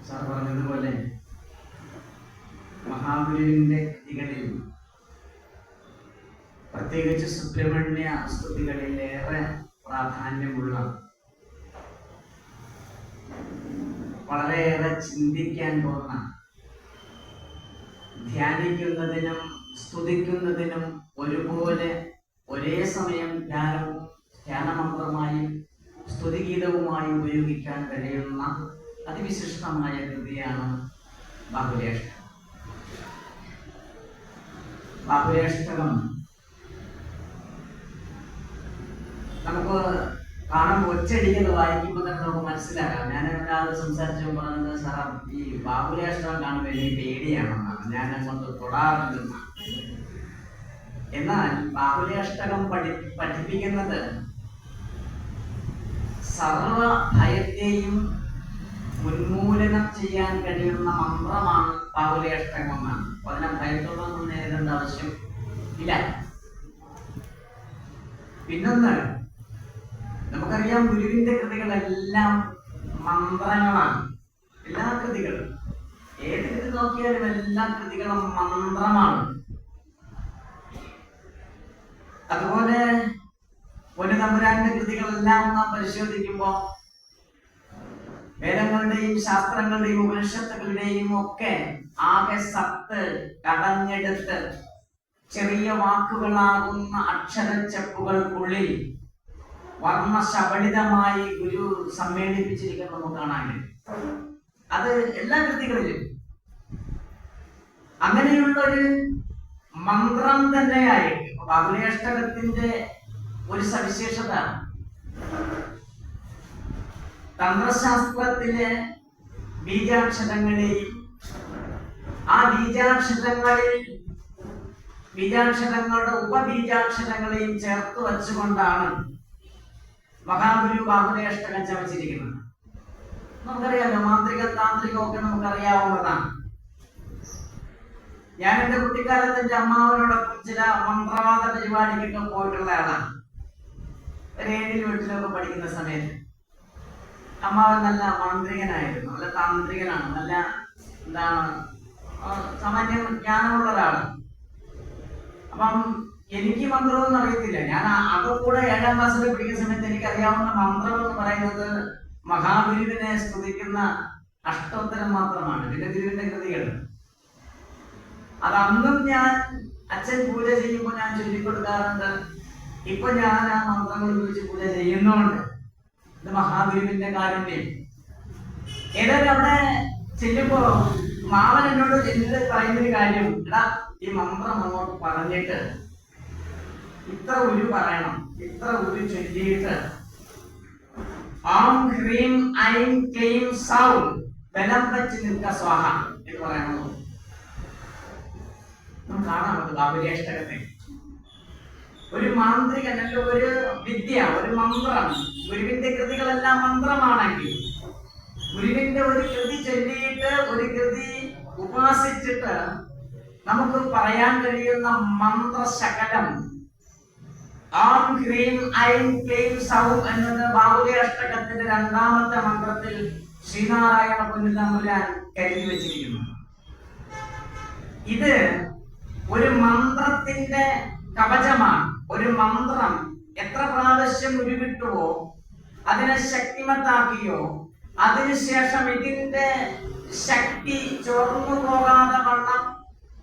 Sir പറഞ്ഞതുപോലെ മഹാഗുരുവിന്റെ കൃതികളിൽ പ്രത്യേകിച്ച് സുബ്രഹ്മണ്യ സ്തുതികളിലേറെ പ്രാധാന്യമുള്ള വളരെയേറെ ചിന്തിക്കാൻ പോകുന്ന, ധ്യാനിക്കുന്നതിനും സ്തുതിക്കുന്നതിനും ഒരുപോലെ ഒരേ സമയം ധ്യാനമന്ത്രമായും സ്തുതിഗീതവുമായി ഉപയോഗിക്കാൻ കഴിയുന്ന അതിവിശിഷ്ടമായ കൃതിയാണ് ബാഹുലേഷ്ടകം. ബാഹുലേഷ്ടകം നമുക്ക് കാണുമ്പോൾ ഒറ്റയടിക്കത് വായിക്കുമ്പോൾ തന്നെ നമുക്ക് മനസ്സിലാക്കാം. ഞാൻ ഒരാൾ സംസാരിച്ചു പറഞ്ഞത്, സാർ ഈ ബാഹുലേഷ്ടകം കാണുമ്പോൾ എനിക്ക് പേടിയാണെന്നാണ്, ഞാൻ അങ്ങോട്ട് തൊടാറില്ലെന്നാണ്. എന്നാൽ ബാഹുലേഷ്ടകം പഠിപ്പിക്കുന്നത് സർവ ഭയത്തെയും ഉന്മൂലനം ചെയ്യാൻ കഴിയുന്ന മന്ത്രമാണ് ബാഹുലേഷ്ടകം എന്നാണ്. അപ്പൊ അതിനെ ഭയത്തോടൊന്നും നേരിടേണ്ട ആവശ്യം ഇല്ല. പിന്നൊന്ന്, നമുക്കറിയാം ഗുരുവിന്റെ കൃതികളെല്ലാം മന്ത്രങ്ങളാണ്. എല്ലാ കൃതികളും, ഏത് കൃതി നോക്കിയാലും എല്ലാ കൃതികളും മന്ത്രമാണ്. അതുപോലെ പൊന്നുതമ്പുരാന്റെ കൃതികളെല്ലാം നാം പരിശോധിക്കുമ്പോൾ വേദങ്ങളുടെയും ശാസ്ത്രങ്ങളുടെയും ഉപനിഷത്തുകളുടെയും ഒക്കെ ആകെ സത്ത് കടഞ്ഞെടുത്ത് ചെറിയ വാക്കുകളാകുന്ന അക്ഷരച്ചെപ്പുകൾക്കുള്ളിൽ വർണ്ണശബളിതമായി ഗുരു സമ്മേളിപ്പിച്ചിരിക്കുന്നത് നമുക്ക് കാണാൻ കഴിയും. അത് എല്ലാ കൃതികളിലും അങ്ങനെയുള്ളൊരു മന്ത്രം തന്നെയായിട്ട് ബാഹുലേഷ്ടകത്തിന്റെ ഒരു സവിശേഷത, തന്ത്രശാസ്ത്രത്തിലെ ബീജാക്ഷരങ്ങളെയും ആ ബീജാക്ഷരങ്ങളുടെ ഉപബീജാക്ഷരങ്ങളെയും ചേർത്ത് വച്ചുകൊണ്ടാണ് മഹാഗുരു ബാഹുലേഷ്ടകം ചമച്ചിരിക്കുന്നത്. നമുക്കറിയാലോ, മാന്ത്രിക താന്ത്രികം ഒക്കെ നമുക്കറിയാവുന്നതാണ്. ഞാൻ എന്റെ കുട്ടിക്കാലത്ത് എന്റെ അമ്മാവനോടൊപ്പം ചില മന്ത്രവാദ പരിപാടിക്കൊക്കെ പോയിട്ടുള്ള ആളാണ്. ഒരു 7 വീട്ടിലൊക്കെ പഠിക്കുന്ന സമയത്ത് അമ്മാവൻ നല്ല മാന്ത്രികനായിരുന്നു, നല്ല താന്ത്രികനാണ്, നല്ല സാമാന്യം ജ്ഞാനമുള്ള ഒരാളാണ്. അപ്പം എനിക്ക് മന്ത്രമൊന്നും അറിയത്തില്ല. ഞാൻ കൂടെ 7ാം ക്ലാസ്സിൽ പഠിക്കുന്ന സമയത്ത് എനിക്ക് അറിയാവുന്ന മന്ത്രം എന്ന് പറയുന്നത് മഹാഗുരുവിനെ സ്തുതിക്കുന്ന അഷ്ടോത്തരം മാത്രമാണ്. പിന്നെ ഗുരുവിന്റെ കൃതികൾ അതന്നും ഞാൻ അച്ഛൻ പൂജ ചെയ്യുമ്പോൾ ഞാൻ ചൊല്ലിക്കൊടുക്കാറുണ്ട്. ഇപ്പൊ ഞാൻ ആ മന്ത്രങ്ങൾ ഉപയോഗിച്ച് പൂജ ചെയ്യുന്നുണ്ട്. ഇത് മഹാഗുരുവിന്റെ കാരുണ്യം. ഏതായാലും അവിടെ ചെല്ലുമ്പോ മാവൻ എന്നോട് ചെല്ലിട്ട് പറയുന്നൊരു കാര്യം, എടാ ഈ മന്ത്രം അങ്ങോട്ട് പറഞ്ഞിട്ട് ഇത്ര ഉരു പറയണം, ഇത്ര ഉരു ചൊല്ലിയിട്ട് ആം ഹ്രീം ഐം ക്ലീം സൗ ബലം വെച്ച് നിൽക്ക സ്വാഹ എന്ന് പറയണോ. കാണാം ബാഹുലേഷ്ടകത്തെ. ഒരു മാന്ത്രികൻ, അല്ലെങ്കിൽ ഒരു വിദ്യ, ഒരു മന്ത്രം. ഗുരുവിന്റെ കൃതികളെല്ലാം മന്ത്രമാണെങ്കിൽ ഗുരുവിന്റെ ഒരു കൃതി ചൊല്ലിയിട്ട്, ഒരു കൃതി ഉപാസിച്ചിട്ട് നമുക്ക് പറയാൻ കഴിയുന്ന മന്ത്രശകലം ആം ഹ്രീം ഐം ക്ലീം സൗ എന്നത് ബാഹുലേഷ്ടകത്തിന്റെ 2ാമത്തെ മന്ത്രത്തിൽ ശ്രീനാരായണ പൊന്നുതമ്പുരാൻ കരുതി വെച്ചിരിക്കുന്നു. ഇത് ഒരു മന്ത്രത്തിന്റെ കവചമാണ്. ഒരു മന്ത്രം എത്ര പ്രാവശ്യം ഉരുവിട്ടുവോ, അതിനെ ശക്തിമത്താക്കിയോ, അതിനുശേഷം ഇതിന്റെ ശക്തി ചോർന്നു പോകാതെ വണ്ണം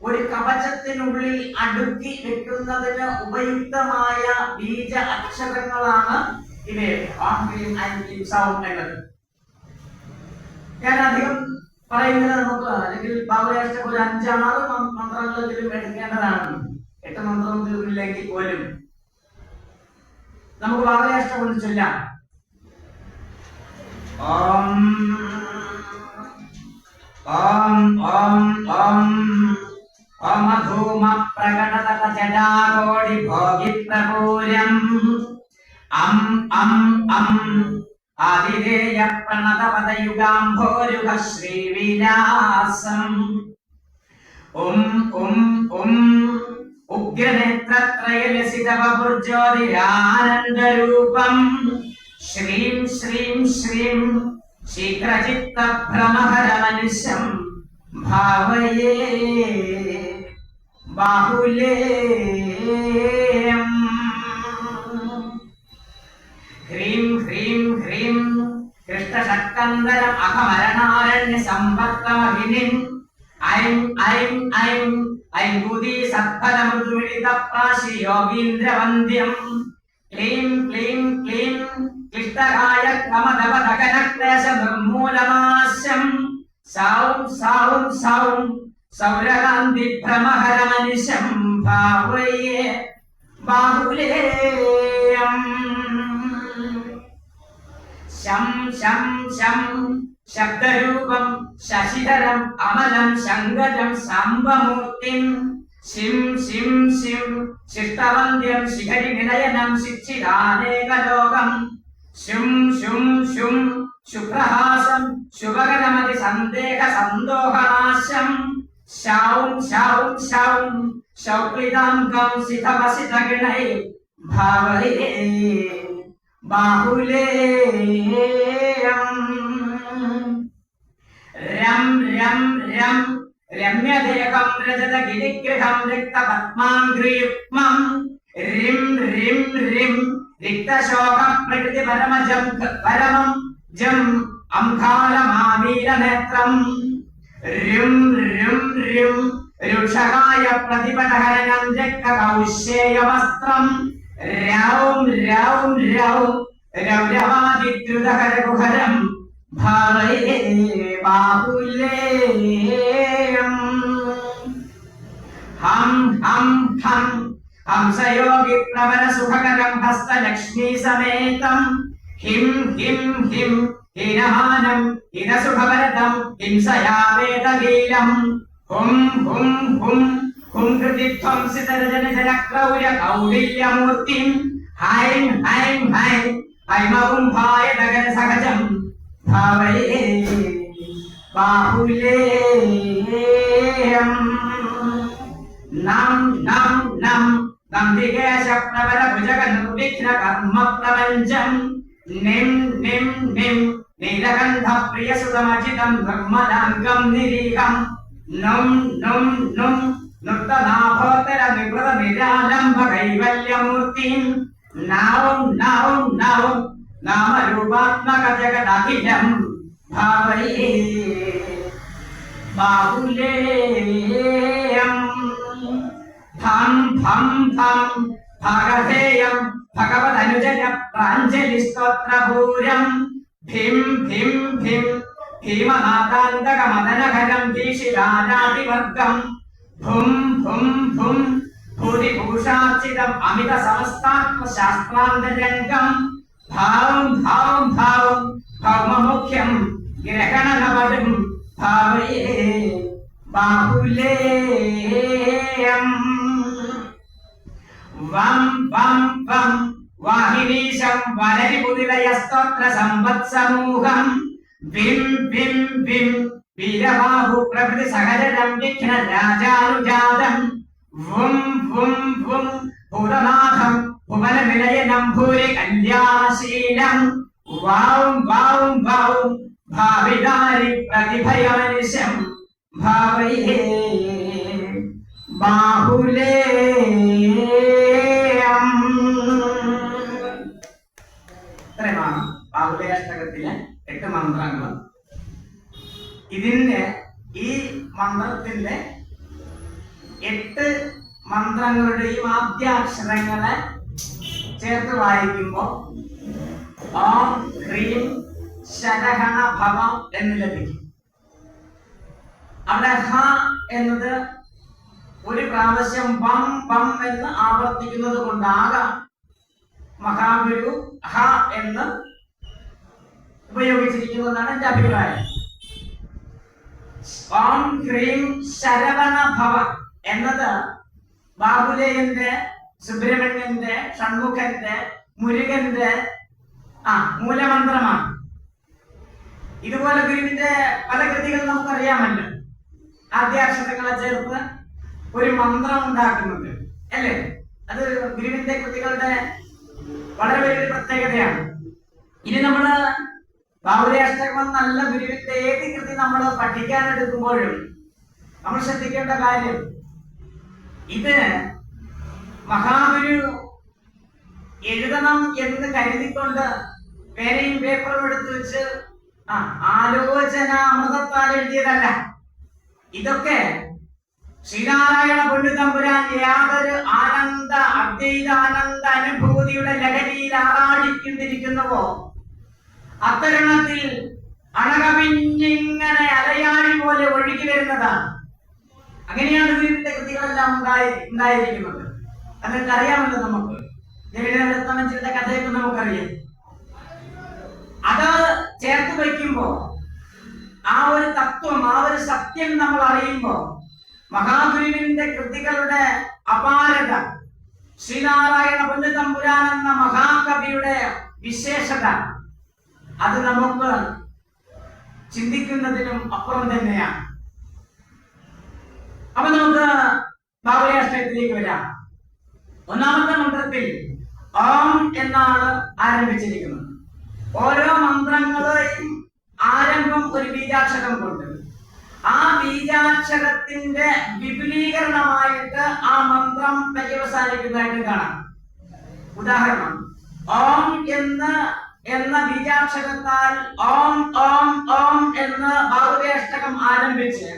ഒരു കവചത്തിനുള്ളിൽ അടുക്കി വെക്കുന്നതിന് ഉപയുക്തമായ ബീജ അക്ഷരങ്ങളാണ് എന്നത്. ഞാൻ അധികം പറയുന്നത് നമുക്ക്, അല്ലെങ്കിൽ ബാഹുലേഷ്ടകം ഒരു 5-6 മന്ത്രങ്ങളെങ്കിലും എടുക്കേണ്ടതാണ്. 8 മന്ത്രം തീർന്നില്ലെങ്കിൽ പോലും നമുക്ക് ബാഹുലേഷ്ടകം ചൊല്ലാം. ഓം ഓം ഓം ഓം ഓം ധൂമ പ്രകടത ജടാകോടി ഭോഗി പ്രപൂരം അം അം അം ആദിദേയ പ്രണതപദയുഗാംഭോരുഹ ശ്രീവിലാസം ഉഗ്രനേത്രത്രയലസിതവപുർജ്യോതിരാനന്ദരൂപം ശ്രീം ശ്രീം ശ്രീം ശീഘ്രചിത്ത ഭ്രമഹരമനുഷ്യം ഭാവയേ ബാഹുലേയം. ഹ്രീം ഹ്രീം ഹ്രീം കൃഷ്ണശക്തന്തരം അഖമരണാരണ്യ സമ്പർക്കമഹിനിം ഐം ഐം ഐം ഐംഭൂതി സത്ഫലമൃദുമിളിത പ്രാശി യോഗീന്ദ്രവന്ദ്യം. ക്ലീം ക്ലീം ക്ലീം ക്ലിഷ്ടകായ ക്രമദവദകനക്ലേശ നിർമൂലനാശം. സൗം സൗം സൗം സൗരകാന്തി ഭ്രമഹരമനുഷ്യം ഭാവയേ ബാഹുലേയം. ശം ശം ശം ശബ്ദരൂപം ശശിധരം അമലം ശങ്കരം സാംബമൂർത്തിം. ശിം ശിം ശിം ശിഷ്ടവന്ദ്യം ശിഖരി നിലയനം ശിക്ഷിതാനേകലോകം. ശും ശും ശും ശുഭ്രഹാസം ശുഭകരമതി സന്ദേഹ സന്തോഹനാശം. ശൗം ശൗം ശൗം ശൗക്ലിതാംഗം സിതവസിതഗണൈ ഭാവയേ ബാഹുലേയം. രം രം രം രമ്യദേഹം രജതഗിരിഗൃഹം രക്തപത്മാംഘ്രിയുഗ്മം. രിം രിം രിം റിക്തശോക പ്രകൃതി പരമജം പരമം ജം അംഘാലമാമീലനേത്രം. രും രും രും രുക്ഷകായ പ്രതിപടഹരണം രക്തകൗശേയവസ്ത്രം. രൗം രൗം രൗം രൗരവാദിദ്രുതകരകുഹരം ഭാവയേ ബാഹുലേയം. ഹം ഹം ഹം ഹംസയോഗി പ്രവര സുഖകരം ഹസ്തലക്ഷ്മീ സമേതം. ഹിം ഹിം ഹിം ഹിനഹാനം ഹിതസുഖവരതം ഹിംസയാ വേദഗീലം. ഹും ഹും ഹും ഹും കൃതിധ്വംസിതരജനജനക്രൗര കൗടില്യമൂർത്തിം. ഹൈം ഹൈം ഹൈം ഹൈമകുംഭായ നഗര സഹജം ഭാവയേ ബാഹുലേയം. നം നം നം നന്ദികേശ പ്രവര ഭുജക നിർവിഘ്ന കർമ്മ പ്രപഞ്ചം. നിം നിം നിം നീലകണ്ഠ പ്രിയസുതമചിതം നിർമ്മലാംഗം നിരീഹം. നും നും നും നൃത്തനാഭോത്തര നിവൃത നിരാലംബ കൈവല്യമൂർത്തിം. നൗം നൗം നൗം നാമരൂപാത്മക ജഗദഖിലം ഭാവയേ ബാഹുലേയം. ഭം ഭം ഭം ഭാഗധേയം ഭഗവദനുജന പ്രാഞ്ജലി സ്തോത്രഭൂരം. ഭീം ഭീം ഭീം ഭീമനാഥാന്തക മദനഘനം ഭീഷിരാജാതിവർഗം. ഭും ഭും ഭും ഭൂതിഭൂഷാർച്ചിതം അമിത സമസ്താത്മശാസ്ത്രാന്തരംഗം. ഭാവം ഭാവം ഭാവം ഭൗമമുഖ്യം ഗ്രഹണനവരും ഭാവയേ ബാഹുലേയം. വം വം വം വാഹിനീശം വലരിപുതിലയ സ്തോത്ര സമ്പത്സമൂഹം. വിം വിം വിം വീരബാഹു പ്രഭൃതി സഹജനം വിഘ്ന രാജാനുജാതം. വും വും വും ഭൂതനാഥം ഭുവന നിലയനം ഭൂരി കല്യാണശീലം. വാവും വാവും വാവും ഭാവിതാരി പ്രതിഭയമനുഷ്യം ഭാവയേ ബാഹുലേയം. ഇത്രയുമാണ് ബാഹുലേയാഷ്ടകത്തിലെ 8 മന്ത്രങ്ങൾ. ഇതിന്റെ ഈ മന്ത്രത്തിന്റെ 8 മന്ത്രങ്ങളുടെയും ആദ്യാക്ഷരങ്ങളെ ചേർത്ത് വായിക്കുമ്പോൾ ഓം ഹ്രീം ശരഹണ ഭവ എന്ന് ലഭിക്കും. അവിടെ ഹ എന്നത് ഒരു പ്രാവശ്യം വം വം എന്ന് ആവർത്തിക്കുന്നത് കൊണ്ടാകാം മഹാഗുരു ഹ എന്ന് ഉപയോഗിച്ചിരിക്കുന്നതാണ് എന്റെ അഭിപ്രായം. ഓം ഹ്രീം ശരവണ ഭവ എന്നത് ബാഹുലേയന്റെ, സുബ്രഹ്മണ്യന്റെ, ഷൺമുഖന്റെ, മുരുകന്റെ മൂലമന്ത്രമാണ്. ഇതുപോലെ ഗുരുവിന്റെ പല കൃതികൾ നമുക്കറിയാമല്ലോ, ആദ്യാക്ഷരങ്ങളെ ചേർത്ത് ഒരു മന്ത്രം ഉണ്ടാക്കുന്നത് അല്ലേ? അത് ഗുരുവിന്റെ കൃതികളുടെ വളരെ വലിയൊരു പ്രത്യേകതയാണ്. ഇനി നമ്മള് ബാഹുലി അഷ്ടകം നല്ല ഗുരുവിന്റെ ഏത് കൃതി നമ്മൾ പഠിക്കാൻ എടുക്കുമ്പോഴും നമ്മൾ ശ്രദ്ധിക്കേണ്ട കാര്യം, ഇത് മഹാഗുരു എഴുതണം എന്ന് കരുതിക്കൊണ്ട് പേനയും പേപ്പറും എടുത്തു വെച്ച് ആലോചന അമൃതത്താൽ എഴുതിയതല്ല. ഇതൊക്കെ ശ്രീനാരായണ പണ്ഡിതമ്പുരാൻ യാതൊരു അദ്വൈതാനന്ദ അനുഭൂതിയുടെ ലഹരിയിൽ ആറാടിക്കൊണ്ടിരിക്കുന്നുവോ അത്തരുണത്തിൽ അണകവിഞ്ഞിങ്ങനെ അലയാഴി പോലെ ഒഴുകി വരുന്നതാണ്. അങ്ങനെയാണ് ഗുരുവിന്റെ കൃതികളെല്ലാം ഉണ്ടായിരിക്കുന്നത്. അതൊക്കെ അറിയാമല്ലോ നമുക്ക്. രത്നമഞ്ചിയുടെ കഥയൊക്കെ നമുക്കറിയാം. അത് ചേർത്ത് വയ്ക്കുമ്പോ ആ ഒരു തത്വം, ആ ഒരു സത്യം നമ്മൾ അറിയുമ്പോ മഹാഗുരുവിന്റെ കൃതികളുടെ അപാരത, ശ്രീനാരായണ പണ്ഡിതമ്പുരാൻ എന്ന മഹാകവിയുടെ വിശേഷത, അത് നമുക്ക് ചിന്തിക്കുന്നതിനും അപ്പുറം തന്നെയാണ്. അപ്പൊ നമുക്ക് ബാഹുലി അഷ്ടകത്തിലേക്ക് വരാം. ഒന്നാമത്തെ മന്ത്രത്തിൽ ഓം എന്നാണ് ആരംഭിച്ചിരിക്കുന്നത്. ഓരോ മന്ത്രങ്ങളെയും ആരംഭം ഒരു ബീജാക്ഷരം കൊണ്ട്, ആ ബീജാക്ഷരത്തിന്റെ വിപുലീകരണമായിട്ട് ആ മന്ത്രം പര്യവസാനിക്കുന്നതായിട്ട് കാണാം. ഉദാഹരണം, ഓം എന്ന ബീജാക്ഷരത്താൽ ഓം ഓം ഓം എന്ന് ബാഹുലി അഷ്ടകം ആരംഭിച്ച്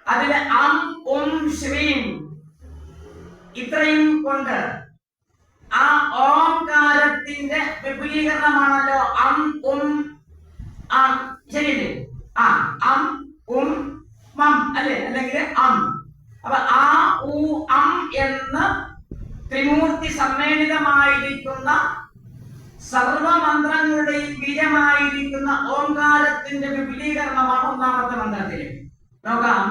അതിലെ അം ഉം ശ്രീം ഇത്രയും കൊണ്ട് ആ ഓംകാരത്തിന്റെ വിപുലീകരണമാണല്ലോ അം ഉം ശരിയല്ലേ? അം ഉം മം അല്ലെ, അല്ലെങ്കിൽ അം. അപ്പൊ ആ ഉ അം എന്ന് ത്രിമൂർത്തി സമ്മേളിതമായിരിക്കുന്ന സർവമന്ത്രങ്ങളുടെയും ബീജമായിരിക്കുന്ന ഓംകാരത്തിന്റെ വിപുലീകരണമാണ് ഒന്നാമത്തെ മന്ത്രത്തിൽ. നോക്കാം.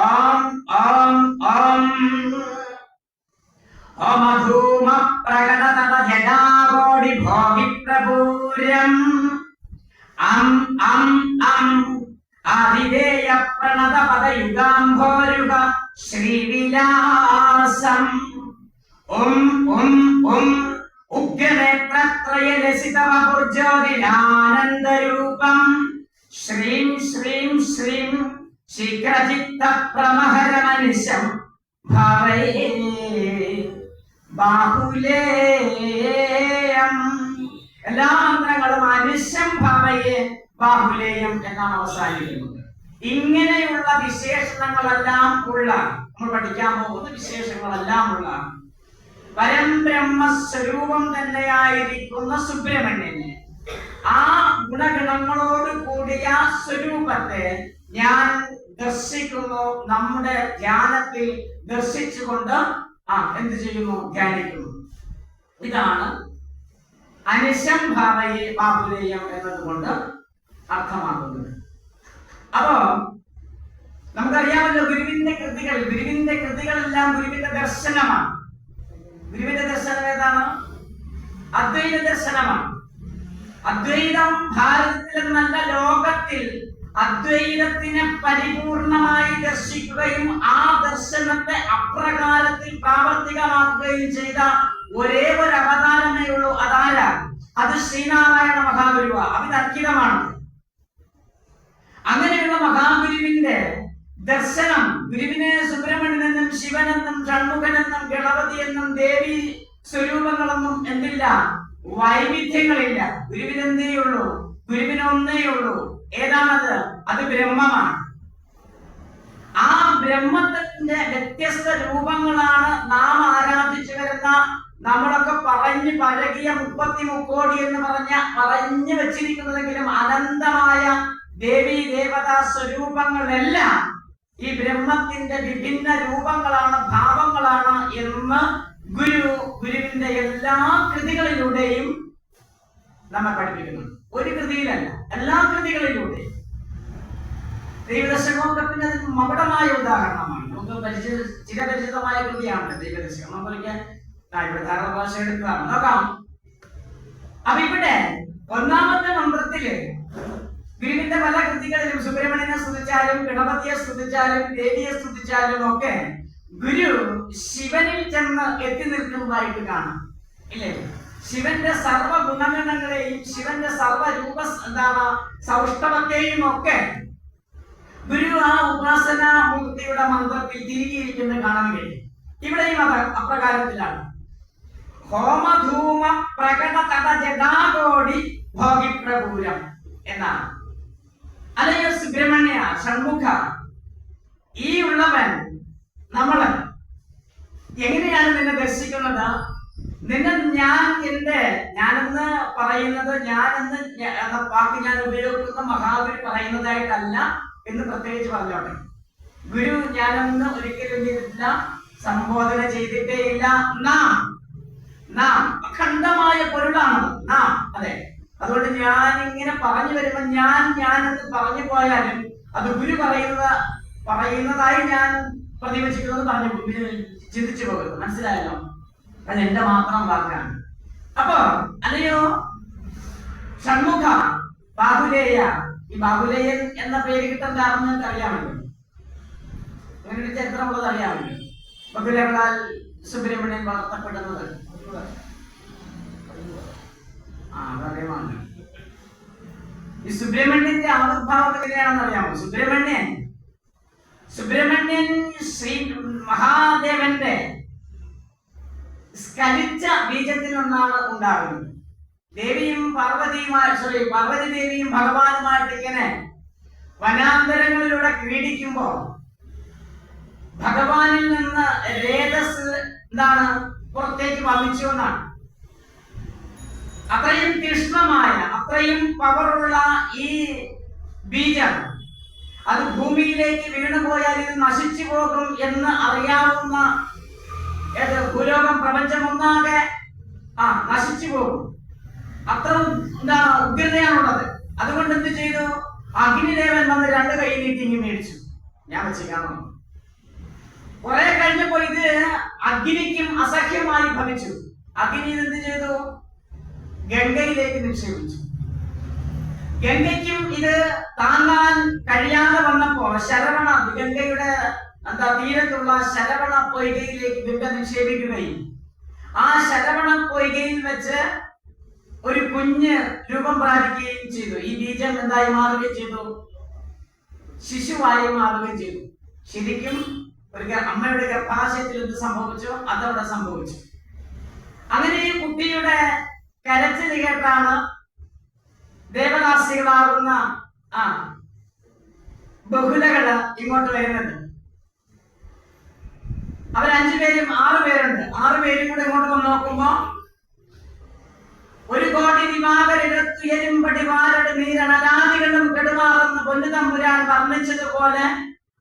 ഓം ഓം ഓം ഓമധൂമ പ്രകടതട ജടാകോടി ഭോഗി പ്രപൂരം അം അം അം ആദിദേയ പ്രണത പദയുഗാംഭോരുഗ ശ്രീവിലാസം ഉം ഉം ഉം ഉഗ്രനേത്രത്രയ ലസിതവപുർജ്യോതിരാനന്ദരൂപം ശ്രീം ശ്രീം ശ്രീം ശീഘ്രചിത്ത പ്രമഹരമനിശം ഭാവയേ ബാഹുലേയം. എല്ലാ മന്ത്രങ്ങളും അനിശം ഭാവയെ ബാഹുലേയം എന്നാണ് അവസാനിക്കുന്നത്. ഇങ്ങനെയുള്ള വിശേഷണങ്ങളെല്ലാം ഉള്ള, നമ്മൾ പഠിക്കാൻ പോകുന്ന വിശേഷങ്ങളെല്ലാം ഉള്ള പരംബ്രഹ്മസ്വരൂപം തന്നെയായിരിക്കുന്ന സുബ്രഹ്മണ്യനെ, ആ ഗുണഗണങ്ങളോട് കൂടിയ സ്വരൂപത്തെ ഞാൻ ദർശിക്കുന്നു. നമ്മുടെ ധ്യാനത്തിൽ ദർശിച്ചുകൊണ്ട് എന്ത് ചെയ്യുന്നു? ധ്യാനിക്കുന്നു. ഇതാണ് അനിശം ഭാവയെ ബാഹുലേയം എന്നതുകൊണ്ട് അർത്ഥമാക്കുന്നത്. അപ്പോ നമുക്കറിയാമല്ലോ, ഗുരുവിന്റെ കൃതികളെല്ലാം ഗുരുവിന്റെ ദർശനമാണ്. ഗുരുവിന്റെ ദർശനം ഏതാണ്? അദ്വൈത ദർശനമാണ്. അദ്വൈതം ഭാരതത്തിൽ എന്നല്ല ലോകത്തിൽ അദ്വൈതത്തിനെ പരിപൂർണമായി ദർശിക്കുകയും ആ ദർശനത്തെ അപ്രകാരത്തിൽ പ്രാവർത്തികമാക്കുകയും ചെയ്ത ഒരേ ഒരു അവതാരമേ ഉള്ളൂ. അതാരാ? അത് ശ്രീനാരായണ മഹാഗുരുവ. അവിതർക്കിതമാണ്. അങ്ങനെയുള്ള മഹാഗുരുവിന്റെ ദർശനം, ഗുരുവിനെ സുബ്രഹ്മണ്യനെന്നും ശിവനെന്നും ഷൺമുഖനെന്നും ഗണപതി എന്നും ദേവി സ്വരൂപങ്ങളൊന്നും എന്തില്ല, വൈവിധ്യങ്ങളില്ല. ഗുരുവിനെന്തേ ഉള്ളൂ? ഗുരുവിന് ഒന്നേ ഉള്ളൂ. ഏതാണത്? അത് ബ്രഹ്മമാണ്. ആ ബ്രഹ്മത്തിന്റെ വ്യത്യസ്ത രൂപങ്ങളാണ് നാം ആരാധിച്ചു വരുന്ന, നമ്മളൊക്കെ പറഞ്ഞു പഴകിയ 33 കോടി എന്ന് പറഞ്ഞു വെച്ചിരിക്കുന്നതെങ്കിലും അനന്തമായ ദേവി ദേവതാ സ്വരൂപങ്ങളെല്ലാം ഈ ബ്രഹ്മത്തിന്റെ വിഭിന്ന രൂപങ്ങളാണ്, ഭാവങ്ങളാണ് എന്ന് ഗുരുവിന്റെ എല്ലാ കൃതികളിലൂടെയും നമ്മെ പഠിപ്പിക്കുന്നു. ഒരു കൃതിയിലല്ല, എല്ലാ കൃതികളിലൂടെയും. ദൈവദശകമൊക്കെ പിന്നെ അതിന് മകുടമായ ഉദാഹരണമാണ്. നമുക്ക് ചിരപരിചിതമായ കൃതിയാണ് ദൈവദശകം. നമ്മളിക്ക് ഇവിടെ ധാരാളം ഭാഷ എടുക്കുകയാണ്. നോക്കാം. അപ്പൊ ഇവിടെ ഒന്നാമത്തെ മന്ത്രത്തില് ഗുരുവിന്റെ പല കൃതികളിലും സുബ്രഹ്മണ്യനെ സ്തുതിച്ചാലും ഗണപതിയെ സ്തുതിച്ചാലും ദേവിയെ സ്തുതിച്ചാലും ഒക്കെ ഗുരു ശിവനിൽ ചെന്ന് എത്തി നിൽക്കുന്നതായിട്ട് കാണാം, ഇല്ലേ? ശിവന്റെ സർവ ഗുണഗണങ്ങളെയും ശിവന്റെ സർവ രൂപ സൗഷ്ഠവത്തെയും ഒക്കെ ഗുരു ആ ഉപാസനാ മൂർത്തിയുടെ മന്ത്രത്തിൽ തിരികെയിരിക്കുന്നത് കാണാൻ കഴിയും. ഇവിടെയും അത് അപ്രകാരത്തിലാണ്. ഹോമധൂമ പ്രകട തട ജടാകോടി ഭോഗിപ്രപൂരം എന്നാണ്. അല്ലയോ സുബ്രഹ്മണ്യ ഷൺമുഖ, ഈ ഉള്ളവൻ നമ്മള് എങ്ങനെയാണ് നിന്നെ ദർശിക്കുന്നത്? നിന്നെ ഞാനെന്ന് പറയുന്നത് ഞാനെന്ന് എന്ന വാക്ക് ഞാൻ ഉപയോഗിക്കുന്ന മഹാഗുരു പറയുന്നതായിട്ടല്ല എന്ന് പ്രത്യേകിച്ച് പറഞ്ഞോട്ടെ. ഗുരു ഞാനെന്ന് ഒരിക്കലും ചെയ്തിട്ടില്ല, സംബോധന ചെയ്തിട്ടേ ഇല്ല. നാം അഖണ്ഡമായ പൊരുളാണ് നാം. അതെ, അതുകൊണ്ട് ഞാൻ ഇങ്ങനെ പറഞ്ഞു വരുമ്പോൾ ഞാനെന്ന് പറഞ്ഞു പോയാലും അത് ഗുരു പറയുന്നതായി ഞാൻ പ്രതിവചിക്കുന്നത് പറഞ്ഞു ചിന്തിച്ചു പോകുന്നു. മനസ്സിലായല്ലോ? അത് എന്റെ മാത്രം വാക്കാണ്. അപ്പൊ അല്ലയോ ഷൺമുഖ ബാഹുലേയ, ഈ ബാഹുലേയൻ എന്ന പേര് കിട്ടാൻ കാരണം നിങ്ങൾക്ക് അറിയാമല്ലോ. അങ്ങനെ ഒരു ചരിത്രമുള്ളത് അറിയാമല്ലോ. ബഹുലകളാൽ സുബ്രഹ്മണ്യൻ വളർത്തപ്പെടുന്നത് അതറിയാമല്ലോ. ഈ സുബ്രഹ്മണ്യന്റെ ആവിർഭാവം എങ്ങനെയാണെന്ന് അറിയാമോ? സുബ്രഹ്മണ്യൻ ശ്രീ മഹാദേവന്റെ സ്കലിച്ച ബീജത്തിൽ നിന്നാണ് ഉണ്ടാകുന്നത്. പാർവതി ദേവിയും ഭഗവാനുമായിട്ട് ഇങ്ങനെ വനാന്തരങ്ങളിലൂടെ ക്രീഡിക്കുമ്പോ ഭഗവാനിൽ നിന്ന് രേതസ് പുറത്തേക്ക് വമിച്ചു എന്നാണ്. അത്രയും തീക്ഷ്ണമായ അത്രയും പവറുള്ള ഈ ബീജം അത് ഭൂമിയിലേക്ക് വീണുപോയാൽ ഇത് നശിച്ചു പോകും എന്ന് അറിയാവുന്ന ഭൂലോകം പ്രപഞ്ചമൊന്നാകെ നശിച്ചു പോകും. അത്ര ഉഗ്രതയാണുള്ളത്. അതുകൊണ്ട് എന്ത് ചെയ്തു? അഗ്നിദേവൻ വന്ന് 2 കൈ നീട്ടി ഇങ്ങ് മേടിച്ചു. ഞാൻ വെച്ചേക്കാണോ? കുറെ കഴിഞ്ഞപ്പോ ഇത് അഗ്നിക്കും അസഹ്യമായി ഭവിച്ചു. അഗ്നി എന്ത് ചെയ്തു? ഗംഗയിലേക്ക് നിക്ഷേപിച്ചു. ഗംഗയ്ക്കും ഇത് താങ്ങാൻ കഴിയാതെ വന്നപ്പോ ഗംഗയുടെ തീരത്തുള്ള ശരവണ പൊയ്കയിലേക്ക് ഗംഗ നിക്ഷേപിക്കുകയും ആ ശരവണ പൊയ്കയിൽ വെച്ച് ഒരു കുഞ്ഞ് രൂപം പ്രാപിക്കുകയും ചെയ്തു. ഈ ബീജം എന്തായി മാറുകയും ചെയ്തു? ശിശുവായി മാറുകയും ചെയ്തു. ശരിക്കും ഒരു അമ്മയുടെ ഗർഭാശയത്തിൽ എന്ത് സംഭവിച്ചോ അതവിടെ സംഭവിച്ചു. അങ്ങനെ ഈ കുട്ടിയുടെ കരച്ചിൽ കേട്ടാണ് ദേവദാസികളാകുന്ന ബഹുലകള് ഇങ്ങോട്ട് വരുന്നത്. അവർ 5 പേരും 6 പേരുണ്ട്. 6 പേരും കൂടെ ഇങ്ങോട്ട് വന്ന് നോക്കുമ്പോ 1 കോടി ദിവാകരുത്തുയരുംപടിവാരുടെ നീരണലാദികളും കെടുമാറെന്ന് പൊന്നു തമ്പുരാൻ വർണ്ണിച്ചതുപോലെ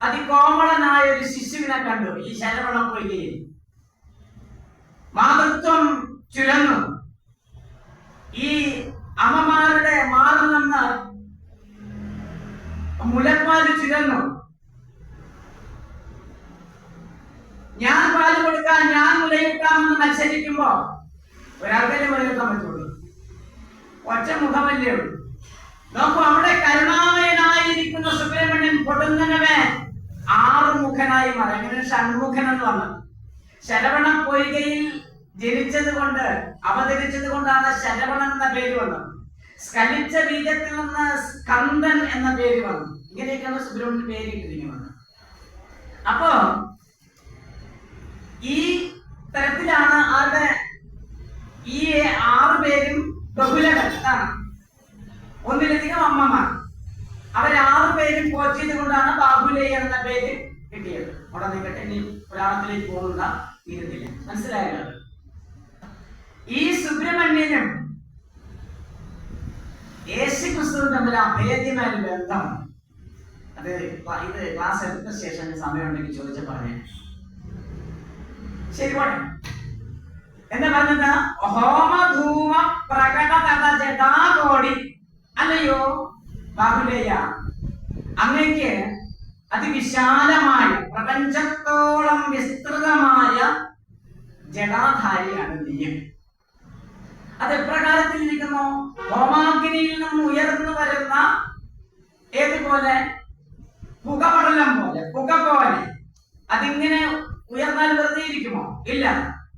അതികോമളനായ ഒരു ശിശുവിനെ കണ്ടു. ഈ ശരവണ പൊയ്കയിൽ മാതൃത്വം ചുരന്നു. ഈ അമ്മമാരുടെ മാറിൽ നിന്ന് മുലപ്പാല് ചുരന്നു. ഞാൻ പാല് കൊടുക്കാൻ, ഞാൻ മുലയൂട്ടാമെന്ന് മത്സരിക്കുമ്പോ ഒരാൾക്കല്ലേ മുലയൂട്ടാൻ പറ്റുള്ളൂ. ഒറ്റ മുഖമല്ലേ ഉള്ളൂ. നോക്കൂ, അവിടെ കരുണാമയനായിരിക്കുന്ന സുബ്രഹ്മണ്യൻ കൊടുങ്ങനവേ 6 മുഖനായി മാറി. അങ്ങനെ ഷൺമുഖൻ എന്ന് വന്നത്. ശരവണ പൊയ്കയിൽ ജനിച്ചത് കൊണ്ട് അവതരിച്ചത് കൊണ്ടാണ് ശരവണൻ എന്ന പേര് വന്നത്. സ്കലിച്ച ബീജത്തിൽ നിന്ന് സ്കന്ദൻ എന്ന പേര് വന്നു. ഇങ്ങനെയൊക്കെയാണ് സുബ്രഹ്മണ്യൻ പേര് കിട്ടിയിരിക്കുന്നത്. അപ്പോ ഈ തരത്തിലാണ് ആരുടെ ഈ 6 പേരും ബഹുലകൾ. ഒന്നിലധികം അമ്മമാർ. അവർ 6 പേരും പോറ്റിയത് കൊണ്ടാണ് ബാഹുലേയ എന്ന പേര് കിട്ടിയത്. അവിടെ നിൽക്കട്ടെ, ഇനി പുരാണത്തിലേക്ക് പോകുന്ന തീരത്തില്ല. മനസ്സിലായല്ലോ? ഈ സുബ്രഹ്മണ്യനും യേശുക്രിസ്തുവും തമ്മിൽ അഭേദ്യമായ ഒരു ബന്ധമാണ്. അത് ഇത് ക്ലാസ് എടുത്ത ശേഷം സമയമുണ്ടെങ്കിൽ ചോദിച്ച പറഞ്ഞു. ശരി, പോട്ടെ. എന്താ പറഞ്ഞത്? ഹോമധൂമ പ്രകട തട ജടാകോടി. അല്ലയോ ബാഹുലേയ, അങ്ങേക്ക് അതിവിശാലമായ പ്രപഞ്ചത്തോളം വിസ്തൃതമായ ജടാധാരിയാണ് നീ. അത് എപ്രകാരത്തിലിരിക്കുന്നു? ഹോമാഗ്നിയിൽ നിന്നും ഉയർന്നു വരുന്ന ഏതുപോലെ? പുകപടലം പോലെ, പുക പോലെ. അതിങ്ങനെ ഉയർന്നാൽ വെറുതെ ഇരിക്കുമോ? ഇല്ല.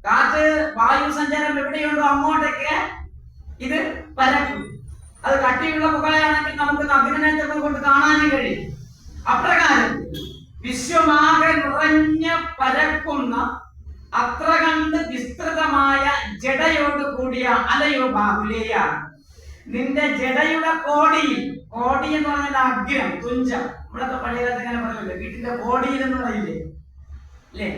കാറ്റ് വായു സഞ്ചാരം എവിടെയുണ്ടോ അങ്ങോട്ടേക്ക് ഇത് പരക്കും. അത് കട്ടിയുള്ള പുകയാണെങ്കിൽ നമുക്ക് നഗ്നനേത്രങ്ങൾ കൊണ്ട് കാണാനും കഴിയും. അപ്രകാരം വിശ്വമാകെ നിറഞ്ഞ് പരക്കുന്ന അത്ര കണ്ട് വിസ്തൃതമായ ജഡയോട് കൂടിയ അലയോ ബാഹുലേയ, നിന്റെ ജഡയുടെ കോടിയിൽ, കോടി എന്ന് പറഞ്ഞാൽ അഗ്രം, തുഞ്ചം. നമ്മളൊക്കെ പഴയകാലത്ത് ഇങ്ങനെ പറയല്ലേ, വീട്ടിന്റെ കോടിയിൽ എന്ന് പറയില്ലേ അല്ലേ?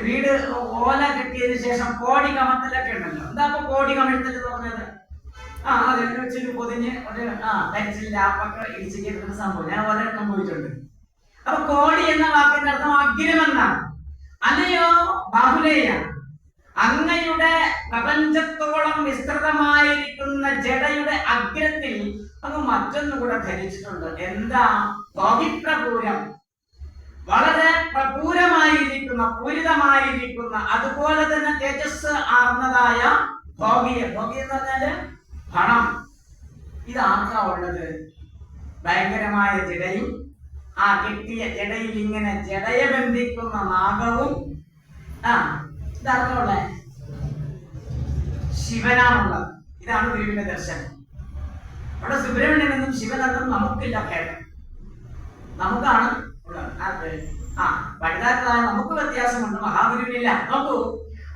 വീട് ഓല കെട്ടിയതിനു ശേഷം കോടി കമത്തലൊക്കെ ഉണ്ടല്ലോ. എന്താ അപ്പൊ കോടി കമഴ്ത്തൽ എന്ന് പറഞ്ഞത്? അതെ, വെച്ചിട്ട് പൊതിഞ്ഞ് ഒരു കരിച്ചിൽ ലാപ്പൊക്കെ ഇടിച്ച് കേൾക്കുന്ന സംഭവം ഞാൻ വളരെ സംഭവിച്ചിട്ടുണ്ട്. അപ്പൊ കോടി എന്ന വാക്കിന്റെ അർത്ഥം അഗ്രം എന്നാണ്. അല്ലയോ ബാഹുലേയ, അങ്ങയുടെ പ്രപഞ്ചത്തോളം വിസ്തൃതമായിരിക്കുന്ന ജഡയുടെ അഗ്രത്തിൽ അങ്ങ് മറ്റൊന്നുകൂടെ ധരിച്ചിട്ടുണ്ട്. എന്താ? ഭോഗിപ്രപൂരം, വളരെ പ്രപൂരമായിരിക്കുന്ന, പൂരിതമായിരിക്കുന്ന, അതുപോലെ തന്നെ തേജസ് ആർന്നതായ ഭോഗിയ. ഭോഗി എന്ന് പറഞ്ഞാല് പണം. ഇതാർക്കാ ഉള്ളത്? ഭയങ്കരമായ ജഡയും ആ കെട്ടിയ ജഡയിൽ ഇങ്ങനെ ജഡയെ ബന്ധിക്കുന്ന നാഗവും. ഇതാർക്കാ ഉള്ളത്? ശിവനാണുള്ളത്. ഇതാണ് ഗുരുവിന്റെ ദർശനം. അവിടെ സുബ്രഹ്മണ്യനെന്നും ശിവനെന്നും നമുക്കില്ല ഭേദം, നമുക്കാണ് ഉള്ളത്. പഠിതാക്കളായ നമുക്ക് വ്യത്യാസമുണ്ട്, മഹാഗുരുവിനില്ല. നോക്കൂ,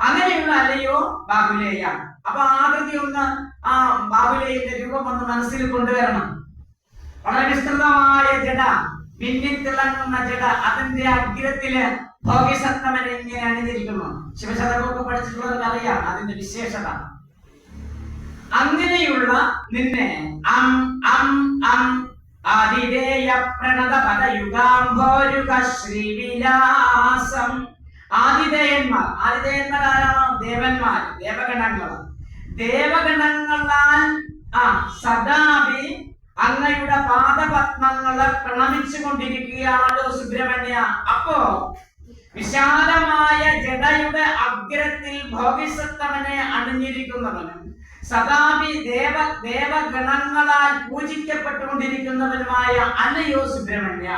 അങ്ങനെയുള്ള അല്ലയോ ബാഹുലേയ. അപ്പൊ ആകൃതി ഒന്ന് ആ ബാഹുലേയന്റെ രൂപം ഒന്ന് മനസ്സിൽ കൊണ്ടുവരണം. വളരെ വിസ്തൃതമായ ജഡ, പിന്നിത്തിളങ്ങുന്ന ജഡ, അതിന്റെ അഗ്രത്തില് ഭോഗിസത്തമനെ ഇങ്ങനെ അണിഞ്ഞിരിക്കുന്നു. ശിവശതകമൊക്കെ പഠിച്ചിട്ടുള്ളവർക്ക് അറിയാം അതിന്റെ വിശേഷത. അങ്ങനെയുള്ള നിന്നെ ആതിഥേയ പ്രണത പദയുഗാംഭോരുക ശ്രീവിലാസം. ആതിഥേയന്മാർ, ആതിഥേയന്മാർ ആരാണോ? ദേവന്മാർ, ദേവഗണങ്ങൾ. ദേവഗണങ്ങളാൽ സദാപി അങ്ങയുടെ പാദപത്മങ്ങളെ പ്രണമിച്ചു കൊണ്ടിരിക്കുകയാണല്ലോ സുബ്രഹ്മണ്യ. അപ്പോ വിശാലമായ ജഡയുടെ അഗ്രത്തിൽ ഭോഗിസത്തമനെ അണിഞ്ഞിരിക്കുന്നവനും സദാപി ദേവഗണങ്ങളാൽ പൂജിക്കപ്പെട്ടുകൊണ്ടിരിക്കുന്നവനുമായ അല്ലയോ സുബ്രഹ്മണ്യ,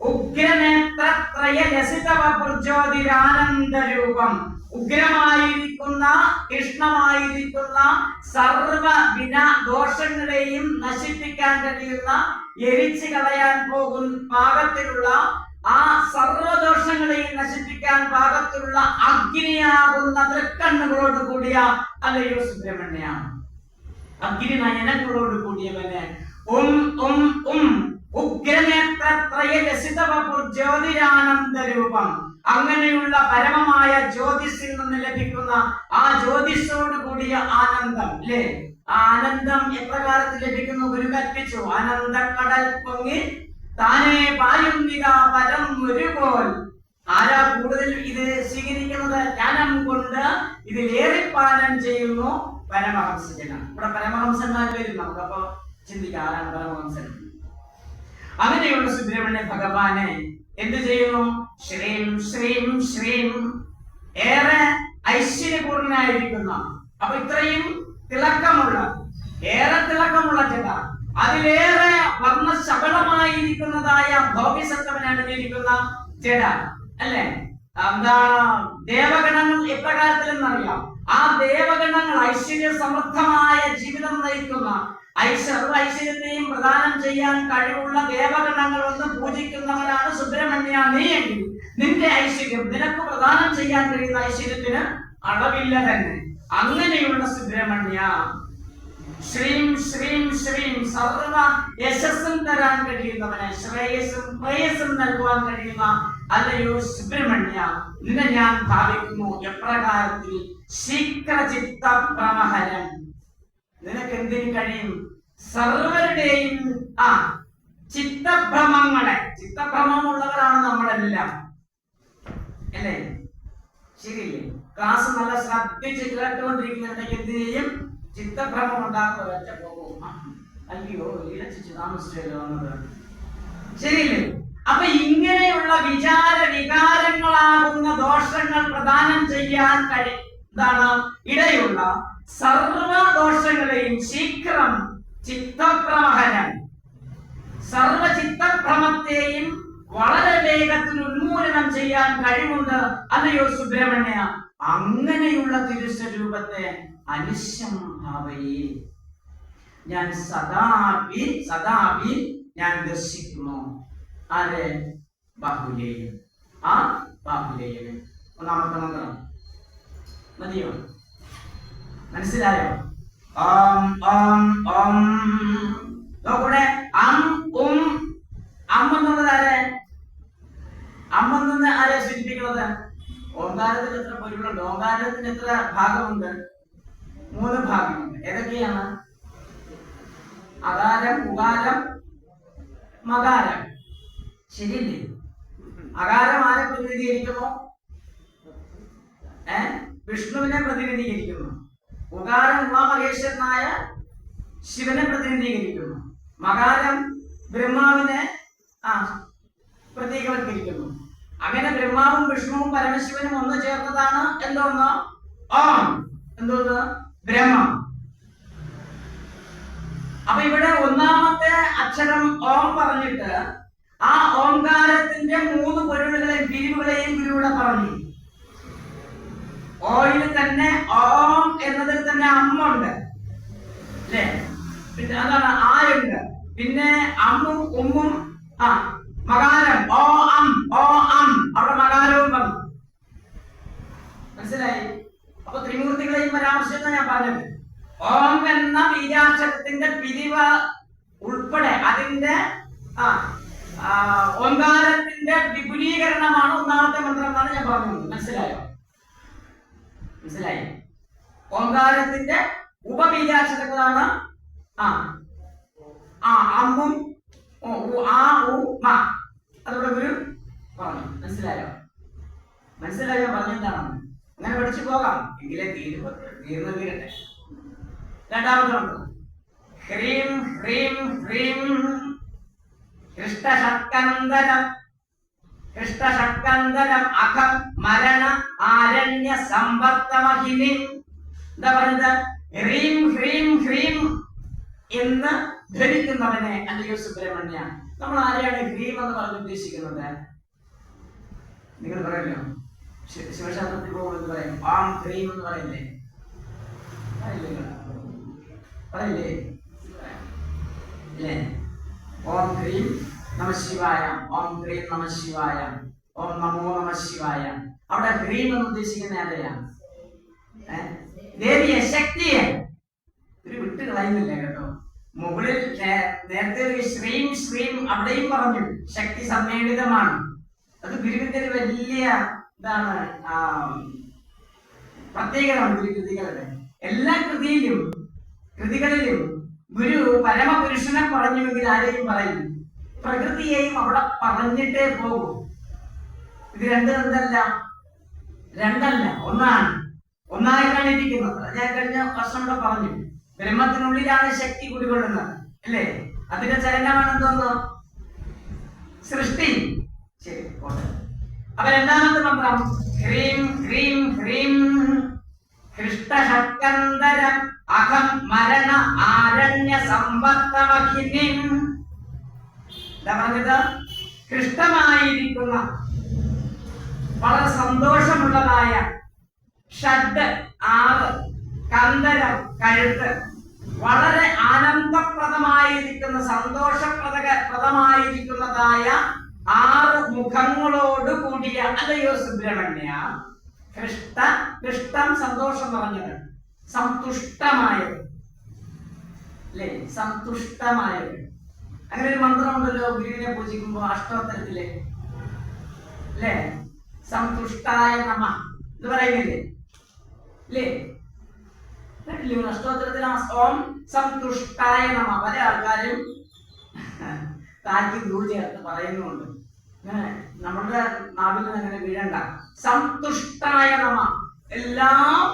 ഉഗ്രനേത്രത്രയലസിതവപുർജ്യോതിരാനന്ദരൂപം, ഉഗ്രമായിരിക്കുന്ന കൃഷ്ണമായിരിക്കുന്ന സർവ ദോഷങ്ങളെയും നശിപ്പിക്കാൻ കഴിയുന്ന, എരിച്ചു കളയാൻ പാകത്തിലുള്ള ആ സർവദോഷങ്ങളെയും നശിപ്പിക്കാൻ പാകത്തിലുള്ള അഗ്നിയാകുന്ന തൃക്കണ്ണുകളോട് കൂടിയ അല്ലയോ സുബ്രഹ്മണ്യ, അഗ്നി നയനങ്ങളോട് കൂടിയവന് ജ്യോതിരാനന്ദരൂപം, അങ്ങനെയുള്ള പരമമായ ജ്യോതിസിൽ നിന്ന് ലഭിക്കുന്ന ആ ജ്യോതിഷോട് കൂടിയ ആനന്ദം അല്ലേ? ആനന്ദം എപ്രകാരത്തിൽ ലഭിക്കുന്നു? ഗുരു കൽപ്പിച്ചു. ആനന്ദക്കടൽ പൊങ്ങി താനേ പായുന്നിക പരം ഒരുപോൽ. ആരാ കൂടുതൽ ഇത് സ്വീകരിക്കുന്നത്? ജ്ഞാനം കൊണ്ട് ഇതിലേറിപ്പാനം ചെയ്യുന്നു പരമഹംസജനം. ഇവിടെ പരമഹംസന്മാർ വരും, നമുക്കപ്പോ ചിന്തിക്കാം ആരാണ് പരമഹംസൻ. അങ്ങനെയുള്ള സുബ്രഹ്മണ്യ ഭഗവാനെ എന്ത് ചെയ്യുന്നു? ശ്രീം ശ്രീം ശ്രീം, ഏറെ ഐശ്വര്യപൂർണനായിരിക്കുന്ന, അപ്പൊ ഇത്രയും തിളക്കമുള്ള, ഏറെ തിളക്കമുള്ള ജഡ, അതിലേറെ വർണ്ണശബളമായിരിക്കുന്നതായ ഭോഗിസത്വനാണ് ഇരിക്കുന്ന ജഡ അല്ലെ? എന്താണ്? ദേവഗണങ്ങൾ എപ്രകാരത്തിലെന്നറിയാം. ആ ദേവഗണങ്ങൾ ഐശ്വര്യ സമൃദ്ധമായ ജീവിതം നയിക്കുന്ന, ഐശ്വര്യത്തെയും പ്രദാനം ചെയ്യാൻ കഴിവുള്ള ദേവഗണങ്ങൾ ഒന്ന് പൂജിക്കുന്നവനാണ് സുബ്രഹ്മണ്യ നീയെങ്കിൽ നിന്റെ ഐശ്വര്യം, നിനക്ക് പ്രദാനം ചെയ്യാൻ കഴിയുന്ന ഐശ്വര്യത്തിന് അളവില്ല തന്നെ. അങ്ങനെയുള്ള സുബ്രഹ്മണ്യ, ശ്രീം ശ്രീം ശ്രീം, സർവ യശസ്സും തരാൻ കഴിയുന്നവന്, ശ്രേയസ്സും പ്രേയസ്സും നൽകുവാൻ കഴിയുന്ന അല്ലയോ സുബ്രഹ്മണ്യ, നിന്നെ ഞാൻ ഭാവിക്കുന്നു എപ്രകാരത്തിൽ? ശീഘ്രചിത്ത പ്രമഹരം, നിനക്ക് എന്തിനു കഴിയും? സർവരുടെയും ചിത്തഭ്രമങ്ങളെ, ചിത്തഭ്രമമുള്ളവരാണ് നമ്മളെല്ലാം അല്ലേ? ശരിയല്ലേ? ക്ലാസ് നല്ല ശ്രദ്ധിച്ച് കേട്ടുകൊണ്ടിരിക്കുന്നവരുടെ എന്ത് ചെയ്യും? ചിത്തഭ്രമം ഉണ്ടാകുന്ന ഒരൊറ്റ പോകും. അയ്യോ ഇരച്ചു താമസിച്ചല്ലോ എന്നത് ശരിയല്ലേ? അപ്പൊ ഇങ്ങനെയുള്ള വികാരങ്ങളാകുന്ന ദോഷങ്ങൾ പ്രദാനം ചെയ്യാൻ ഇടയുള്ള സർവദോഷങ്ങളെയും ശീഘ്രം ചിത്തപ്രമഹനം, സർവചിത്തഭ്രമത്തെയും വളരെ വേഗത്തിൽ ഉന്മൂലനം ചെയ്യാൻ കഴിവുണ്ട്. അല്ലയോ സുബ്രഹ്മണ്യ, അങ്ങനെയുള്ള തിരുസ്വരൂപത്തെ അനിശ്യം ഭാവയെ ഞാൻ സദാപി ഞാൻ ദർശിക്കുന്നു. ആരെ? ബാഹുലേയൻ. ആ ബാഹുലേയന്. ഒന്നാമത്തെ മന്ത്രം മതിയോ? മനസ്സിലായോ? ഓം ഓം ഓം. നോക്കൂടെ, അം ഉം. അം എന്നുള്ളത് ആരെ? അം എന്ന് ആരെ സൂചിപ്പിക്കുന്നത്? ഓങ്കാരത്തിന് എത്ര പൊരുളുണ്ട്? ഓങ്കാരത്തിന് എത്ര ഭാഗമുണ്ട്? 3 ഭാഗമുണ്ട്. ഏതൊക്കെയാണ്? അകാരം, ഉകാരം, മകാരം. ശരിയല്ലേ? അകാരം ആരെ പ്രതിനിധീകരിക്കുന്നു? വിഷ്ണുവിനെ പ്രതിനിധീകരിക്കുന്നു. ഉകാരം ഉമാമഹേശ്വരനായ ശിവനെ പ്രതിനിധീകരിക്കുന്നു. മകാരം ബ്രഹ്മാവിനെ പ്രതീകവൽക്കരിക്കുന്നു. അങ്ങനെ ബ്രഹ്മാവും വിഷ്ണുവും പരമശിവനും ഒന്ന് ചേർന്നതാണ് എന്തോന്ന്? ഓം. എന്തോന്ന്? ബ്രഹ്മം. അപ്പൊ ഇവിടെ ഒന്നാമത്തെ അക്ഷരം ഓം പറഞ്ഞിട്ട് ആ ഓംകാരത്തിന്റെ 3 പൊരുളുകളെയും പിരിവുകളെയും ഗുരുവിടെ പറഞ്ഞു. ഓയിൽ തന്നെ ഓം എന്നതിൽ തന്നെ അമ്മുണ്ട് അല്ലേ? പിന്നെ അതാണ് ആയുണ്ട്. പിന്നെ അമ്മും ഉമ്മും മകാരം ഓ അം ഓ അം. അവിടെ മകാരവും വന്നു. മനസ്സിലായി? അപ്പൊ ത്രിമൂർത്തികളെയും പരാമർശിച്ച ഞാൻ പറഞ്ഞത് ഓം എന്ന ബീജാക്ഷരത്തിന്റെ പിരിവ് ഉൾപ്പെടെ അതിന്റെ ഓങ്കാരത്തിന്റെ വിപുലീകരണമാണ് ഒന്നാമത്തെ മന്ത്രം എന്നാണ് ഞാൻ പറഞ്ഞത്. മനസ്സിലായോ? മനസ്സിലായി? ഓങ്കാരത്തിന്റെ ഉപബീജാക്ഷരങ്ങളാണ് അമ്മും അതോടെ ഗുരു പറഞ്ഞു. മനസ്സിലായോ? മനസ്സിലായോ പറഞ്ഞെന്താണ്? അങ്ങനെ പഠിച്ചു പോകാം, എങ്കിലേ തീർന്നു തീരട്ടെ. രണ്ടാമത്തെ മന്ത്രം ഹ്രീം ഹ്രീം ഹ്രീം ഹൃഷ്ടശക്തന്തരം ഹൃഷ്ടശക്തന്തരം അഖം മരണ ആരണ്യ സമ്പത്തമഹിനി. എന്താ പറഞ്ഞത്? ഹ്രീം ഹ്രീം ഹ്രീം എന്ന് ധരിക്കുന്നവനെ. അല്ലയോ സുബ്രഹ്മണ്യ, നമ്മൾ ആരെയാണ് ഹ്രീം എന്ന് പറഞ്ഞ് ഉദ്ദേശിക്കുന്നത്? നിങ്ങൾ പറയല്ലോ, ശിവശാസ്ത്രത്തിൽ പോകുമെന്ന് പറയും ആം ഹ്രീം എന്ന് പറയില്ലേ? പറയില്ലേ? ഓം ഹ്രീം നമ ശിവായ, ഓം ഹ്രീം നമ ശിവായ, ഓം നമോ നമ ശിവായ. അവിടെ ഹ്രീം എന്ന് ഉദ്ദേശിക്കുന്ന ആരെയാ? ദേവിയെ, ശക്തിയെ. ഒരു വിട്ട് കളയുന്നില്ല കേട്ടോ. മുകളിൽ നേരത്തെ ശ്രീം ശ്രീം അവിടെയും പറഞ്ഞു ശക്തി സമ്മേളിതമാണ്. അത് ഗുരുവിന്റെ ഒരു വലിയ ഇതാണ്, പ്രത്യേകതയാണ് ഗുരുകൃതികളുടെ. എല്ലാ കൃതികളിലും ഗുരു പരമപുരുഷനെ പറഞ്ഞുവെങ്കിൽ ആരെയും പറയും, പ്രകൃതിയെയും അവിടെ പറഞ്ഞിട്ടേ പോകും. ഇത് രണ്ടല്ല, ഒന്നാണ്. ഒന്നായിട്ടാണ് ഇരിക്കുന്നത്. ഞാൻ കഴിഞ്ഞ വർഷം ഇവിടെ പറഞ്ഞു, ബ്രഹ്മത്തിനുള്ളിലാണ് ശക്തി കുടികൊള്ളുന്നത് അല്ലേ? അതിന്റെ ചലനമാണ് എന്തോന്ന്? സൃഷ്ടി. ശരി, അപ്പൊ രണ്ടാമത്തെ മന്ത്രം ഹ്രീം ഹ്രീം ഹ്രീം ഹൃഷ്ടശക്തന്തരം അഖം മരണ ആരണ്യ സമ്പത്തമഹിനി. എന്താ പറഞ്ഞത്? ഹൃഷ്ടമായിരിക്കുന്ന വളരെ സന്തോഷമുള്ളതായ ഷഡ് 6 കന്തരം കഴുത്ത്, വളരെ ആനന്ദപ്രദമായിരിക്കുന്ന സന്തോഷപ്രദമായിരിക്കുന്നതായ 6 മുഖങ്ങളോട് കൂടിയ അല്ലയോ സുബ്രഹ്മണ്യ. ഹൃഷ്ടം സന്തോഷം പറഞ്ഞത്, സന്തുഷ്ടമായത് അല്ലേ? സന്തുഷ്ടമായത്. അങ്ങനെ ഒരു മന്ത്രം ഉണ്ടല്ലോ ഗുരുവിനെ പൂജിക്കുമ്പോ അഷ്ടോത്തരത്തിലെ അല്ലേ? സന്തുഷ്ടായ നമ എന്ന് പറയുന്നില്ലേ? അല്ലേ? അഷ്ടോത്തരത്തിൽ ഓം സന്തുഷ്ടായ നമ പല ആൾക്കാരും താക്കി ദൂർ ചേർത്ത് പറയുന്നുണ്ട്. നമ്മളുടെ നാവിൽ അങ്ങനെ വീഴണ്ട. സന്തുഷ്ടായ നമ, എല്ലാം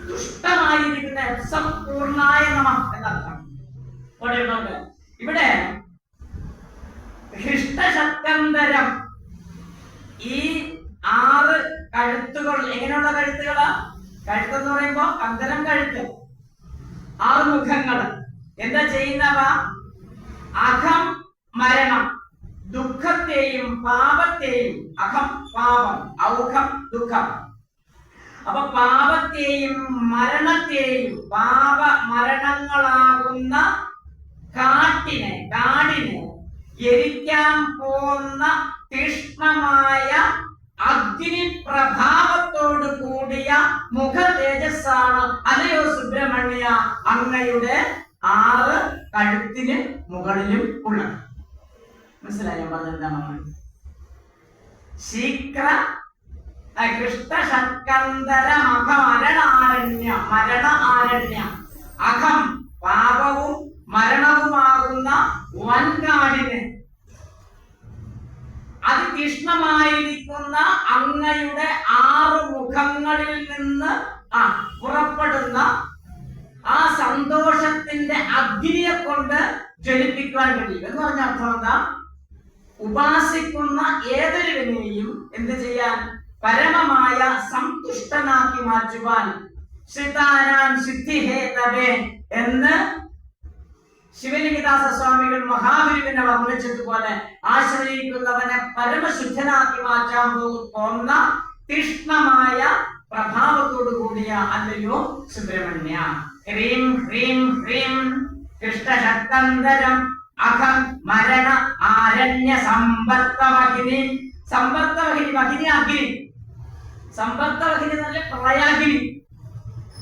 തുഷ്ടമായിരിക്കുന്ന സമ്പൂർണായ നമ എന്നർത്ഥം. ഇവിടെ ഹൃഷ്ടശക്തന്തരം, ഈ 6 കഴുത്തുകൾ എങ്ങനെയുള്ള കഴുത്തുകളാ? കഴുത്തെന്ന് പറയുമ്പോ കന്തരം കഴുത്ത്, 6 മുഖങ്ങൾ. എന്താ ചെയ്യുന്നവ? അഖം മരണം, ദുഃഖത്തെയും പാപത്തെയും, അഹം പാപം, ഔഖം ദുഃഖം. അപ്പൊ പാപത്തെയും മരണത്തെയും, പാപ മരണങ്ങളാകുന്ന കാടിനെ എരിക്കാൻ പോകുന്ന തീഷ്ണമായ അഗ്നി പ്രഭാവത്തോട് കൂടിയ മുഖ തേജസ്സാണ് അല്ലയോ സുബ്രഹ്മണ്യ അങ്ങയുടെ 6 കഴുത്തിന് മുകളിലും ഉള്ളത്. മനസ്സിലായോ പറഞ്ഞെന്താണ്? ശീക്ര മരണ ആരണ്യ, അഹം പാപവും മരണവുമാകുന്ന വൻകാടിന് അതിതീഷ്ണമായിരിക്കുന്ന അങ്ങയുടെ 6 മുഖങ്ങളിൽ നിന്ന് പുറപ്പെടുന്ന ആ സന്തോഷത്തിന്റെ അഗ്നിയെ കൊണ്ട് ജ്വലിപ്പിക്കാൻ കഴിയും എന്ന് പറഞ്ഞ അർത്ഥം എന്താ? ഉപാസിക്കുന്ന ഏതൊരുവിനെയും എന്ത് ചെയ്യാൻ? പരമമായ സന്തുഷ്ടനാക്കി മാറ്റുവാൻ. ശ്രിതാനാം സിദ്ധിഹേതവേ എന്ന് ശിവലിംഗദാസ സ്വാമികൾ മഹാഗുരുവിനെ വർണ്ണിച്ചതുപോലെ ആശ്രയിക്കുന്നവനെ പരമശുദ്ധനാക്കി മാറ്റാൻ പോകുന്ന തീഷ്ണമായ പ്രഭാവത്തോടു കൂടിയ അല്ലയോ സുബ്രഹ്മണ്യ. ഹ്രീം ഹ്രീം ഹ്രീം കൃഷ്ണശക്തന്തരം അഹം മരണ ആരണ്യ സമ്പർത്തവഹിനി. സമ്പർത്തവഹിനി, വഹിനി അഗ്നി, സമ്പർത്തവഹിനി നല്ല പ്രളയാഗ്നി.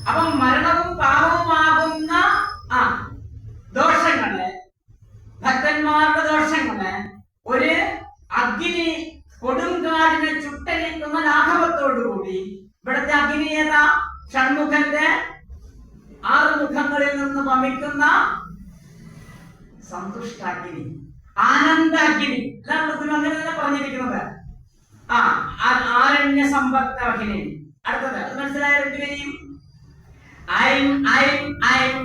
അപ്പം മരണവും പാപവുമാകുന്ന ദോഷങ്ങളെ, ഭക്തന്മാരുടെ ദോഷങ്ങളെ ഒരു അഗ്നി കൊടുങ്കാടിനെ ചുട്ടരിക്കുന്ന ലാഘവത്തോടുകൂടി ഇവിടുത്തെ അഗ്നി ഏതാ? ഷൺമുഖന്റെ 6 മുഖങ്ങളിൽ നിന്ന് വമിക്കുന്ന സന്തുഷ്ടാഗ്നി, ആനന്ദാഗ്നി. എല്ലാവർക്കും അങ്ങനെ തന്നെ പറഞ്ഞിരിക്കുന്നത്. ആരണ്യ സമ്പർത്തവഹിനി. അടുത്തത് അത് മനസ്സിലായ രണ്ടുപേരെയും ഐം ഐം ഐം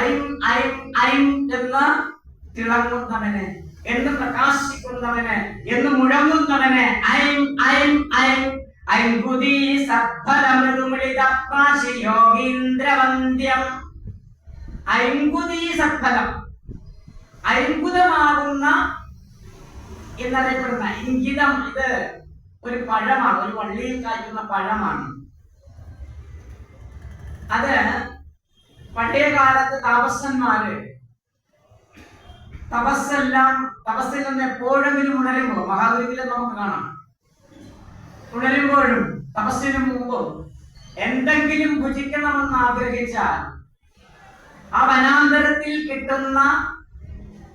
ഐം ഐം ഐം എന്ന് തിളങ്ങുന്നവന്, എന്ന് പ്രകാശിക്കുന്നവന്, എന്ന് മുഴങ്ങുന്നവന് ഐം ഐം ഐം ഐംകുതി സത്ഫലമൃദുമിളിത പ്രാശി യോഗീന്ദ്രവന്ദ്യം. ഐംകുതി സത്ഫലം, അത്ഭുതമാകുന്ന എന്നറിയപ്പെടുന്ന ഇംഗിതം. ഇത് ഒരു പഴമാണ്, ഒരു വള്ളിയിൽ കായ്ക്കുന്ന പഴമാണ്. അത് പഴയ കാലത്ത് താപസന്മാര് തപസ്സിൽ നിന്ന് എപ്പോഴെങ്കിലും ഉണരുമ്പോ, മഹാഗുരുവിലെ നമുക്ക് കാണാം, ഉണരുമ്പോഴും തപസ്സിനു മുമ്പും എന്തെങ്കിലും ഭുജിക്കണമെന്ന് ആഗ്രഹിച്ചാൽ ആ വനാന്തരത്തിൽ കിട്ടുന്ന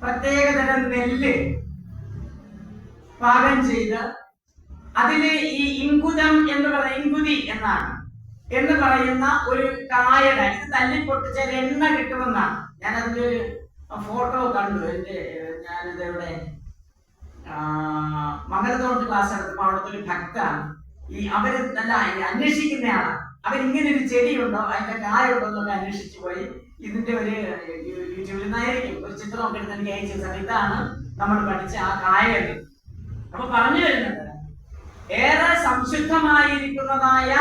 പ്രത്യേകതരം നെല്ല് പാകം ചെയ്ത് അതില് ഈ ഇങ്കുതം എന്ന് പറയുന്ന, ഇങ്കുതി എന്ന് പറയുന്ന ഒരു കായയുടെ, ഇത് തല്ലിപ്പൊട്ടിച്ചാൽ എണ്ണ കിട്ടുമെന്നാണ്. ഞാൻ അതിന്റെ ഒരു ഫോട്ടോ കണ്ടു. ഞാനിത് ഇവിടെ മംഗലത്തോട്ട് ക്ലാസ് എടുത്തപ്പോൾ അവിടുത്തെ ഒരു ഭക്ത, അവര് നല്ല അന്വേഷിക്കുന്നയാളാണ്. അവരിങ്ങനെ ഒരു ചെടിയുണ്ടോ, അതിന്റെ കായുണ്ടോ എന്നൊക്കെ അന്വേഷിച്ചു പോയി. ഇതിന്റെ ഒരു യൂട്യൂബിൽ നിന്നായിരിക്കും ഒരു ചിത്രമൊക്കെ എടുത്ത് എനിക്ക് അയച്ചത്. ഇതാണ് നമ്മൾ പഠിച്ച ആ കായത്. അപ്പൊ പറഞ്ഞു വരുന്നത്, ഏറെ സംശുദ്ധമായിരിക്കുന്നതായ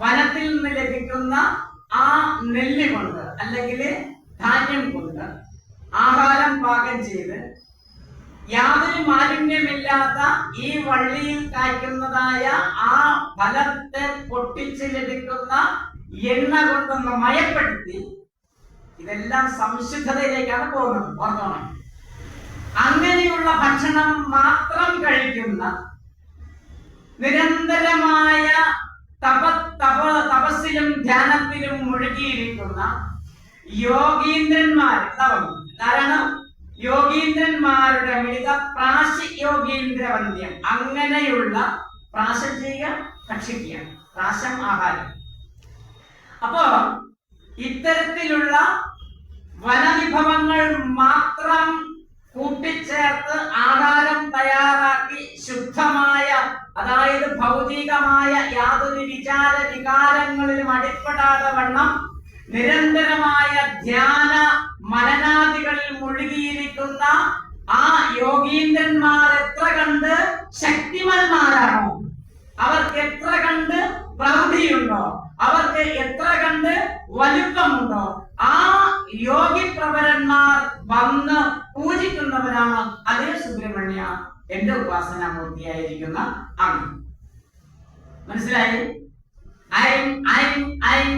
വനത്തിൽ നിന്ന് ലഭിക്കുന്ന ആ നെല്ല് കൊണ്ട് അല്ലെങ്കിൽ ധാന്യം കൊണ്ട് ആഹാരം പാകം ചെയ്ത് യാതൊരു മാലിന്യമില്ലാത്ത ഈ വള്ളിയിൽ കായ്ക്കുന്നതായ ആ ഫലത്തെ പൊട്ടിച്ച് ലഭിക്കുന്ന എണ്ണ കൊണ്ടൊന്ന് മയപ്പെടുത്തി, ഇതെല്ലാം സംശുദ്ധതയിലേക്കാണ് പോകുന്നത്. ഓർത്തോണം, അങ്ങനെയുള്ള ഭക്ഷണം മാത്രം കഴിക്കുന്ന, നിരന്തരമായ തപസ്സിലും ധ്യാനത്തിലും മുഴുകിയിരിക്കുന്ന യോഗീന്ദ്രന്മാർ, ധാരാളം യോഗീന്ദ്രന്മാരുടെ മിളിത പ്രാശി യോഗീന്ദ്രവന്ദ്യം. അങ്ങനെയുള്ള പ്രാശം ചെയ്യുക, ഭക്ഷിക്കുക, പ്രാശം ആഹാരം. അപ്പോ ഇത്തരത്തിലുള്ള വനവിഭവങ്ങൾ മാത്രം കൂട്ടിച്ചേർത്ത് ആഹാരം തയ്യാറാക്കി ശുദ്ധമായ, അതായത് ഭൗതികമായ യാതൊരു വികാരങ്ങളിലും അടിപ്പെടാതെ വണ്ണം നിരന്തരമായ ധ്യാന മനനാദികളിൽ മുഴുകിയിരിക്കുന്ന ആ യോഗീന്ദ്രന്മാർ എത്ര കണ്ട് ശക്തിമാന്മാരാണോ, അവർക്ക് എത്ര കണ്ട് പ്രൗഢിയുണ്ടോ, അവർക്ക് എത്ര കണ്ട് വലുപ്പമുണ്ടോ, ആ യോഗി പ്രവരന്മാർ വന്ന് പൂജിക്കുന്നവനാണ് അതേ സുബ്രഹ്മണ്യ എന്റെ ഉപാസനാമൂർത്തിയായിരിക്കുന്ന അങ്ങ്. മനസ്സിലായി? ഐം ഐം ഐം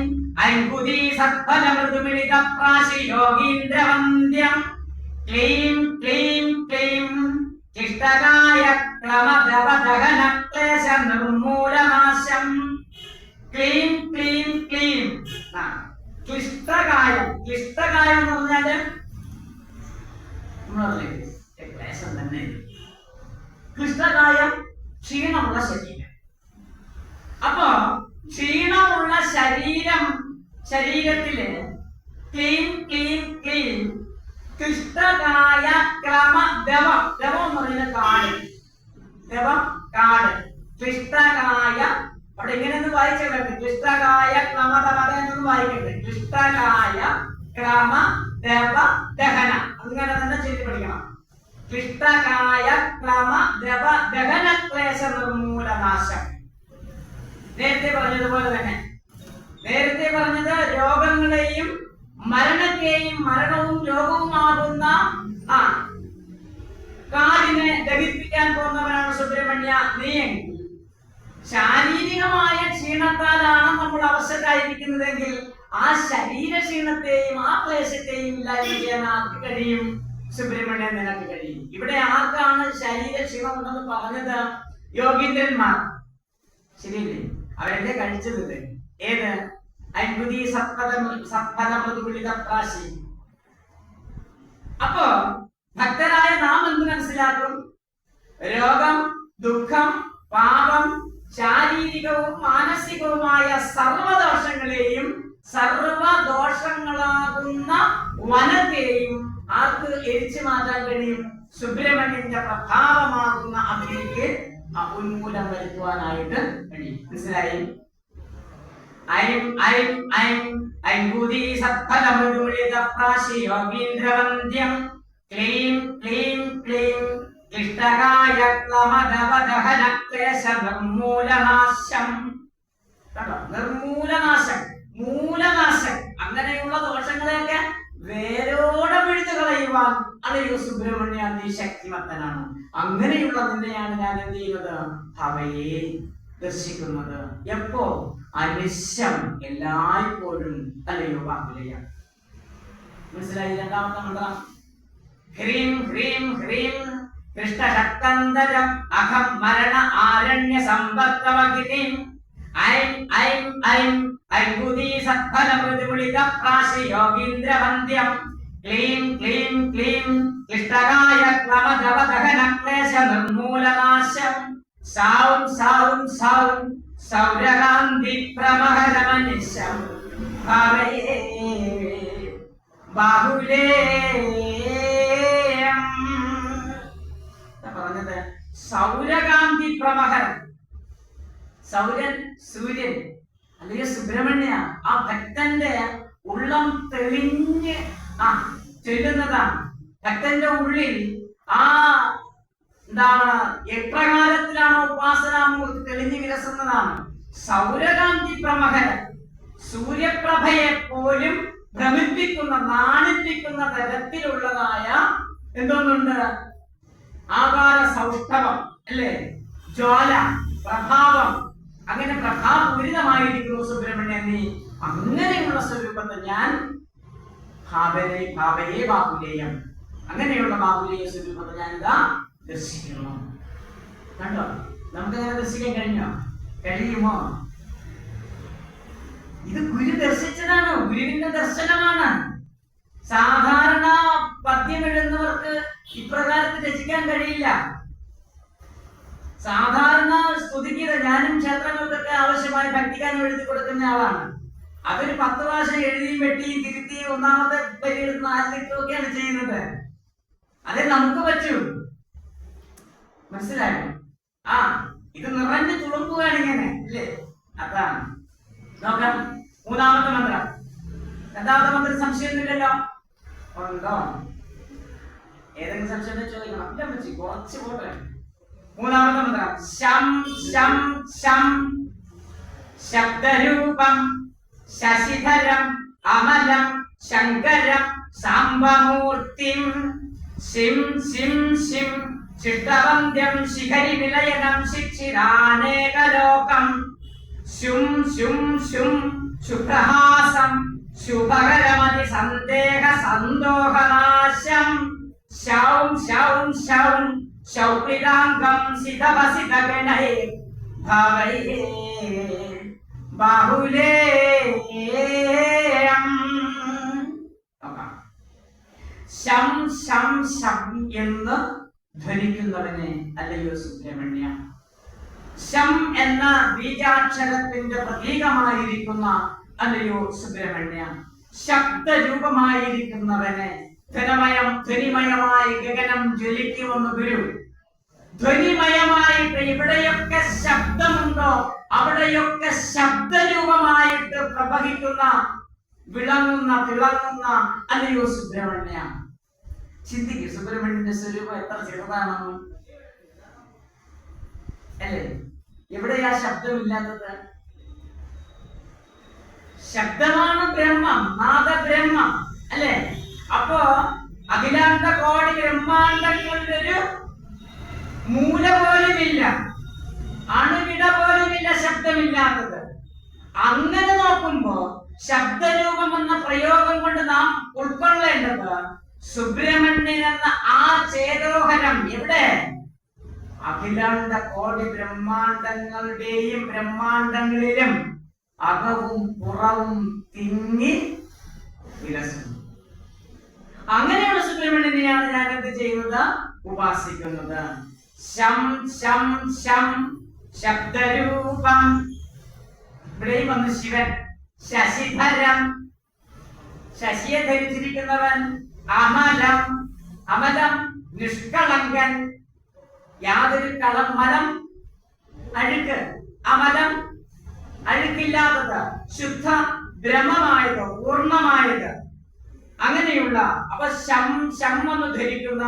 ഐം കുതി സത്ഫലമൃദുമിളിത പ്രാശി യോഗീന്ദ്രവന്ദ്യം ക്ലീം ക്ലീം ക്ലീം ക്ലിഷ്ടകായ ക്രമദവദഹന ക്ലേശ നിർമൂലനാശം. ക്ലീം ക്ലീം ക്ലീം. ക്ലിഷ്ടകായം. ക്ലിഷ്ടകായം എന്ന് പറഞ്ഞാല് ക്ലേശം തന്നെ. ക്ലിഷ്ടകായം ക്ഷീണമുള്ള ശരീരം. അപ്പോ ക്ഷീണമുള്ള ശരീരത്തില് ക്ലീം ക്ലീം ക്ലീം ക്ലിഷ്ടകായ ക്രമ ദവം. ദവം എന്ന് പറയുന്ന കാട്. ദവം കാട്. ക്ലിഷ്ടകായ അവിടെ ഇങ്ങനെ വായിച്ചത് ക്ലിഷ്ടകായ ക്രമദവത എന്നൊന്ന് വായിക്കട്ടെ. ക്ലിഷ്ടകായ ക്രമ ദവ ദഹന അങ്ങനെ തന്നെ ചെയ്ത് പഠിക്കണം. ക്ലിഷ്ടകായ ക്രമ ദവ ദഹന ക്ലേശ നിർമൂലനാശം. നേരത്തെ പറഞ്ഞതുപോലെ തന്നെ നേരത്തെ പറഞ്ഞത് രോഗങ്ങളെയും മരണത്തെയും മരണവും രോഗവുമാകുന്ന കാടിനെ ദഹിപ്പിക്കാൻ പോകുന്നവനാണ് സുബ്രഹ്മണ്യ നീ. ശാരീരികമായ ക്ഷീണത്താലാണ് നമ്മൾ അവശരായിരിക്കുന്നതെങ്കിൽ ആ ശരീര ക്ഷീണത്തെയും ആ ക്ലേശത്തെയും ഇല്ലായ്മ ചെയ്യാൻ ആർക്ക് കഴിയും? സുബ്രഹ്മണ്യൻ നിനക്ക് കഴിയും. ഇവിടെ ആർക്കാണ് ശരീര ക്ഷീണം ഉണ്ടെന്ന് പറഞ്ഞത്? യോഗീന്ദ്രന്മാർ. ശരിയല്ലേ? അവരല്ലേ കഴിച്ചത്? ഏത്? അത്ഭുതി സത്ഫലമൃദുമിളിത പ്രാശി. അപ്പോ ഭക്തരായ നാം എന്ത് മനസ്സിലാക്കും? രോഗം, ദുഃഖം, പാപം, ശാരീരികവും മാനസികവുമായ സർവദോഷങ്ങളെയും സർവദോഷങ്ങളാകുന്ന വനത്തെയും ആർക്ക് എരിച്ചു മാറ്റാൻ കഴിയും? സുബ്രഹ്മണ്യന്റെ പ്രഭാവമാകുന്ന അതിലേക്ക് ഉന്മൂലം വരുത്തുവാനായിട്ട് കഴിയും. മനസ്സിലായി? ഐം ഐം ഐം ഐം ഭൂതി സത്ഫലമൃദുമിളിത പ്രാശി യോഗീന്ദ്രവന്ദ്യം ക്ലീം ക്ലീം ക്ലീം ക്ലിഷ്ടകായ ക്ലമദവദഹന ക്ലേശ നിർമൂലനാശം. കണ്ടോ? നിർമൂലനാശം, മൂലനാശം. അങ്ങനെയുള്ള ദോഷങ്ങളെയൊക്കെ വേരോടെ പിഴുതു കളയുവാൻ അതൊരു സുബ്രഹ്മണ്യ നീ ശക്തിമത്തനാണ്. അങ്ങനെയുള്ള നിന്നെയാണ് ഞാൻ എന്ത് ചെയ്യുന്നത്? അവയെ ദർശിക്കുന്നത്. എപ്പോ? അനിശ്യം, എല്ലായ്പ്പോഴും. അല്ലയോ ബാഹുലയ? മനസ്സിലായി? രണ്ടാമത്തെ മന്ത്രം ഹ്രീം ഹ്രീം ഹ്രീം കൃഷ്ണശക്തന്തരം അഹം മരണ ആരണ്യ സമ്പത്തവകിരീം ഐം ഐം ഐം ഐംഭൂതി സത്ഫലമൃദുമിളിത പ്രാശി യോഗീന്ദ്രവന്ദ്യം ക്ലീം ക്ലീം ക്ലീം ക്ലിഷ്ടകായ ക്ലമദവദഹന ക്ലേശ നിർമൂലനാശം. സൗം സൗം സൗം സൗരകാന്തി പ്രമഹരമനിശം ഭാവയേ ബാഹുലേയം. പറഞ്ഞത് സൗരകാന്തി പ്രമഹരം. സൗരൻ, സൂര്യൻ അല്ലെങ്കിൽ സുബ്രഹ്മണ്യ ആ ഭക്തന്റെ ഉള്ളം തെളിഞ്ഞ് ചൊല്ലുന്നതാണ്. ഭക്തന്റെ ഉള്ളിൽ ആ എന്താണ് എപ്രകാരത്തിലാണോ ഉപാസനാമൂർത്തി തെളിഞ്ഞു വിലസുന്നതാണ്. സൗരകാന്തി പ്രമഹരം. സൂര്യപ്രഭയെ പോലും ഭ്രമിപ്പിക്കുന്ന, നാണിപ്പിക്കുന്ന തരത്തിലുള്ളതായ എന്തോന്നുണ്ട്? ആകാര സൗഷ്ഠവം അല്ലേ? ജ്വാല, പ്രഭാവം. അങ്ങനെ പ്രഭാപൂരിതമായിരിക്കുന്നു സുബ്രഹ്മണ്യൻ നീ. അങ്ങനെയുള്ള സ്വരൂപത്തെ ഞാൻ ഭാവയെ ബാഹുലേയം, അങ്ങനെയുള്ള ബാഹുലേയ സ്വരൂപത്തെ ഞാൻ ഇതാ ദർശിക്കുന്നു. കണ്ടോ? നമുക്കങ്ങനെ ദർശിക്കാൻ കഴിഞ്ഞോ? കഴിയുമോ? ഇത് ഗുരു ദർശിച്ചതാണ്, ഗുരുവിന്റെ ദർശനമാണ്. സാധാരണ പദ്യം എഴുതുന്നവർക്ക് ഇപ്രകാരത്തിൽ രചിക്കാൻ കഴിയില്ല. സാധാരണ സ്തുതിക്കുക, ഞാനും ക്ഷേത്രങ്ങൾക്കൊക്കെ ആവശ്യമായ ഭക്തിഗാനം എഴുതി കൊടുക്കുന്ന ആളാണ്. അതൊരു 10 പ്രാവശ്യം എഴുതിയും വെട്ടിയും തിരുത്തിയും ഒന്നാമത്തെ വരി എടുത്ത് 4 ലിറ്ററൊക്കെയാണ് ചെയ്യുന്നത്. അതേ നമുക്ക് പറ്റൂ. മനസ്സിലായോ? ഇത് നിറഞ്ഞു തുളുമ്പുകയാണ് ഇങ്ങനെ അല്ലേ? അതാണ്. നോക്കാം മൂന്നാമത്തെ മന്ത്രം. രണ്ടാമത്തെ മന്ത്രം സംശയമൊന്നുമില്ലല്ലോ? ഉണ്ടോ? ഏതെങ്കിലും സംശയം ചോദിക്കണം. ഇല്ല പറ്റി കുറച്ച് പോട്ടെ. മൂന്നാമത്തെ മന്ത്രം ശം ശം ശം ശബ്ദരൂപം ശശിധരം അമലം ശങ്കരം സാംബമൂർത്തിം ശിം ശിം ശിം ചിട്ടവന്ധ്യം ശിഖരി വിലയനം ശിക്ഷിരാനേകലോകം ശും ശും ശും ശുഭ്രഹാസം ശുഭകരമതി സന്ദേഹ സന്തോഹനാശം ശൗം ശൗം ശൗം ശൗക്ലിതാംഗം സിതവസിതഗണൈ ഭവൈ ബാഹുലേയം. ശം ശം ശം എന്ന് ധ്വനിക്കുന്നവനെ അല്ലയോ സുബ്രഹ്മണ്യ. ശം എന്ന ബീജാക്ഷരത്തിന്റെ പ്രതീകമായിരിക്കുന്ന അല്ലയോ സുബ്രഹ്മണ്യ, ശബ്ദരൂപമായിരിക്കുന്നവനെ ധ്വനിമയമായി ഗഗനം ജ്വലിക്കുമെന്ന് ഗുരു. ധ്വനിമയമായിട്ട് എവിടെയൊക്കെ ശബ്ദമുണ്ടോ അവിടെയൊക്കെ ശബ്ദരൂപമായിട്ട് പ്രവഹിക്കുന്ന വിളങ്ങുന്ന തിളങ്ങുന്ന അല്ലയോ സുബ്രഹ്മണ്യ. ചിന്തിക്കും, സുബ്രഹ്മണ്യന്റെ സ്വരൂപം എത്ര ചെറുതാണെന്ന് അല്ലേ? എവിടെയാ ശബ്ദമില്ലാത്തത്? ശബ്ദമാണ് ബ്രഹ്മം, നാദബ്രഹ്മം അല്ലേ? അപ്പോ അഖിലാണ്ട കോടി ബ്രഹ്മാണ്ടങ്ങളിലൊരു മൂല പോലുമില്ല, അണുവിട പോലുമില്ല ശബ്ദമില്ലാത്തത്. അങ്ങനെ നോക്കുമ്പോ ശബ്ദരൂപം എന്ന പ്രയോഗം കൊണ്ട് നാം ഉൾക്കൊള്ളേണ്ടത് സുബ്രഹ്മണ്യൻ എന്ന ആ ചേതോഹരം എവിടെ? അഖിലാണ്ട കോടി ബ്രഹ്മാണ്ടങ്ങളുടെയും ബ്രഹ്മാണ്ടങ്ങളിലും അകവും പുറവും തിങ്ങി വിലസുന്നു. അങ്ങനെയുള്ള സുബ്രഹ്മണ്യനെയാണ് ഞാൻ എന്ത് ചെയ്യുന്നത്? ഉപാസിക്കുന്നത്. ശം ശം ശം ശബ്ദരൂപം. ഇവിടെയും വന്ന് ശിവൻ. ശശിധരം, ശശിയെ ധരിച്ചിരിക്കുന്നവൻ. അമലം, അമലം നിഷ്കളങ്കൻ, യാതൊരു കളം. മലം അഴുക്ക്, അമലം അഴുക്കില്ലാത്തത്, ശുദ്ധ ബ്രഹ്മമായത്, പൂർണ്ണമായത്. അങ്ങനെയുള്ള അപ്പൊ ശം ശം എന്ന് ധരിക്കുന്ന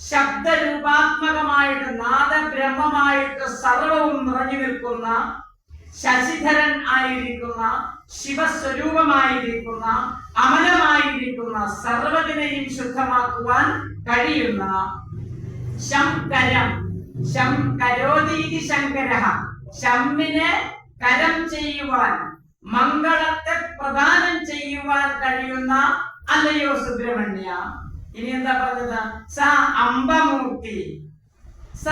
ശബ്ദരൂപാത്മകമായിട്ട് നാദബ്രഹ്മമായിട്ട് സർവവും നിറഞ്ഞു നിൽക്കുന്ന ശശിധരൻ ആയിരിക്കുന്ന ശിവസ്വരൂപമായിരിക്കുന്ന അമലമായിരിക്കുന്ന സർവ്വതിനെയും ശുദ്ധമാക്കുവാൻ കഴിയുന്ന ശംകരം. ശംകരോതീതി ശങ്കരഃ. ശമ്മിനെ കരം ചെയ്യുവാൻ, മംഗളത്തെ പ്രദാനം ചെയ്യുവാൻ കഴിയുന്ന അല്ലയോ സുബ്രഹ്മണ്യ. ഇനി എന്താ പറഞ്ഞത്? സ അംബമൂർത്തി. സ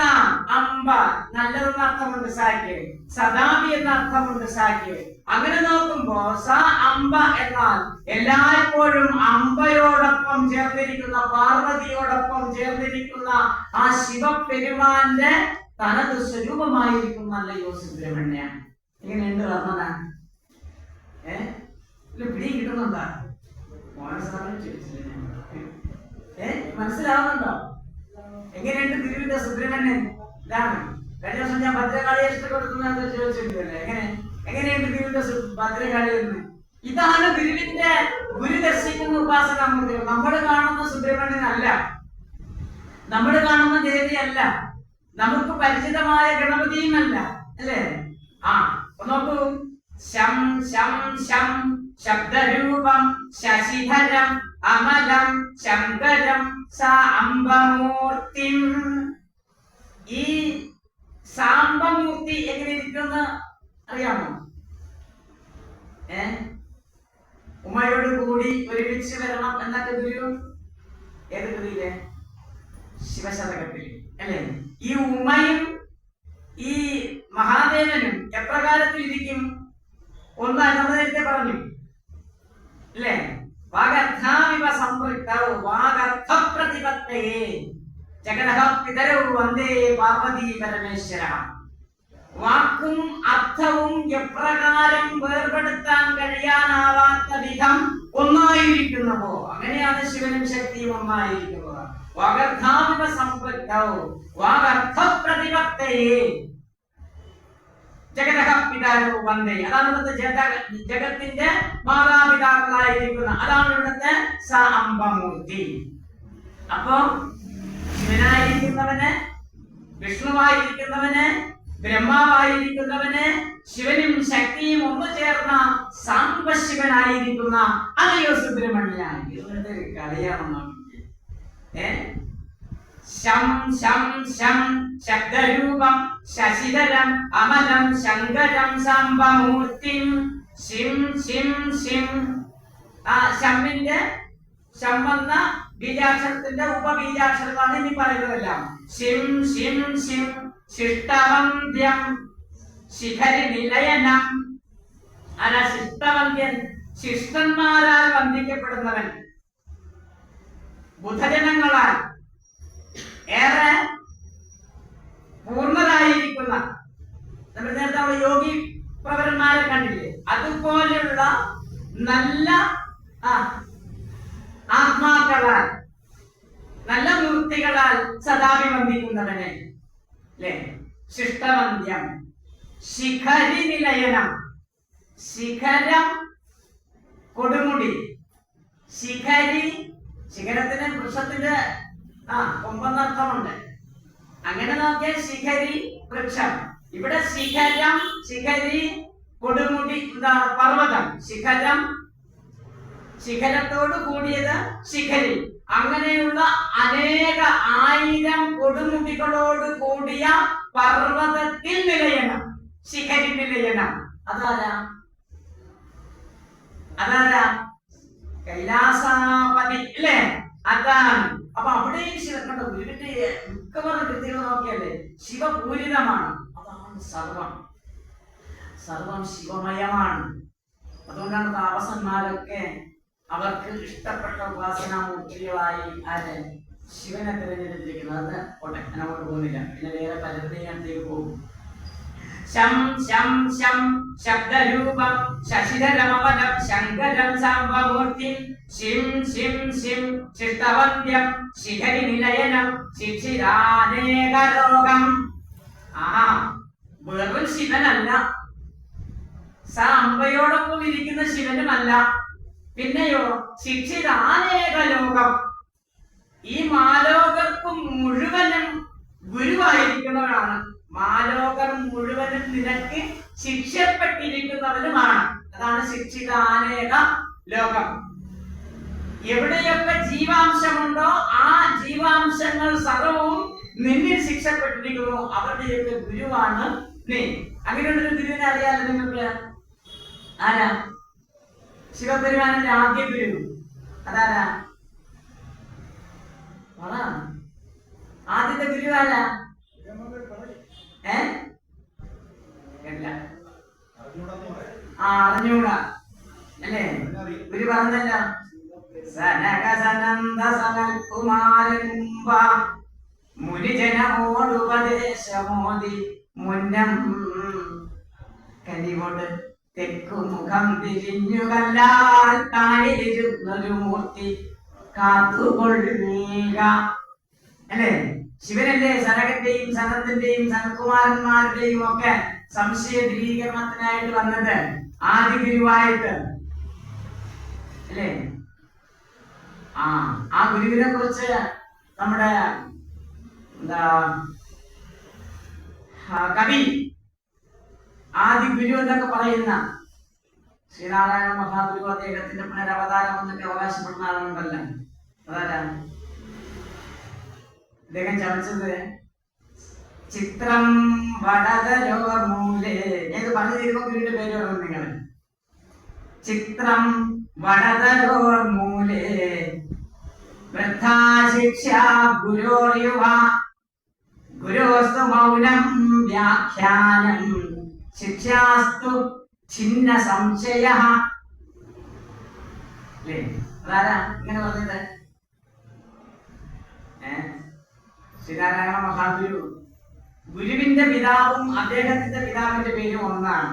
അംബ നല്ലതെന്ന് അർത്ഥമുണ്ട് സാക്ക്, സദാവി എന്ന അർത്ഥമുണ്ട് സാക്ക്. അങ്ങനെ നോക്കുമ്പോ സ അംബ എന്നാൽ എല്ലായ്പ്പോഴും അംബയോടൊപ്പം ചേർന്നിരിക്കുന്ന, പാർവതിയോടൊപ്പം ചേർന്നിരിക്കുന്ന ആ ശിവപെരുമാന്റെ തനത് സ്വരൂപമായിരിക്കും അല്ലയോ സുബ്രഹ്മണ്യ. ഇങ്ങനെയുണ്ട് വർണ്ണന. പിടി കിട്ടുന്നുണ്ടോ? മനസ്സിലാവുന്നുണ്ടോ? എങ്ങനെയുണ്ട് ഗുരുവിന്റെ സുബ്രഹ്മണ്യൻ? ഇതാണ് കഴിഞ്ഞ ദിവസം ഞാൻ ഭദ്രകാളിയെ ഇഷ്ടപ്പെടുത്തുന്ന ചോദിച്ചിട്ടില്ലേ? എങ്ങനെയുണ്ട് ഗുരുവിന്റെ ഭദ്രകാളി എന്ന്? ഇതാണ് ഗുരുവിന്റെ ഗുരു ദർശിക്കുന്ന ഉപാസനാമൂർത്തി. നമ്മൾ കാണുന്ന സുബ്രഹ്മണ്യനല്ല, നമ്മൾ കാണുന്ന ദേവിയല്ല, നമുക്ക് പരിചിതമായ ഗണപതിയുമല്ല അല്ലേ? ആ നോക്കൂ. ശം ശം ശം ശബ്ദരൂപം ശശിധരം അമലം ശങ്കരം സ അംബമൂർത്തിം. ഈ സാംബമൂർത്തി എങ്ങനെ ഇരിക്കുമെന്ന് അറിയാമോ? ഉമയോട് കൂടി ഒരുമിച്ച് വരണം എന്നൊക്കെ ഗുരു ഏത് കൃതിയിലെ? ശിവശതകത്തിൽ അല്ലേ? ഈ ഉമയും ഈ മഹാദേവനും എപ്രകാരത്തിൽ ഇരിക്കും? ഒന്ന് നമ്മൾ നേരത്തെ പറഞ്ഞു അല്ലേ? വാഗർത്ഥാമിവ സംപൃക്തൗ വാഗർത്ഥപ്രതിപത്തയേ ജഗതഃ പിതരൗ വന്ദേ പാർവതി പരമേശ്വരഃ. വാക്കും അർത്ഥവും എപ്രകാരം വേർപെടുത്താൻ കഴിയാനാവാത്ത വിധം ഒന്നായിരിക്കുന്നവോ അങ്ങനെയാണ് ശിവനും ശക്തിയും ഒന്നായിരിക്കുന്നത്. വാഗർത്ഥാമിവ സംപൃക്തൗ വാഗർത്ഥപ്രതിപത്തയേ ജഗതഃ പിതാരോ വന്ദേ. അതാണ് ഇവിടുത്തെ ജഗത്തിന്റെ മാതാപിതാക്കളായിരിക്കുന്ന, അതാണ് ഇവിടുത്തെ സ അംബമൂർത്തി. അപ്പൊ ശിവനായിരിക്കുന്നവന്, വിഷ്ണുവായിരിക്കുന്നവന്, ബ്രഹ്മാവായിരിക്കുന്നവന്, ശിവനും ശക്തിയും ഒന്നു ചേർന്ന സാംബശിവനായിരിക്കുന്ന അല്ലയോ സുബ്രഹ്മണ്യ. ഇവരുടെ കളിയാണെന്നോ ശം ശം ശം ശബ്ദരൂപം ശശിധരം അമലം ശങ്കരം സാംബമൂർത്തിം ശിം ശിം ശിം. ആ ശമ്മിന്റെ ശം എന്ന ബീജാക്ഷരത്തിന്റെ ഉപബീജാക്ഷരമാണ് ഇനി പറയുന്നതെല്ലാം. ശിം ശിം ശിം ശിഷ്ടവന്ധ്യം ശിഖരി നിലയനം. അല്ല, ശിഷ്ടവന്ധ്യൻ ശിഷ്ടന്മാരാൽ വന്ദിക്കപ്പെടുന്നവൻ, ബുധജനങ്ങളാൽ ഏറെ പൂർണ്ണരായിരിക്കുന്ന. നമ്മൾ നേരത്തെ യോഗി പ്രവരന്മാരെ കണ്ടില്ലേ? അതുപോലെയുള്ള നല്ല ആത്മാക്കളാൽ, നല്ല മൂർത്തികളാൽ സദാവി വന്ദിക്കുന്നവനെ അല്ലേ? ശിഷ്ടവന്ധ്യം ശിഖരി നിലയനം. ശിഖരം കൊടുമുടി. ശിഖരി, ശിഖരത്തിന് വൃക്ഷത്തിന്റെ കൊമ്പെന്നർത്ഥമുണ്ട്. അങ്ങനെ നോക്കിയ ശിഖരി വൃക്ഷം. ഇവിടെ ശിഖരം, ശിഖരി കൊടുമുടി, പർവ്വതം. ശിഖരം, ശിഖരത്തോട് കൂടിയത് ശിഖരി. അങ്ങനെയുള്ള അനേക ആയിരം കൊടുമുടികളോട് കൂടിയ പർവ്വതത്തിൽ നിലയനം, ശിഖരി നിലയനം. അതാരാ? കൈലാസാപതി അല്ലേ? അതാണ്. അപ്പൊ അവിടെയും ശിവ കണ്ടോ? ഗുരുവിന്റെ മിക്കവാറും കൃതികൾ നോക്കിയല്ലേ ശിവപൂരിതമാണ്. അതാണ് സർവം, സർവം ശിവമയമാണ്. അതുകൊണ്ടാണ് താപസന്മാരൊക്കെ അവർക്ക് ഇഷ്ടപ്പെട്ട ഉപാസനാമൂർത്തികളായി ആര് ശിവനെ തിരഞ്ഞെടുത്തിരിക്കുന്നത്. അത് പോട്ടെ, അങ്ങോട്ട് പോകുന്നില്ല. പിന്നെ വേറെ പലരുടെയും അടുത്തേക്ക് പോകും. ശം ശം ശം ശബ്ദരൂപം ശശിധരമവനം ശങ്കരം സാംബമൂർത്തിം ശിം ശിം ശിം ശിഷ്ടവന്ധ്യം ശിഖരി നിലയനം ശിക്ഷിരാനേകരോഗം. വെറും ശിവനല്ല, സാംബയോടൊപ്പം ഇരിക്കുന്ന ശിവനുമല്ല. പിന്നെയോ ശിക്ഷിരാനേക ലോകം. ഈ മാലോകർക്ക് മുഴുവനും ഗുരുവായിരിക്കുന്നവരാണ്. മാലോകർ മുഴുവനും നിനക്ക് ശിക്ഷപ്പെട്ടിരിക്കുന്നവരുമാണ്. അതാണ് ശിക്ഷിതാനേക ലോകം. എവിടെയൊക്കെ ജീവാംശമുണ്ടോ ആ ജീവാംശങ്ങൾ സർവവും നിന്നിൽ ശിക്ഷപ്പെട്ടിരിക്കുന്നു. അവരുടെയൊക്കെ ഗുരുവാണ് നീ. അങ്ങനെയുള്ളൊരു ഗുരുവിനെ അറിയാലോ നിങ്ങൾക്ക്. ആരാ? ശിവപെരുമാനന്റെ ആദ്യ ഗുരു. അതാരാ? ആദ്യത്തെ ഗുരു ആരാ? അറിഞ്ഞൂടാ അല്ലേ? ഗുരു പറഞ്ഞല്ല, സനകസനന്ദ സനൽകുമാരൻ മുനിജനമോടുപദേശമോദി മുന്നം കനിവോട് തെക്കുമുഖം തിരിഞ്ഞു കല്ലാൽ താഴിരുന്നൊരു മൂർത്തി കാത്തുകൊള്ളുക അല്ലേ? ശിവനല്ലേ സനകന്റെയും സനന്ദന്റെയും സനൽകുമാരന്മാരുടെയും ഒക്കെ സംശയ ദൂരീകരണത്തിനായിട്ട് വന്നത് ആദ്യ ഗുരുവായിട്ട് അല്ലേ? ആ ഗുരുവിനെ കുറിച്ച് നമ്മുടെ കവി ആദി ഗുരു എന്നൊക്കെ പറയുന്ന ശ്രീനാരായണ മഹാഗുരു അദ്ദേഹത്തിന്റെ പുനരവതാരം എന്നൊക്കെ അവകാശപ്പെടുന്ന ആളുണ്ടല്ലോ. അതാരാ? അദ്ദേഹം ചമച്ചത് ചിത്രം വടതരോർമൂലേ. ഞാൻ ഇത് പറഞ്ഞു തരുമ്പോ ഗുരുവിന്റെ പേര് പറഞ്ഞു നിങ്ങൾ. ചിത്രം വടതരോർമൂലേ വൃദ്ധാശിക്ഷാ ഗുരോർയുവ ഗുരോസ്തു മൗനം വ്യാഖ്യാനം ശിക്ഷാസ്തു ഛിന്ന സംശയ. അതാരാ ഇങ്ങനെ പറഞ്ഞത്? ശ്രീനാരായണ മഹാഗുരു. ഗുരുവിന്റെ പിതാവും അദ്ദേഹത്തിന്റെ പിതാവിന്റെ പേരും ഒന്നാണ്.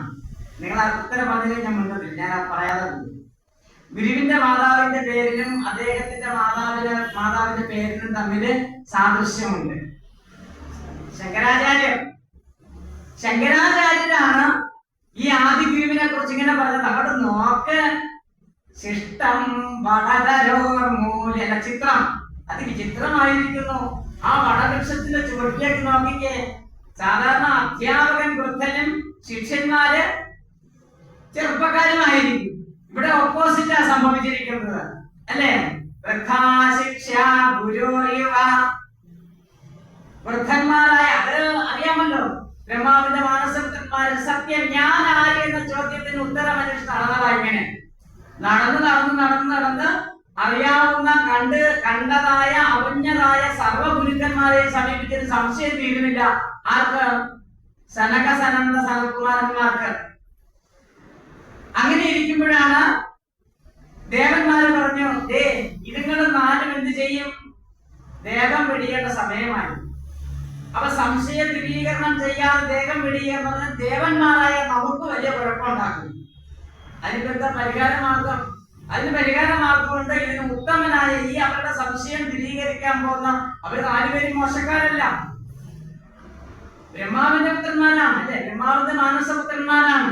നിങ്ങൾ ഉത്തരം പറഞ്ഞതിൽ ഞാൻ മുന്നോട്ടില്ല, ഞാൻ പറയാതെ പോകും. ഗുരുവിന്റെ മാതാവിന്റെ പേരിനും അദ്ദേഹത്തിന്റെ മാതാവിന്റെ പേരിനും തമ്മിൽ സാദൃശ്യമുണ്ട്. ശങ്കരാചാര്യരാണ് ഈ ആദി ഗുരുവിനെ കുറിച്ച് ഇങ്ങനെ പറഞ്ഞത്. അവിടെ നോക്ക്, ശിഷ്ടം വടതരോർമൂല ചിത്രം. അത് വിചിത്രമായിരിക്കുന്നു. ആ വടവൃക്ഷത്തിന്റെ ചുവട്ടിലേക്ക് നോക്കിക്കേ. സാധാരണ അധ്യാപകൻ വൃദ്ധനും ശിഷ്യന്മാര് ചെറുപ്പക്കാരുമായിരിക്കും. ഇവിടെ ഓപ്പോസിറ്റാ സംഭവിച്ചിരിക്കുന്നത് അല്ലേ? വൃദ്ധാശിക്ഷ ഗുരുരിവ. വൃദ്ധന്മാരായ, അത് അറിയാമല്ലോ, ബ്രഹ്മാവിന്റെ മാനസപുത്രന്മാര് സത്യം ഞാൻ ആര് എന്ന ചോദ്യത്തിന് ഉത്തരം അന്വേഷിച്ച് നടന്നതാ. ഇങ്ങനെ നടന്ന് അറിയാവുന്ന കണ്ടതായ അറിഞ്ഞതായ സർവഗുരുക്കന്മാരെ സമീപിച്ചതിന് സംശയം തീരുന്നില്ല. ആർക്ക്? സനക സനന്ദ സനത്കുമാരന്മാർക്ക്. അങ്ങനെ ഇരിക്കുമ്പോഴാണ് ദേവന്മാര് പറഞ്ഞു, ഇതുങ്ങളും നാലും എന്ത് ചെയ്യും? ദേഹം വെടിയേണ്ട സമയമായി. അപ്പൊ സംശയ ദൂരീകരണം ചെയ്യാതെ ദേഹം വെടിയുക എന്ന് പറഞ്ഞാൽ ദേവന്മാരായ നമുക്ക് വലിയ കുഴപ്പമുണ്ടാക്കും. അതിനെന്താ പരിഹാരമാർഗം? അതിന് പരിഹാരമാർഗമുണ്ട്. ഇതിന് ഉത്തമനായ ഈ അവരുടെ സംശയം ദൂരീകരിക്കാൻ പോകുന്ന അവർ നാലുപേരും മോശക്കാരല്ല, ബ്രഹ്മാവിന്റെ പുത്രന്മാരാണ്, അല്ലെ? ബ്രഹ്മാവിന്റെ മാനസപുത്രന്മാരാണ്.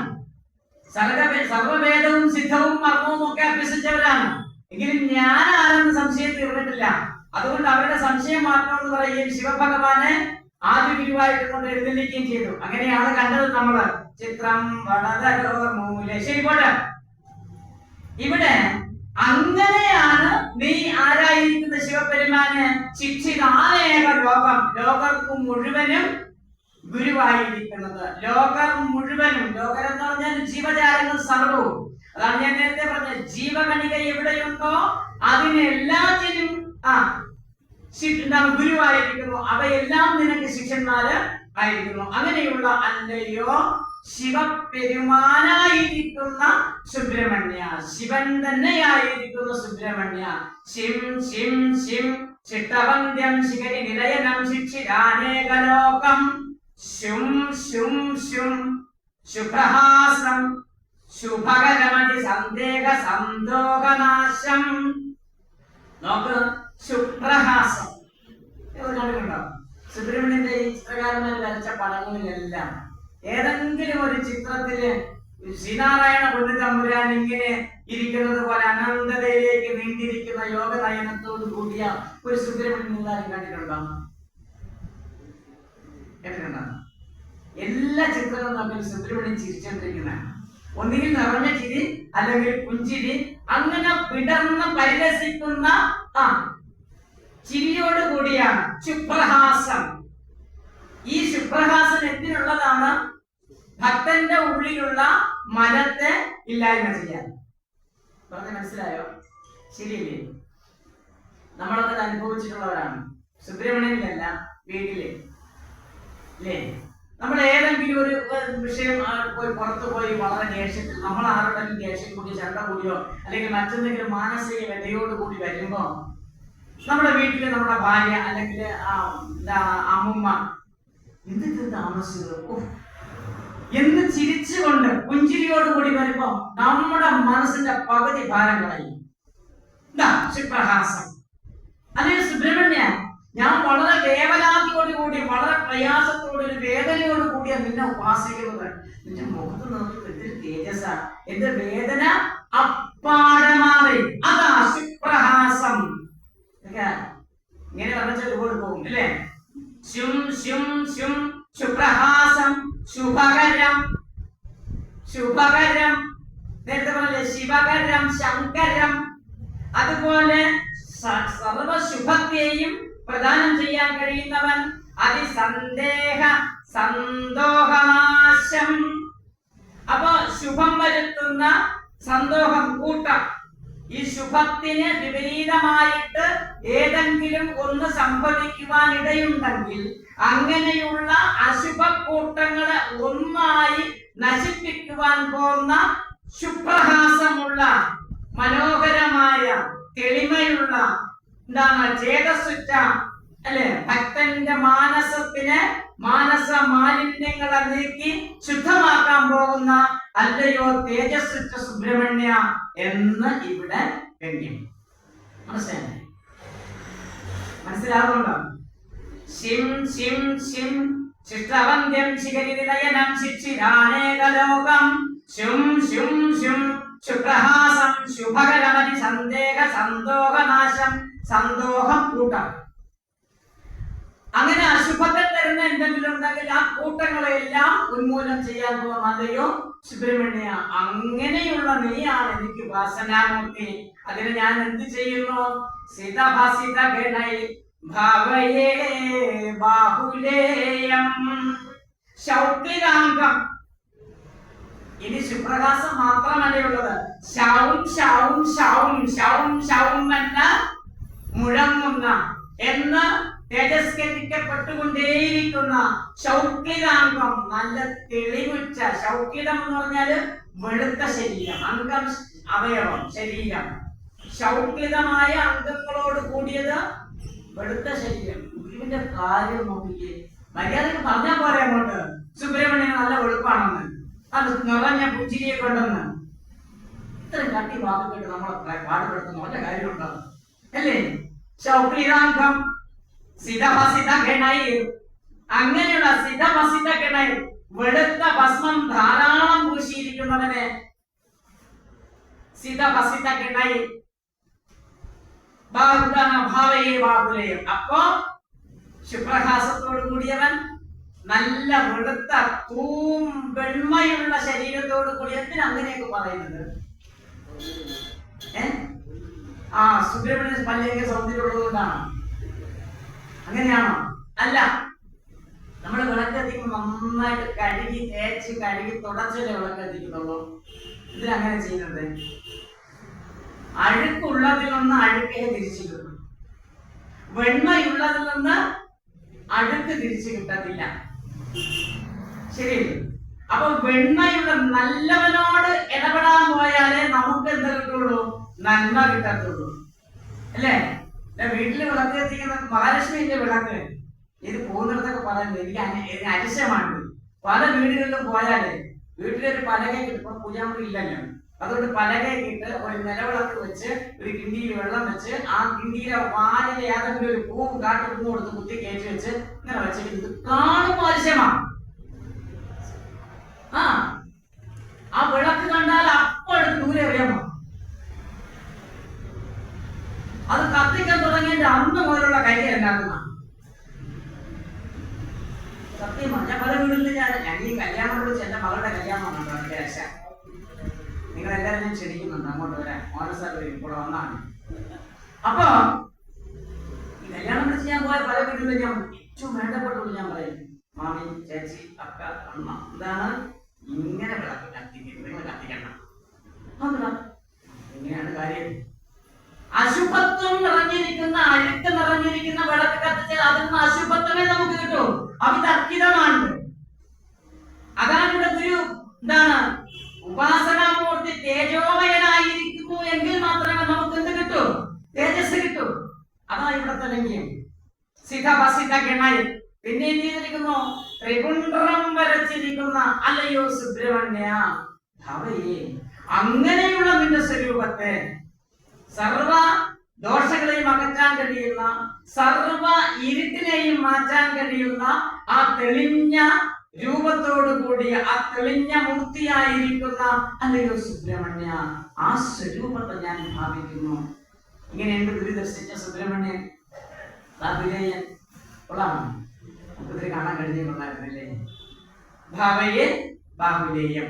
സർവവേദവും സിദ്ധവും മർമ്മവും ഒക്കെ അഭ്യസിച്ചവരാണ്. എങ്കിലും ഞാൻ ആരെന്ന് സംശയം തീർന്നിട്ടില്ല. അതുകൊണ്ട് അവരുടെ സംശയം മാറ്റണമെന്ന് പറയുകയും ശിവഭഗവാനെ ആദ്യ ഗുരുവായിട്ട് കൊണ്ട് എഴുന്നള്ളിക്കുകയും ചെയ്തു. അങ്ങനെയാണ് കണ്ടത് നമ്മള്. ചിത്രം വടതരോർമൂലെ. ശരി, പോട്ടെ. ഇവിടെ അങ്ങനെയാണ് നീ ആരായിരിക്കുന്ന ശിവപെരുമാന് ശിക്ഷിതാനേക ലോകം, ലോകർക്ക് മുഴുവനും ഗുരുവായിരിക്കുന്നത്. ലോകർ മുഴുവനും, ലോകർ എന്ന് പറഞ്ഞാൽ ജീവജാലങ്ങൾ സർവവും. അതാണ് ഞാൻ നേരത്തെ പറഞ്ഞത്. ജീവകണിക എവിടെയുണ്ടോ അതിനെല്ലാത്തിനും ഗുരുവായിരിക്കുന്നു. അവയെല്ലാം നിനക്ക് ശിഷ്യന്മാര് ആയിരിക്കുന്നു. അങ്ങനെയുള്ള അല്ലയോ ശിവപെരുമാനായിരിക്കുന്ന സുബ്രഹ്മണ്യ, ശിവൻ തന്നെയായിരിക്കുന്ന സുബ്രഹ്മണ്യ. ശിം ശിം ശിം ചിട്ടവന്ധ്യം ശിഖരി നിലയനം ശിക്ഷിരാനേകലോകം. ശും ശും ശും ശുഭ്രഹാസം ശുഭകരമതി സന്ദേഹ സന്തോഹനാശം. നോക്ക്, ശുഭ്രഹാസം കണ്ടിട്ടുണ്ടോ? സുബ്രഹ്മണ്യന്റെ ഈ ചിത്രകാരന്മാർ വരച്ച പടങ്ങളിലെല്ലാം ഏതെങ്കിലും ഒരു ചിത്രത്തില് ശ്രീനാരായണ പൊന്നുതമ്പുരാൻ ഇങ്ങനെ ഇരിക്കുന്നത് പോലെ അനന്തതയിലേക്ക് നീണ്ടിരിക്കുന്ന യോഗ നയനത്തോട് കൂടിയ ഒരു സുബ്രഹ്മണ്യൻ എല്ലാവരും കണ്ടിട്ടുണ്ടോ? കേട്ടിട്ടുണ്ടോ? എല്ലാ ചിത്രങ്ങളും തമ്മിൽ സുബ്രഹ്മണ്യൻ ചിരിച്ചോണ്ടിരിക്കുന്ന, ഒന്നുകിൽ നിറഞ്ഞ ചിരി അല്ലെങ്കിൽ പുഞ്ചിരി, അങ്ങനെ വിടർന്ന് പരിലസിക്കുന്ന ചിരിയോട് കൂടിയാണ് ശുഭ്രഹാസം. ഈ ശുഭ്രഹാസം എന്തിനുള്ളതാണ്? ഭക്തന്റെ ഉള്ളിലുള്ള മലത്തെ ഇല്ലായ്മ ചെയ്യാൻ. പറഞ്ഞ മനസ്സിലായോ? ശരിയല്ലേ? നമ്മളൊക്കെ അനുഭവിച്ചിട്ടുള്ളവരാണ്. സുബ്രഹ്മണ്യനിലല്ല, വീട്ടില് അല്ലേ? നമ്മൾ ഏതെങ്കിലും ഒരു വിഷയം പോയി പുറത്തു പോയി വളരെ ദേഷ്യത്തിൽ നമ്മൾ ആരുടെയും ദേഷ്യം കൂടി ചണ്ട കൂടിയോ അല്ലെങ്കിൽ മറ്റെന്തെങ്കിലും മാനസിക വ്യതയോട് കൂടി വരുമ്പോ നമ്മുടെ വീട്ടില് നമ്മുടെ ഭാര്യ അല്ലെങ്കിൽ അമ്മുമ്മ എന്തൊക്കെ താമസിച്ചത് എന്ന് ചിരിച്ചുകൊണ്ട് പുഞ്ചിരിയോട് കൂടി വരുമ്പോ നമ്മുടെ മനസ്സിന്റെ പകുതി ഭാരങ്ങളായി. ശുഭ്രഹാസം. അല്ലെങ്കിൽ സുബ്രഹ്മണ്യ, ഞാൻ വളരെ വേവലാതിയോട് കൂടി വളരെ പ്രയാസത്തോട് ഒരു വേദനയോട് കൂടിയ നിന്നെ ഉപാസിക്കുന്നത്. നിന്റെ മുഖത്ത് നോക്കി എന്തൊരു തേജസ്സ, എന്റെ വേദന അപ്പാടമാറി. അതാ ശുഭ്രഹാസം. ഇങ്ങനെ പറഞ്ഞ ഒരുപാട് പോകും അല്ലേ? ശും ശും ശും ശുഭ്രഹാസം ശുഭകരം. ശുഭകരം നേരത്തെ പറഞ്ഞില്ലേ? ശിവകരം, ശങ്കരം. അതുപോലെ സർവശുഭത്തെയും പ്രദാനം ചെയ്യാൻ കഴിയുന്നവൻ. അതിസന്ദേഹ സന്തോഹനാശം. അപ്പൊ ശുഭം വരുത്തുന്ന സന്തോഷം കൂട്ടം. ഈ ശുഭത്തിന് വിപരീതമായിട്ട് ഏതെങ്കിലും ഒന്ന് സംഭവിക്കുവാൻ ഇടയുണ്ടെങ്കിൽ അങ്ങനെയുള്ള അശുഭ കൂട്ടങ്ങളെ ഒന്നായി നശിപ്പിക്കുവാൻ പോകുന്ന ശുഭ്രഹാസമുള്ള മനോഹരമായ തെളിമയുള്ള ചേതസ്സുറ്റ അല്ലെ ഭക്തന്റെ മാനസത്തിന് മാനസ മാലിന്യങ്ങളെ നീക്കി ശുദ്ധമാക്കാൻ പോകുന്ന അല്ലയോ തേജസ്സുറ്റ സുബ്രഹ്മണ്യ എന്ന് ഇവിടെ ഗണ്യം. മനസ്സിലാവുന്നുണ്ടോ? ശിം ശിം ശിം ശിഷ്ടവന്ധ്യം ശിഖരി നിലയനം ശിക്ഷിരാനേകലോകം. ശും ശും ശും ശുഭ്രഹാസം ശുഭകരമതി സന്ദേഹ സന്തോഹനാശം. സന്തോഹം കൂട്ടം. അങ്ങനെ അശുഭത്തെ തരുന്ന എന്തെങ്കിലും ഉണ്ടെങ്കിൽ ആ കൂട്ടങ്ങളെല്ലാം ഉന്മൂലനം ചെയ്യാൻ പോകും. അതെയോ സുബ്രഹ്മണ്യ, അങ്ങനെയുള്ള നീയാണ് എനിക്ക് വാസനാമൂർത്തി. അതിന് ഞാൻ എന്ത് ചെയ്യുന്നു? സിതഭാസിത ഗണൈ ഭാവയേ ബാഹുലേയം ശൗക്ലികാംഗം. ഇനി ശുഭ്രകാശം മാത്രമല്ലുള്ളത്, ശൗം ശൗം ശൗം ശൗം ശൗം എന്ന മുഴങ്ങുന്ന എന്ന് തേജസ്കരിക്കപ്പെട്ടുകൊണ്ടേയിരിക്കുന്ന ശൗക്ലികാംഗം, നല്ല തെളിവുറ്റ. ശൗക്ലികം എന്ന് പറഞ്ഞാല് വെളുത്ത ശരീരം, അംഗം അവയവം ശരീരം. ശൗക്ലികമായ അംഗങ്ങളോട് കൂടിയത് വെളുത്ത ശരീരം. ഗുരുവിന്റെ കാര്യം നോക്കിക്കേ. മര്യാദക്ക് പറഞ്ഞാൽ പോരെ അങ്ങോട്ട്, സുബ്രഹ്മണ്യൻ നല്ല വെളുപ്പാണെന്ന്, അത് നിറഞ്ഞ പുഞ്ചിരിയെ കൊണ്ടെന്ന്. ഇത്രയും കട്ടി വാക്കുകൾ നമ്മളെ പാടുപെടുത്തുന്ന വല്ല കാര്യമുണ്ടോ? അല്ലേ? ശൗക്ലികാംഗം സിതഭസിത ഗണൈ. അങ്ങനെയുള്ള സിതഭസിത ഗണൈ, വെളുത്ത ഭസ്മം ധാരാളം പൂശിയിരിക്കുന്നവനെ സിതഭസിത ഗണൈ ഭാവയേ ബാഹുലേയം. അപ്പോ ശുഭ്രഹാസത്തോട് കൂടിയവൻ, നല്ല വെളുത്ത വെണ്മയുള്ള ശരീരത്തോട് കൂടി. എന്തിനാ അങ്ങനെയൊക്കെ പറയുന്നത്? സുബ്രഹ്മണ്യൻ പല്ലേക്ക് സൗന്ദര്യമുള്ളത് കൊണ്ടാണ്? അങ്ങനെയാണോ? അല്ല. നമ്മൾ വിളക്ക് എത്തിക്കുമ്പോൾ നന്നായിട്ട് കഴുകി തേച്ച് കഴുകി തുടച്ചല്ലേ വിളക്ക് എത്തിക്കുന്നുള്ളൂ. ഇതിലങ്ങനെ ചെയ്യുന്നത് അഴുക്കുള്ളതിൽ നിന്ന് അഴുക്കേ തിരിച്ചു കിട്ടും, വെണ്മയുള്ളതിൽ നിന്ന് അഴുക്ക് തിരിച്ചു കിട്ടത്തില്ല. ശരിയല്ലേ? അപ്പൊ വെണ്മയുള്ള നല്ലവനോട് ഇടപെടാൻ പോയാലേ നമുക്ക് എന്താ കിട്ടുള്ളൂ? നന്മ കിട്ടത്തുള്ളൂ. അല്ലേ? വീട്ടില് വിളക്ക് എത്തിക്കുന്ന മഹാലക്ഷ്മിന്റെ വിളക്ക് ഇത് പോകുന്നിടത്തൊക്കെ പറയുന്നത് എനിക്ക് അരിശമാണ്. പല വീടുകളിലും പോയാലേ വീട്ടിലൊരു പലക കിട്ടും, പൂജാമുറി ഇല്ലല്ലോ, അതുകൊണ്ട് പലകയിട്ട് ഒരു നിലവിളക്ക് വെച്ച് ഒരു കിണ്ടിയിൽ വെള്ളം വെച്ച് ആ കിണ്ടിയിലെ വാലിലെ ഏതെങ്കിലും ഒരു പൂവ് കാട്ടുപൂ കൊടുത്ത് കുത്തി കയറ്റി വെച്ച് ഇങ്ങനെ വെച്ച് ഇത് കാണുമ്പോൾ ആവശ്യമാണ്. ആ വിളക്ക് കണ്ടാൽ അപ്പോഴെടുത്ത് ദൂരെ അറിയാമോ? അത് കത്തിക്കാൻ തുടങ്ങിയിട്ട് അന്ന് മുതലുള്ള കൈ ഉണ്ടാക്കുന്ന സത്യമാണ്. ഞാൻ പല വീടുകളിൽ ഞാൻ ഈ കല്യാണം വിളിച്ച് എന്റെ മകളുടെ കല്യാണം എന്റെ രക്ഷ. നിങ്ങൾ എല്ലാവരും ഞാൻ ക്ഷണിക്കുന്നുണ്ട് അങ്ങോട്ട് വരാൻ. ഓണസാർ വരും, ഇവിടെ വന്നാണ്. അപ്പൊ ഈ കല്യാണം വിളിച്ച് ഞാൻ പോയ പല വീടുകളിൽ ഞാൻ ഏറ്റവും വേണ്ടപ്പെട്ടു ഞാൻ പറയും, മാമി, ചേച്ചി, അക്ക, അമ്മ, എന്താണ് ഇങ്ങനെ വിളക്ക് കത്തിക്കുന്നത്, നിങ്ങൾ കത്തിക്കണം. ഇങ്ങനെയാണ് കാര്യം. അശുഭത്വം നിറഞ്ഞിരിക്കുന്ന, അഴുക്ക് നിറഞ്ഞിരിക്കുന്ന വിളക്ക് കത്തിച്ചാൽ അതിൽ നിന്ന് അശുഭത്വമേ നമുക്ക് കിട്ടൂ. അവിതർക്കിതമാണ്. അതാണ് ഇവിടെ ഗുരു എന്താണ് ഉപാസനാമൂർത്തി തേജോമയനായിരിക്കുന്നു എങ്കിൽ മാത്രമേ നമുക്ക് എന്ത് കിട്ടൂ? തേജസ് കിട്ടൂ. അതാണ് ഇവിടത്തെ ലക്ഷ്യം. സിതഭസിത ഗണൈ. പിന്നെ എന്ത് ചെയ്തിരിക്കുന്നു? ത്രിപുണ്ഡ്രം വരച്ചിരിക്കുന്ന അല്ലയോ സുബ്രഹ്മണ്യ ഭവയേ, അങ്ങനെയുള്ള നിന്റെ സ്വരൂപത്തെ സർവ ദോഷങ്ങളെയും അകറ്റാൻ കഴിയുന്ന, സർവ ഇരുട്ടിനെയും മാറ്റാൻ കഴിയുന്ന ആ തെളിഞ്ഞ രൂപത്തോടു കൂടിയ, ആ തെളിഞ്ഞ മൂർത്തിയായിരിക്കുന്ന അല്ലയോ സുബ്രഹ്മണ്യ, ആ സ്വരൂപത്തെ ഞാൻ ഭാവിക്കുന്നു. ഇങ്ങനെയുണ്ട് ഗുരു ദർശിച്ച സുബ്രഹ്മണ്യൻ ബാഹുലേയൻ. കൊള്ളാമോ? നമുക്കിതിൽ കാണാൻ കഴിഞ്ഞിട്ടുണ്ടായിരുന്നില്ലേ? ഭാവയേ ബാഹുലേയം.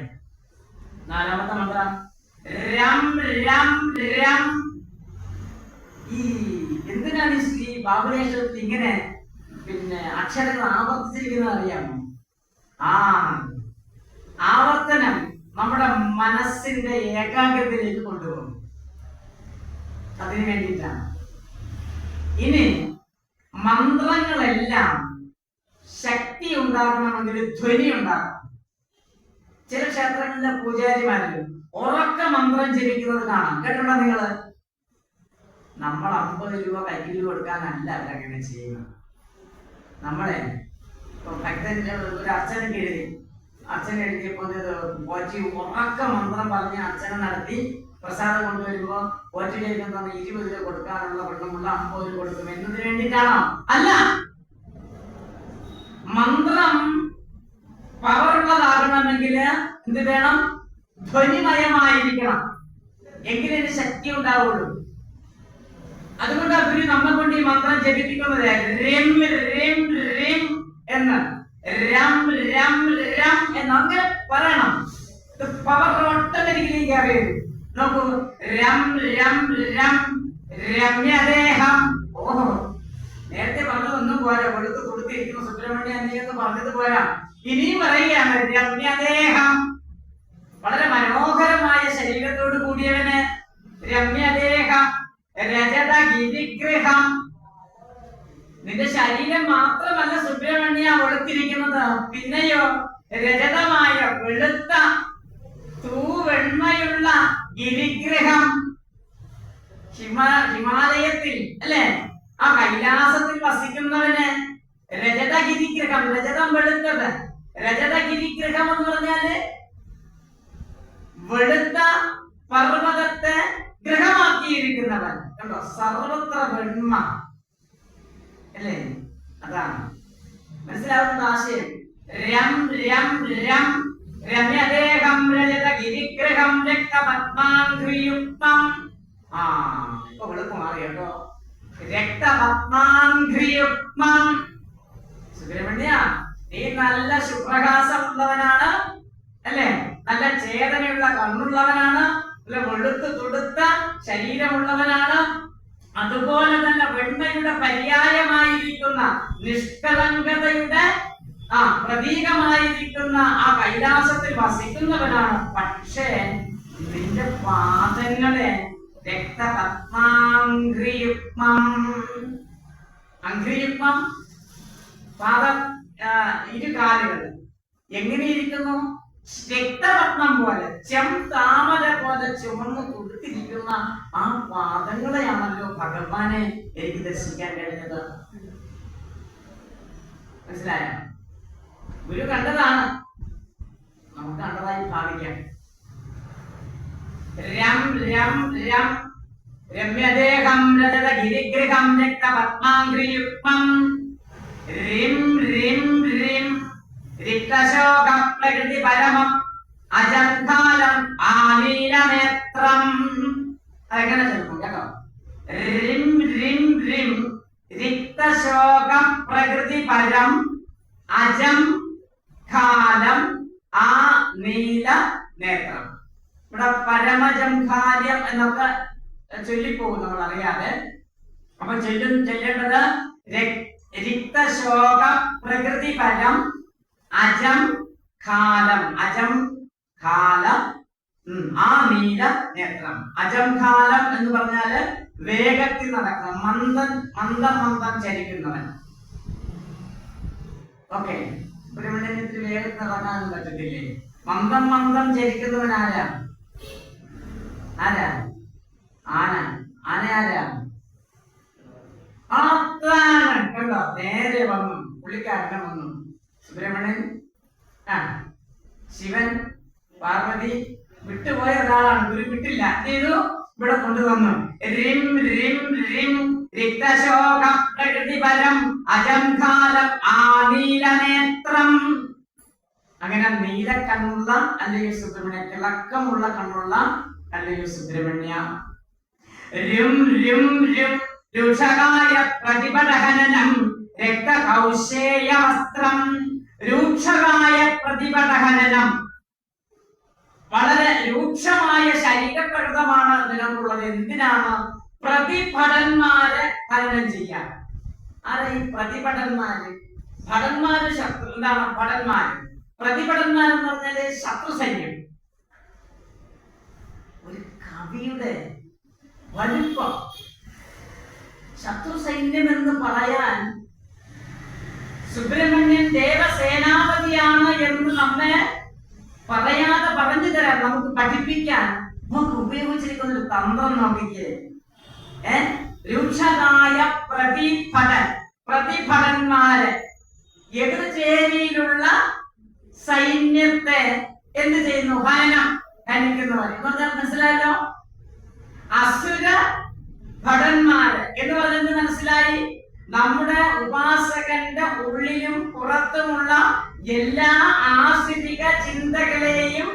നാലാമത്തെ മന്ത്രം രം രം രം. ഈ എന്തിനാണ് ഈ ബാഹുലേശ്വരത്തിൽ ഇങ്ങനെ അക്ഷരങ്ങൾ ആവർത്തിച്ചിരിക്കുന്നത് അറിയാമോ? ആവർത്തനം നമ്മുടെ മനസ്സിന്റെ ഏകാഗ്രതയിലേക്ക് കൊണ്ടുപോകും. അതിനു വേണ്ടിയിട്ടാണ്. ഇനി മന്ത്രങ്ങളെല്ലാം ശക്തി ഉണ്ടാകണമെങ്കിൽ ധ്വനി ഉണ്ടാകണം. ചില ക്ഷേത്രങ്ങളിലെ പൂജാരിമാരിൽ ഉറക്ക മന്ത്രം ജപിക്കുന്നത് കാണാം. കേട്ടിട്ടുണ്ടോ നിങ്ങള്? നമ്മൾ 50 രൂപ കയ്യിൽ കൊടുക്കാനല്ല അവരങ്ങനെ ചെയ്യുന്നത്. നമ്മളെ ഭക്തന്റെ ഒരു അർച്ചനയ്ക്ക് എഴുതി, അർച്ചന എഴുതിയപ്പോൾ പോറ്റി ഉറക്ക മന്ത്രം പറഞ്ഞ് അർച്ചന നടത്തി പ്രസാദം കൊണ്ടുവരുമ്പോ പോറ്റിലേക്ക് 20 രൂപ കൊടുക്കാനുള്ള വെള്ളമുള്ള 50 രൂപ കൊടുക്കും. എന്നതിന് വേണ്ടിയിട്ടാണോ? അല്ല. മന്ത്രം പവറുള്ളതാകണമെങ്കിൽ എന്ത് വേണം? ധ്വനിമയമായിരിക്കണം. എങ്കിലേ ശക്തി ഉണ്ടാവുള്ളൂ. അതുകൊണ്ട് അവര് നമ്മെ കൊണ്ട് ഈ മന്ത്രം ജപിപ്പിക്കുന്നത് റിം റിം റിം എന്ന്, രം രം രം എന്ന് അങ്ങനെ പറയണം. പവർ ഓട്ടോമാറ്റിക്കലി കയറിയത്. നോക്കൂ, രം രം രം രമ്യദേഹം. ഓഹോ, നേരത്തെ പറഞ്ഞതൊന്നും പോരാ, വെളുത്ത് കൊടുത്തിരിക്കുന്നു സുബ്രഹ്മണ്യ എന്ന് പറഞ്ഞത് പോരാ. ഇനിയും പറയുകയാണ് രമ്യദേഹം. വളരെ മനോഹരമായ ശരീരത്തോട് കൂടിയവന് രമ്യദേഹം. രജത ഗിരിഗ്രഹം. നിന്റെ ശരീരം മാത്രമല്ല സുബ്രഹ്മണ്യ വെളുത്തിരിക്കുന്നത്, പിന്നെയോ രജതമായ വെളുത്ത തൂവെണ്മയുള്ള ഗിരിഗ്രഹം. ഹിമാലയത്തിൽ അല്ലെ, ആ കൈലാസത്തിൽ വസിക്കുന്നവന് രജത ഗിരിഗ്രഹം. രജതം വെളുത്തത്. രജത ഗിരിഗ്രഹം എന്ന് പറഞ്ഞാല് വെളുത്ത പർവ്വതത്തെ ഗൃഹമാക്കിയിരിക്കുന്നവൻ. കണ്ടോ, സർവത്ര വെണ്മ അല്ലേ, അതാണ് മനസ്സിലാവുന്നത് ആശയം. രം രം രം രമ്യദേഹം രജത ഗിരിഗ്രഹം രക്തപത്മാംഘ്രിയുക്തം. ഇപ്പൊ വെളുപ്പ് മാറി കേട്ടോ. രക്തപത്മാംഘ്രിയുക്തം. സുബ്രഹ്മണ്യ, നീ നല്ല ശുഭ്രഹാസമുള്ളവനാണ് അല്ലേ, നല്ല ചേതനയുള്ള കണ്ണുള്ളവനാണ്, നല്ല വെളുത്ത് തുടുത്ത ശരീരമുള്ളവനാണ്. അതുപോലെ തന്നെ വെണ്മയുടെ പര്യായമായിരിക്കുന്ന നിഷ്കളങ്കതയുടെ പ്രതീകമായിരിക്കുന്ന ആ കൈലാസത്തിൽ വസിക്കുന്നവനാണ്. പക്ഷേ നിന്റെ പാദങ്ങളെ രക്തപത്മാംഘ്രിയുഗ്മം. അംഘ്രിയുഗ്മം പാദം, ഇരു കാലുകൾ എങ്ങനെയിരിക്കുന്നു? രക്തപത്മം പോലെ, ചെംതാമര പോലെ ചുമന്ന് തുടുത്തിരിക്കുന്ന ആ പാദങ്ങളെയാണല്ലോ ഭഗവാനെ എനിക്ക് ദർശിക്കാൻ കഴിഞ്ഞത്. മനസ്സിലായോ? ഗുരു കണ്ടതാണ്, നമുക്ക് കണ്ടതായി ഭാവിക്കാം. രം രം രം രമ്യദേഹം രജത ഗിരിഗ്രഹം രക്തപത്മാംഘ്രിയുഗ്മം. റിം റിം റിം രിക്തശോക പ്രകൃതി പരമം അജന്താലം ആലീലനേത്രം. അതെങ്ങനെ ചെല്ലും കേട്ടോ. റിം റിം റിം രിക്തശോക പ്രകൃതി പരം അജം കാലം ആ നീല നേത്രം. ഇവിടെ പരമജംഘാര്യം എന്നൊക്കെ ചൊല്ലിപ്പോകും നമ്മൾ അറിയാതെ. അപ്പൊ ചൊല്ലേണ്ടത് രിക്തശോക പ്രകൃതി പരം അജം കാലം. അജം കാലം ആ നീല നേത്രം. അജം കാലം എന്ന് പറഞ്ഞാല് വേഗത്തിൽ നടക്കുന്ന, മന്ദം ചലിക്കുന്നവൻ. ഓക്കെ, സുബ്രഹ്മണ്യത്തിന് വേഗത്തിൽ നടക്കാനൊന്നും പറ്റത്തില്ലേ? മന്ദം ചലിക്കുന്നവൻ ആരാ? ആന ആരാ? കണ്ടോ, നേരെ വന്നു, പുള്ളിക്കാരനെ വന്നു. സുബ്രഹ്മണ്യൻ, ശിവൻ, പാർവതി വിട്ടുപോയ ഒരാളാണ്, ഗുരു വിട്ടില്ല. ചെയ്തു, ഇവിടെ കൊണ്ടുവന്നു. റിം റിം റിം രിക്തശോക പ്രകൃതി പരം അജംകാലം ആനീലനേത്രം. അങ്ങനെ നീല കണ്ണുള്ള അല്ലെങ്കിൽ സുബ്രഹ്മണ്യ, തിളക്കമുള്ള കണ്ണുള്ള അല്ലെങ്കിൽ സുബ്രഹ്മണ്യ. രും രും രും രൂക്ഷകായ പ്രതിപടഹനനം രക്തകൗശേയ വസ്ത്രം. രൂക്ഷകായ പ്രതിപടഹനനം, വളരെ രൂക്ഷമായ ശരീരപ്രകൃതമാണ് നിനക്കുള്ളത്. എന്തിനാണ്? പ്രതിഭടന്മാരെ ഹനനം ചെയ്യാൻ. ആരാ ഈ പ്രതിഭടന്മാര്? ഭടന്മാര് ശത്രു, എന്താണ് ഭടന്മാര്? പ്രതിഭടന്മാരെന്ന് പറഞ്ഞാല് ശത്രു സൈന്യം. ഒരു കവിയുടെ വലുപ്പം. ശത്രു സൈന്യം എന്ന് പറയാൻ സുബ്രഹ്മണ്യൻ ദേവസേനാപതിയാണ് എന്ന് നമ്മെ പറയാതെ പറഞ്ഞു തരാൻ, നമുക്ക് പഠിപ്പിക്കാൻ നമുക്ക് ഉപയോഗിച്ചിരിക്കുന്ന ഒരു തന്ത്രം നോക്കിക്കേ. രൂക്ഷകായ പ്രതിഭടന്മാരെ, എതിർചേരിയിലുള്ള സൈന്യത്തെ എന്ത് ചെയ്യുന്നു? ഹനിക്കുന്നവർ എന്ന് പറഞ്ഞാൽ മനസ്സിലായല്ലോ. അസുര ഭടന്മാര് എന്ന് പറഞ്ഞത് മനസ്സിലായി. നമ്മുടെ ഉപാസകന്റെ ഉള്ളിലും പുറത്തുമുള്ള എല്ലാ ആസുരിക ചിന്തകളെയും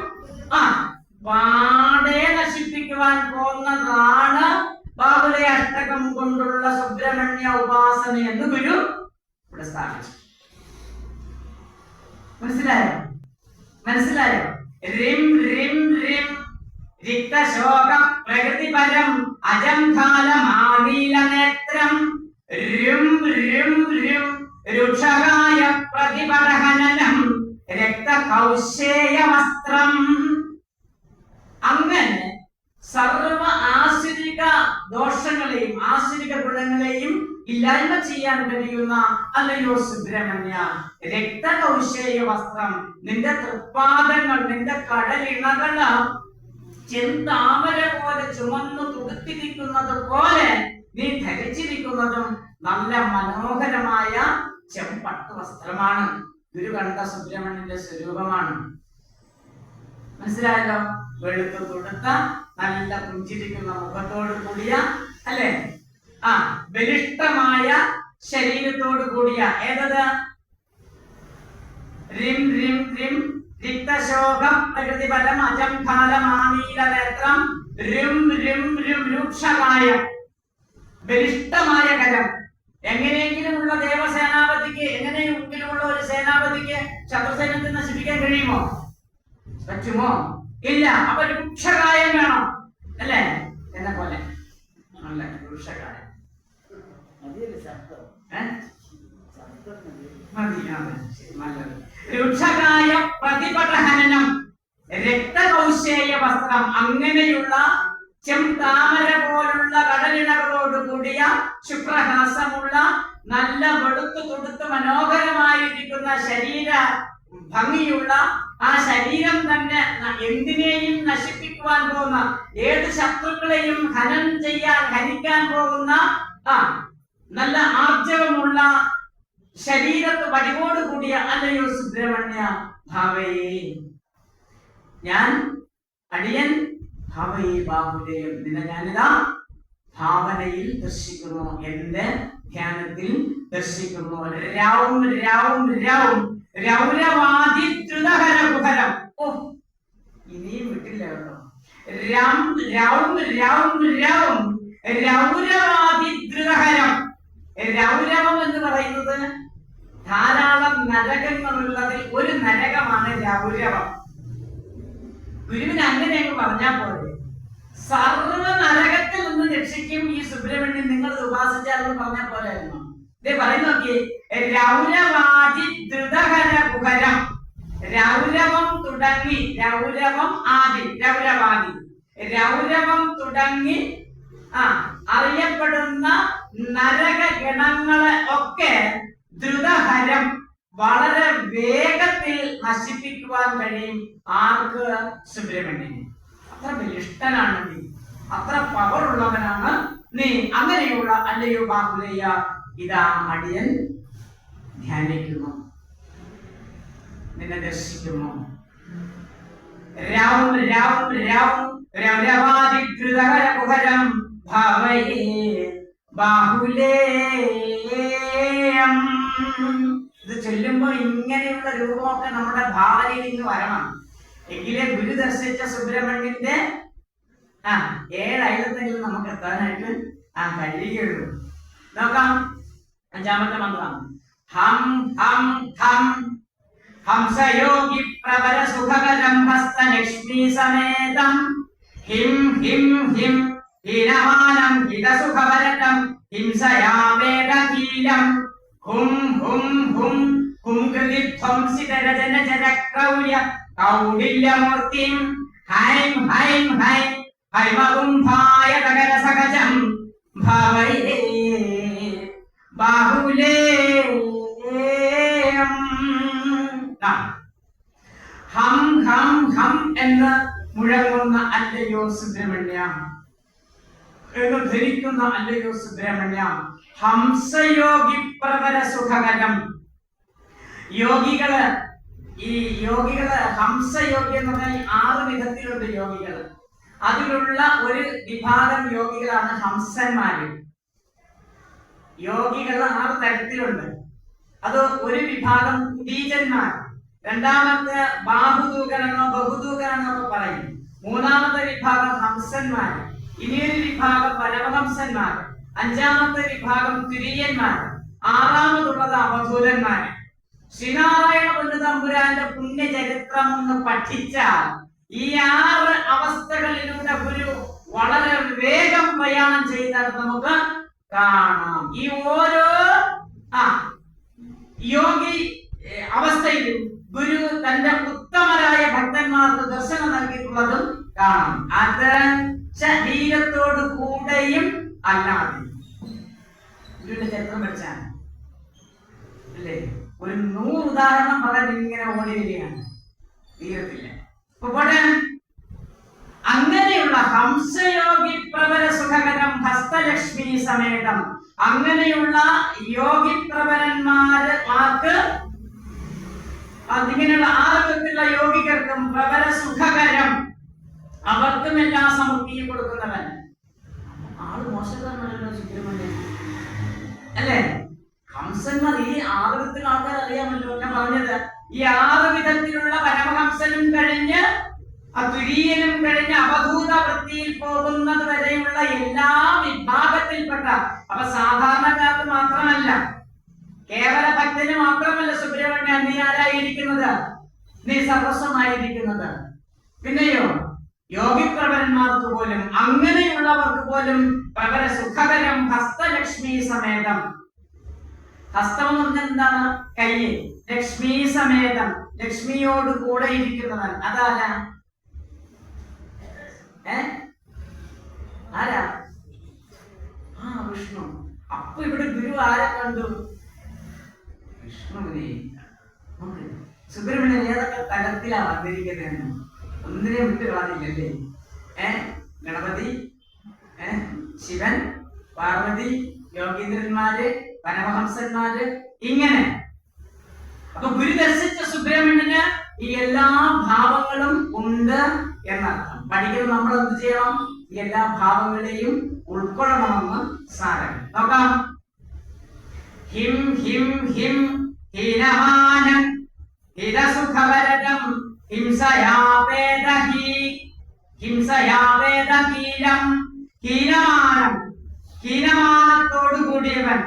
പാടെ നശിപ്പിക്കുവാൻ പോകുന്നതാണ് ബാഹുലയ അഷ്ടകം കൊണ്ടുള്ള സുബ്രഹ്മണ്യ ഉപാസന എന്ന് ഗുരു ഇവിടെ സ്ഥാപിച്ചു. മനസ്സിലായോ? റിം റിം റിം രിക്തശോകം പ്രകൃതിപരം അജംഘാലമാനീലനേത്രം രും രും രും രുക്ഷകായ പ്രതിപടഹനനം രക്തകൗശേയവസ്ത്രം. അങ്ങനെ സർവ ആസുരിക ദോഷങ്ങളെയും ആസുരിക ഗുണങ്ങളെയും ഇല്ലായ്മ ചെയ്യാൻ കഴിയുന്ന അല്ലയോ സുബ്രഹ്മണ്യ, രക്തകൗശേയ വസ്ത്രം, നിന്റെ തൃപ്പാദങ്ങൾ, നിന്റെ കടലിണകൾ ചെന്താമര പോലെ ചുമന്നു തുടുത്തിരിക്കുന്നത് പോലെ നീ ധരിച്ചിരിക്കുന്നതും നല്ല മനോഹരമായ ചെമ്പട്ട് വസ്ത്രമാണ്. ഗുരു കണ്ട സുബ്രഹ്മണ്യന്റെ സ്വരൂപമാണ്. മനസ്സിലായല്ലോ? വെളുത്തു തുടുത്ത നല്ല പുഞ്ചിരിക്കുന്ന മുഖത്തോട് കൂടിയ, അല്ലെ, ബലിഷ്ഠമായ ശരീരത്തോട് കൂടിയ ഏതത്? റിം റിം റിം രിക്തശോകം പ്രകൃതിപരം അജംഘാലമാനീലനേത്രം രും രും രും രൂക്ഷകായം, ബലിഷ്ഠമായ കരം. എങ്ങനെയെങ്കിലുമുള്ള ദേവസേനാപതിക്ക്, എങ്ങനെയെങ്കിലുമുള്ള ഒരു സേനാപതിക്ക് ശത്രുസൈന്യത്തെ നശിപ്പിക്കാൻ കഴിയുമോ? പറ്റുമോ? ഇല്ല. അപ്പൊ രൂക്ഷകായം വേണം, അല്ലേ? എന്നെ പോലെ നല്ല രൂക്ഷകായം. രൂക്ഷകായ പ്രതിപടഹനനം, രക്തകൗശേയ വസ്ത്രം, അങ്ങനെയുള്ള ചെന്താമര പോലുള്ള കടലിണകളോട് കൂടിയ ശുക്രഹാസമുള്ള നല്ല വെളുത്തു തുടുത്ത് മനോഹരമായിരിക്കുന്ന ശരീര ഭംഗിയുള്ള ആ ശരീരം തന്നെ എന്തിനേയും നശിപ്പിക്കുവാൻ പോകുന്ന, ഏത് ശത്രുക്കളെയും ഹനിക്കാൻ പോകുന്ന നല്ല ആർജവമുള്ള ശരീരത്ത് വടിവോട് കൂടിയ അല്ലയോ സുബ്രഹ്മണ്യ ഭാവയേ, ഞാൻ അടിയൻ ഭാവയേ ബാഹുലേയം, നിന്നെ ഞാനിതാ ഭാവനയിൽ ദർശിക്കുന്നു, എന്റെ ധ്യാനത്തിൽ ദർശിക്കുന്നു. രാവും രാവും രാവും രൗരവാദി ദ്രുതഹരകുഹരം. ഓ, ഇനിയും വിട്ടില്ല കേട്ടോ. രാവും രാവും രാവും രൗരവാദി ദ്രുതഹരം. രൗരവം എന്ന് പറയുന്നത് ധാരാളം നരകങ്ങളുള്ളതിൽ ഒരു നരകമാണ് രൗരവം. ഗുരുവിന് അങ്ങനെ അങ്ങ് പറഞ്ഞാൽ പോലെ സർവ നരകത്തിൽ നിന്ന് രക്ഷിക്കും ഈ സുബ്രഹ്മണ്യൻ, നിങ്ങൾ ഉപാസിച്ചാലെന്ന് പറഞ്ഞാൽ പോലെയായിരുന്നു. ഇതേ പറയുന്നു നോക്കിയേ, രൗരവാദി ദ്രുതഹര കുഹരം. രൗരവം തുടങ്ങി, രൗരവം ആദി, രൗരവാദി, രൗരവം തുടങ്ങി അറിയപ്പെടുന്ന നരകഗണങ്ങളെ ഒക്കെ ദ്രുതഹരം, വളരെ വേഗത്തിൽ നശിപ്പിക്കുവാൻ കഴിയും. ആർക്ക്? സുബ്രഹ്മണ്യന്. അത്ര ബലിഷ്ഠനാണ് നീ, അത്ര പവർ ഉള്ളവനാണ് നീ. അങ്ങനെയുള്ള അല്ലയോ ബാഹുലേയ, ഇതാ അടിയൻ ധ്യാനിക്കുന്നു, നിന്നെ ദർശിക്കുന്നു. രാവും രാവും രാവും രൗരവാദി ദ്രുതഹര കുഹരം ഭാവയേ ബാഹുലേയം. ഇത് ചൊല്ലുമ്പോൾ ഇങ്ങനെയുള്ള രൂപമൊക്കെ നമ്മുടെ ഭാവനയിൽ ഇന്ന് വരണം. എങ്കിലേ ഗുരു ദർശിച്ച സുബ്രഹ്മണ്യന്റെ 7 അയലത്തെങ്കിലും നമുക്ക് എത്താനായിട്ട് കഴിയുകയുള്ളൂ. നോക്കാം, 5ാമത്തെ മന്ത്രം. ഹം ഹം ഹം ഹംസയോഗി പ്രവര സുഖകരം ഹസ്തലക്ഷ്മി സമേതം ഹിം ഹിം ഹിം ഹീനമാനം ഹിതസുഖവരതം ഹിംസയാവേഗീലം ഹും ഹും ഹും ഹും കൃതി ധ്വംസിതരജന ജനക്രൗര്യ കൗടില്യമൂർത്തിം ഹൈം ഹൈം ഹൈം ഹൈമകുംഭായ തകരസകജം ഭാവയേ ബാഹുലേയം. ഹം ഹം ഹം എന്ന് മുഴങ്ങുന്ന അല്ലയോ സുബ്രഹ്മണ്യ, എന്ന് ധരിക്കുന്ന അല്ലയോ സുബ്രഹ്മണ്യ, ഹംസയോഗി പ്രവര സുഖകരം. യോഗികള്, ഈ യോഗികള് ഹംസയോഗി എന്ന് പറഞ്ഞാൽ 6 വിധത്തിലുണ്ട് യോഗികള്. അതിലുള്ള ഒരു വിഭാഗം യോഗികളാണ് ഹംസന്മാര്. യോഗികൾ 6 തരത്തിലുണ്ട്. അത് ഒരു വിഭാഗം കുടീജന്മാർ, രണ്ടാമത്തെ ബാഹുദൂകനെന്നോ ബഹുദൂകനെന്നോ പറയും, മൂന്നാമത്തെ വിഭാഗം ഹംസന്മാർ, ഇനിയൊരു വിഭാഗം പരമഹംസന്മാർ, അഞ്ചാമത്തെ വിഭാഗം തുര്യന്മാർ, ആറാമതുള്ളത് അവധൂതന്മാര്. ശ്രീനാരായണ പൊന്നുതമ്പുരാന്റെ പുണ്യചരിത്രം ഒന്ന് പഠിച്ചാൽ ഈ 6 അവസ്ഥകളിലൂടെ ഗുരു വളരെ വേഗം പ്രയാണം ചെയ്താൽ നമുക്ക് കാണാം. ഈ ഓരോ യോഗി അവസ്ഥയിലും ഗുരു തന്റെ ഉത്തമരായ ഭക്തന്മാർക്ക് ദർശനം നൽകിയിട്ടുള്ളതും കാണാം. അത് ശരീരത്തോട് കൂടെയും അല്ലാതെ. ഗുരുവിന്റെ ചരിത്രം പഠിച്ചാൽ അല്ലേ ഒരു 100 ഉദാഹരണം പറയാൻ ഇങ്ങനെ ഓടി വരികയാണ്, തീരത്തില്ല. അങ്ങനെയുള്ള ഹംസയോഗി പ്രവര സുഖകരം ഹസ്തലക്ഷ്മി സമേതം, അങ്ങനെയുള്ള യോഗി പ്രവരന്മാർക്ക് അതിങ്ങനെയുള്ള 6 വിധത്തിലുള്ള യോഗികർക്കും പ്രവര സുഖകരം, അവർക്കും എല്ലാം സമൃദ്ധിയും കൊടുക്കുന്നവൻ. ആള് മോശക്കാരനല്ലോ സുബ്രഹ്മണ്യൻ അല്ലേ? ഹംസന്മാർ ഈ 6 വിധത്തിലുള്ള ആൾക്കാർ അറിയാമല്ലോ. ഞാൻ പറഞ്ഞത് ഈ 6 വിധത്തിലുള്ള പരമഹംസനും കഴിഞ്ഞ് തുര്യനും കഴിഞ്ഞ് അവധൂത വൃത്തിയിൽ പോകുന്നത് വരെയുള്ള എല്ലാ വിഭാഗത്തിൽപ്പെട്ട, അപ്പൊ സാധാരണക്കാർക്ക് മാത്രമല്ല, കേവല ഭക്തന് മാത്രമല്ല സുബ്രഹ്മണ്യൻ നീ ആരായിരിക്കുന്നത്, നീ സർവസ്വമായിരിക്കുന്നത്. പിന്നെയോ യോഗിപ്രവരന്മാർക്ക് പോലും, അങ്ങനെയുള്ളവർക്ക് പോലും പ്രവര സുഖകരം ഹസ്തലക്ഷ്മി സമേതം. ഹസ്തം എന്ന് പറഞ്ഞാൽ എന്താണ്? കയ്യ്. ലക്ഷ്മി സമേതം, ലക്ഷ്മിയോട് കൂടെ ഇരിക്കുന്നവൻ. അതാരാ? ആരാ? വിഷ്ണു. അപ്പൊ ഇവിടെ ഗുരു ആരെ കണ്ടു? വിഷ്ണുവിനെ. സുബ്രഹ്മണ്യൻ ഏതൊക്കെ തലത്തിലാ വന്നിരിക്കുന്നതെന്ന് ഒന്നിനെ വിട്ട് കളഞ്ഞില്ലല്ലേ? ഗണപതി, ശിവൻ, പാർവതി, യോഗീന്ദ്രന്മാര്, പരമഹംസന്മാര്, ഇങ്ങനെ. അപ്പൊ ഗുരു ദർശിച്ച സുബ്രഹ്മണ്യന് ഈ എല്ലാ ഭാവങ്ങളും ഉണ്ട് എന്നർത്ഥം. പഠിക്കുന്നത് നമ്മൾ എന്ത് ചെയ്യണം? ഈ എല്ലാ ഭാവങ്ങളെയും ഉൾക്കൊള്ളണമെന്ന് സാരം. നോക്കാം. ഹിം ഹിം ഹിം ഹീനമാനം ഹിരസുഖവരദം ഹിംസയാവേദഹി ഹിംസയാവേദഹീലം. ഹീനമാനം, ഹീനമാനത്തോടു കൂടിയവൻ.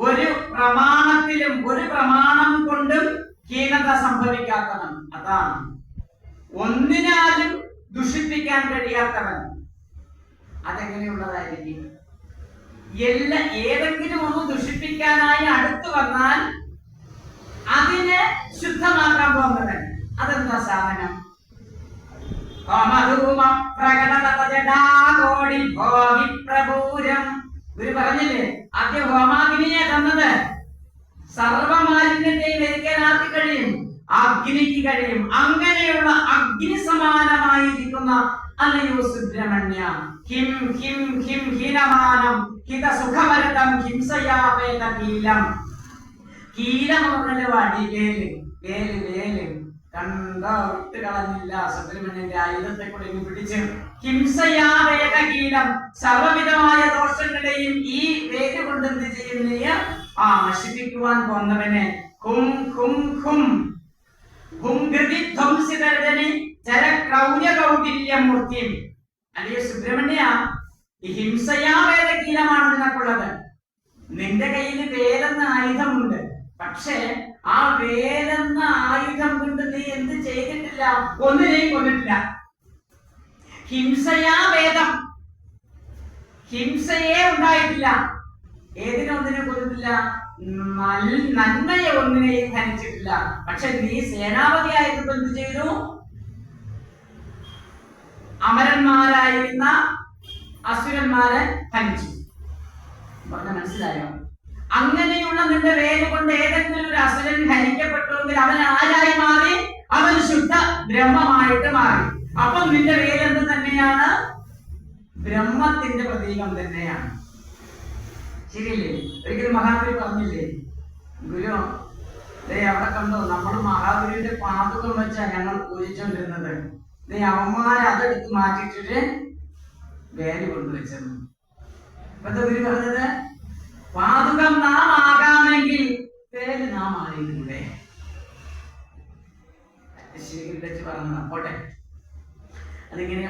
ഒരു പ്രമാണത്തിലും ഒരു പ്രമാണം കൊണ്ടും ഹീനത സംഭവിക്കാത്തവൻ. അതാണ് ഒന്നിനാലും ദുഷിപ്പിക്കാൻ കഴിയാത്തവൻ. അതെങ്ങനെയുള്ളതായിരിക്കും? ഏതെങ്കിലും ഒന്ന് ദുഷിപ്പിക്കാനായി അടുത്തു വന്നാൽ അതിനെ ശുദ്ധമാക്കാൻ പോകുന്നവൻ. അതെന്താ സാധനം? ഗുരു പറഞ്ഞില്ലേ, ആദ്യ ഹോമാഗ്നിയെ തന്നത്. സർവമാലിന്യത്തെയും എരിക്കാൻ ആർക്ക് കഴിയും? അഗ്നിക്ക് കഴിയും. അങ്ങനെയുള്ള അഗ്നി സമാനമായിരിക്കുന്ന അല്ലയോ സുബ്രഹ്മണ്യ, ഹിം ഹിം ഹിം ഹീനമാനം ഹിത സുഖവരദം ഹിംസയാവേദ കീലം. കീലം പറഞ്ഞ വടിവേല്, വേല് വേല് കണ്ടോ വിട്ട് കളഞ്ഞില്ല. സുബ്രഹ്മണ്യന്റെ ആയുധത്തെ കൂടെ പിടിച്ച് ഹിംസയാവേദ കീലം. സർവവിധമായ ദോഷങ്ങളെയും ഈ വേല് കൊണ്ട് എന്ത് ചെയ്യുന്നേ? നശിപ്പിക്കുവാൻ പോന്നവനെ. ഹും ഹും ഹും അല്ലയോ സുബ്രഹ്മണ്യ, ഈ ഹിംസയാവേദകീലമാണ് നിനക്കുള്ളത്. നിന്റെ കയ്യിൽ വേലെന്ന ആയുധമുണ്ട്. പക്ഷേ ആ വേലെന്ന ആയുധം കൊണ്ട് നീ എന്ത് ചെയ്തിട്ടില്ല? ഒന്നിനെയും കൊന്നിട്ടില്ല. ഹിംസയാവേദം, ഹിംസയെ ഉണ്ടായിട്ടില്ല. ഏതിനൊന്നിനെ കൊന്നിട്ടില്ല? നന്മയെ ഒന്നിനെയും ധനിച്ചിട്ടില്ല. പക്ഷെ നീ സേനാപതി ആയപ്പോൾ എന്ത് ചെയ്തു? അമരന്മാരായിരുന്ന അസുരന്മാരെ ധനിച്ചു. പറഞ്ഞ മനസ്സിലായോ? അങ്ങനെയുള്ള നിന്റെ വേല് കൊണ്ട് ഏതെങ്കിലും ഒരു അസുരൻ ധനിക്കപ്പെട്ടുവെങ്കിൽ അവൻ ആരായി മാറി? അവൻ ശുദ്ധ ബ്രഹ്മമായിട്ട് മാറി. അപ്പം നിന്റെ വേലെന്ത് തന്നെയാണ്? ബ്രഹ്മത്തിന്റെ പ്രതീകം തന്നെയാണ്. ശരിയല്ലേ? ഒരിക്കലും മഹാഗുരു പറഞ്ഞില്ലേ, ഗുരു അവിടെ കണ്ടോ, നമ്മൾ മഹാഗുരുവിന്റെ പാദുകം വെച്ചാ ഞങ്ങൾ പൂജിച്ചോണ്ടിരുന്നത്. അവന്മാരെ അതെടുത്ത് മാറ്റിട്ടിട്ട് വേല് കൊണ്ടുവച്ചെന്ന്. ഇപ്പത്തെ ഗുരു പറഞ്ഞത്, പാദുകം നാം ആകാമെങ്കിൽ വേല് നാം ആയിരുന്നില്ലേ? ശരിക്കും പറഞ്ഞ പോട്ടെ. അതിങ്ങനെ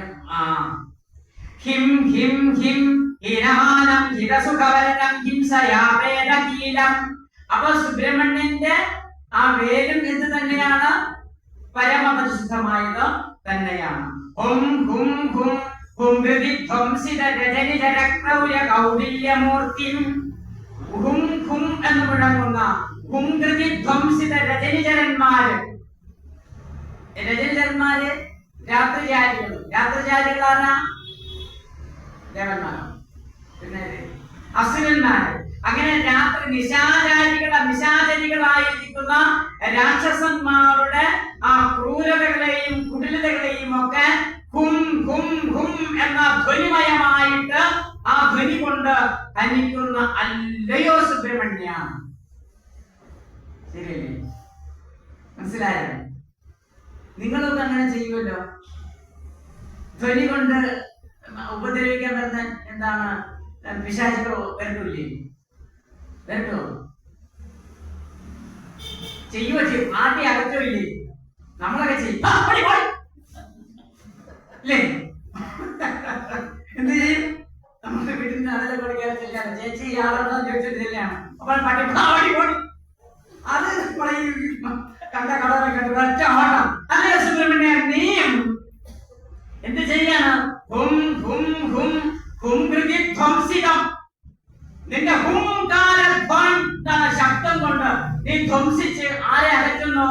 ഹിം ഹിം ഹിം ഹീനമാനം ഹിരസുഖവരണം ഹിംസയാപേദകീലം. അപ്പൊ സുബ്രഹ്മണ്യന്റെ ആ വേരും എന്ത് തന്നെയാണ്? പരമപരിശുദ്ധമായത് തന്നെയാണ്. ഹും ഹും ഹും ഹും ഹൃദി ധ്വംസിത രജനിജര ക്രൗര്യ കൗടില്യമൂർത്തിം. ഹും ഹും എന്ന് മുഴങ്ങുന്ന ഹും ഹൃദി ധ്വംസിത രജനിജരന്മാര്. രജനിജരന്മാര് രാത്രിചാരികൾ. രാത്രിചാരികളാരാ? ദേവന്മാരോ? പിന്നെ അസുരന്മാര്. അങ്ങനെ രാത്രി നിശാചരികളായിരിക്കുന്ന രാക്ഷസന്മാരുടെ ആ ക്രൂരതകളെയും കുടിലതകളെയും ഒക്കെ ഹും ഹും ഹും എന്ന ധ്വനിമയമായിട്ട് ആ ധ്വനി കൊണ്ട് ഹനിക്കുന്ന അല്ലയോ സുബ്രഹ്മണ്യ. ശരിയല്ലേ? മനസ്സിലായോ? നിങ്ങളൊക്കെ അങ്ങനെ ചെയ്യുമല്ലോ. ധ്വനി കൊണ്ട് ഉപദ്രവിക്കാൻ വരുന്ന എന്താണ് പിശാചികളോ വരട്ടില്ലേ? വരട്ടോ? ചെയ്യുവോ? ചെയ്യും. ആട്ടി അകറ്റോ ഇല്ലേ? നമ്മളൊക്കെ ചെയ്യും. അല്ലേ? എന്ത് ചെയ്യും? നമ്മുടെ വീട്ടിൽ ആളെ പഠിക്കാതെ ചെല്ലാണ്. ചേച്ചി ആളോടോ ചോദിച്ചിട്ട് ചെല്ലാണ്. അപ്പോൾ പാട്ടി ഓടി. അത് കണ്ട കളറെ കണ്ടു ഒറ്റ ഓട്ടം. അല്ലേ സുബ്രഹ്മണ്യ? നീയും എന്ത് ചെയ്യാണ്? ഹും ഹും ഹും ഹും ഹൃദി ധ്വംസിതം. നിന്റെ ഹുംകാര ശബ്ദം കൊണ്ട് നീ ധ്വംസിച്ച് ആരെ അകറ്റുന്നു?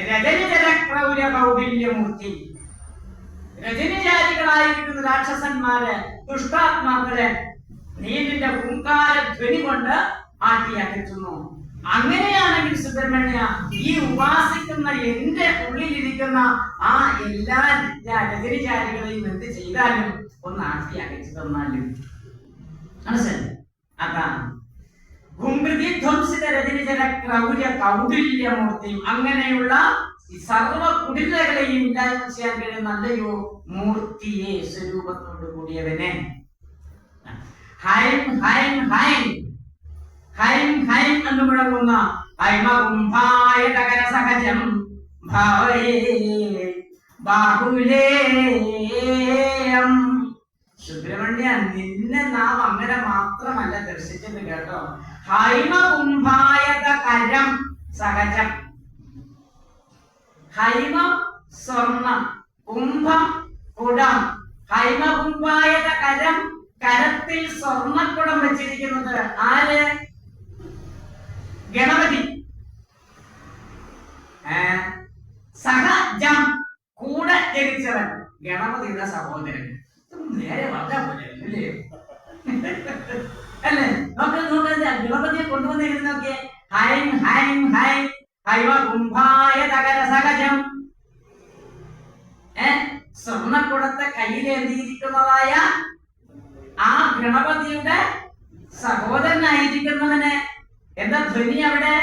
രജനിജര ക്രൗര്യ കൗടില്യമൂർത്തി. രജനിചാരികളായിരിക്കുന്ന രാക്ഷസന്മാരെ, ദുഷ്ടാത്മാക്കളെ നീ നിന്റെ ഹുംകാര ധ്വനി കൊണ്ട് ആട്ടി അകറ്റുന്നു. അങ്ങനെയാണെങ്കിൽ സുബ്രഹ്മണ്യ, ഈ ഉപാസിക്കുന്ന എന്റെ ഉള്ളിലിരിക്കുന്ന ആ എല്ലാ രജനിചാരികളെയും എന്ത് ചെയ്താലും ഒന്ന് ആട്ടി അകറ്റി തന്നാലും. മനസ്സിലായി? അതാണ് ധ്വംസിത രജനിജര ക്രൗര്യ കൗടില്യമൂർത്തിയും. അങ്ങനെയുള്ള സർവ കുടിലകളെയും ഇല്ലായ്മ ചെയ്യാൻ കഴിയുന്ന നല്ലയോ മൂർത്തിയെ, സ്വരൂപത്തോട് കൂടിയവനെ. ഹൈം ഹൈം ഹൈം ഹൈം ഹൈം എന്ന് മുഴങ്ങുന്ന ഹൈമകുംഭായ തകര സഹജം ഭാവയേ ബാഹുലേയം. സുബ്രഹ്മണ്യ, നിന്നെ നാം അങ്ങനെ മാത്രമല്ല ദർശിച്ചത് കേട്ടോ. ഹൈമകുംഭായത കരം സഹജം. ഹൈമം സ്വർണം, കുംഭം കുടം. ഹൈമകുംഭായത കരം, കരത്തിൽ സ്വർണക്കുടം വെച്ചിരിക്കുന്നത് ആര്? ഗണപതി. സഹജം, കൂടെ ജനിച്ചവൻ, ഗണപതിയുടെ സഹോദരൻ. നേരെ പറഞ്ഞാൽ പോലെ അല്ലേ? അല്ലേ? ഗണപതിയെ കൊണ്ടുവന്നിരുന്നൊക്കെ ഹൈം ഹൈം ഹൈം ഹൈമകുംഭായ തകര സഹജം. സ്വർണക്കുടത്തെ കയ്യിലേന്തിയിരിക്കുന്നതായ ആ ഗണപതിയുടെ സഹോദരനായിരിക്കുന്നവന് എന്താ ധ്വനി അവിടെ?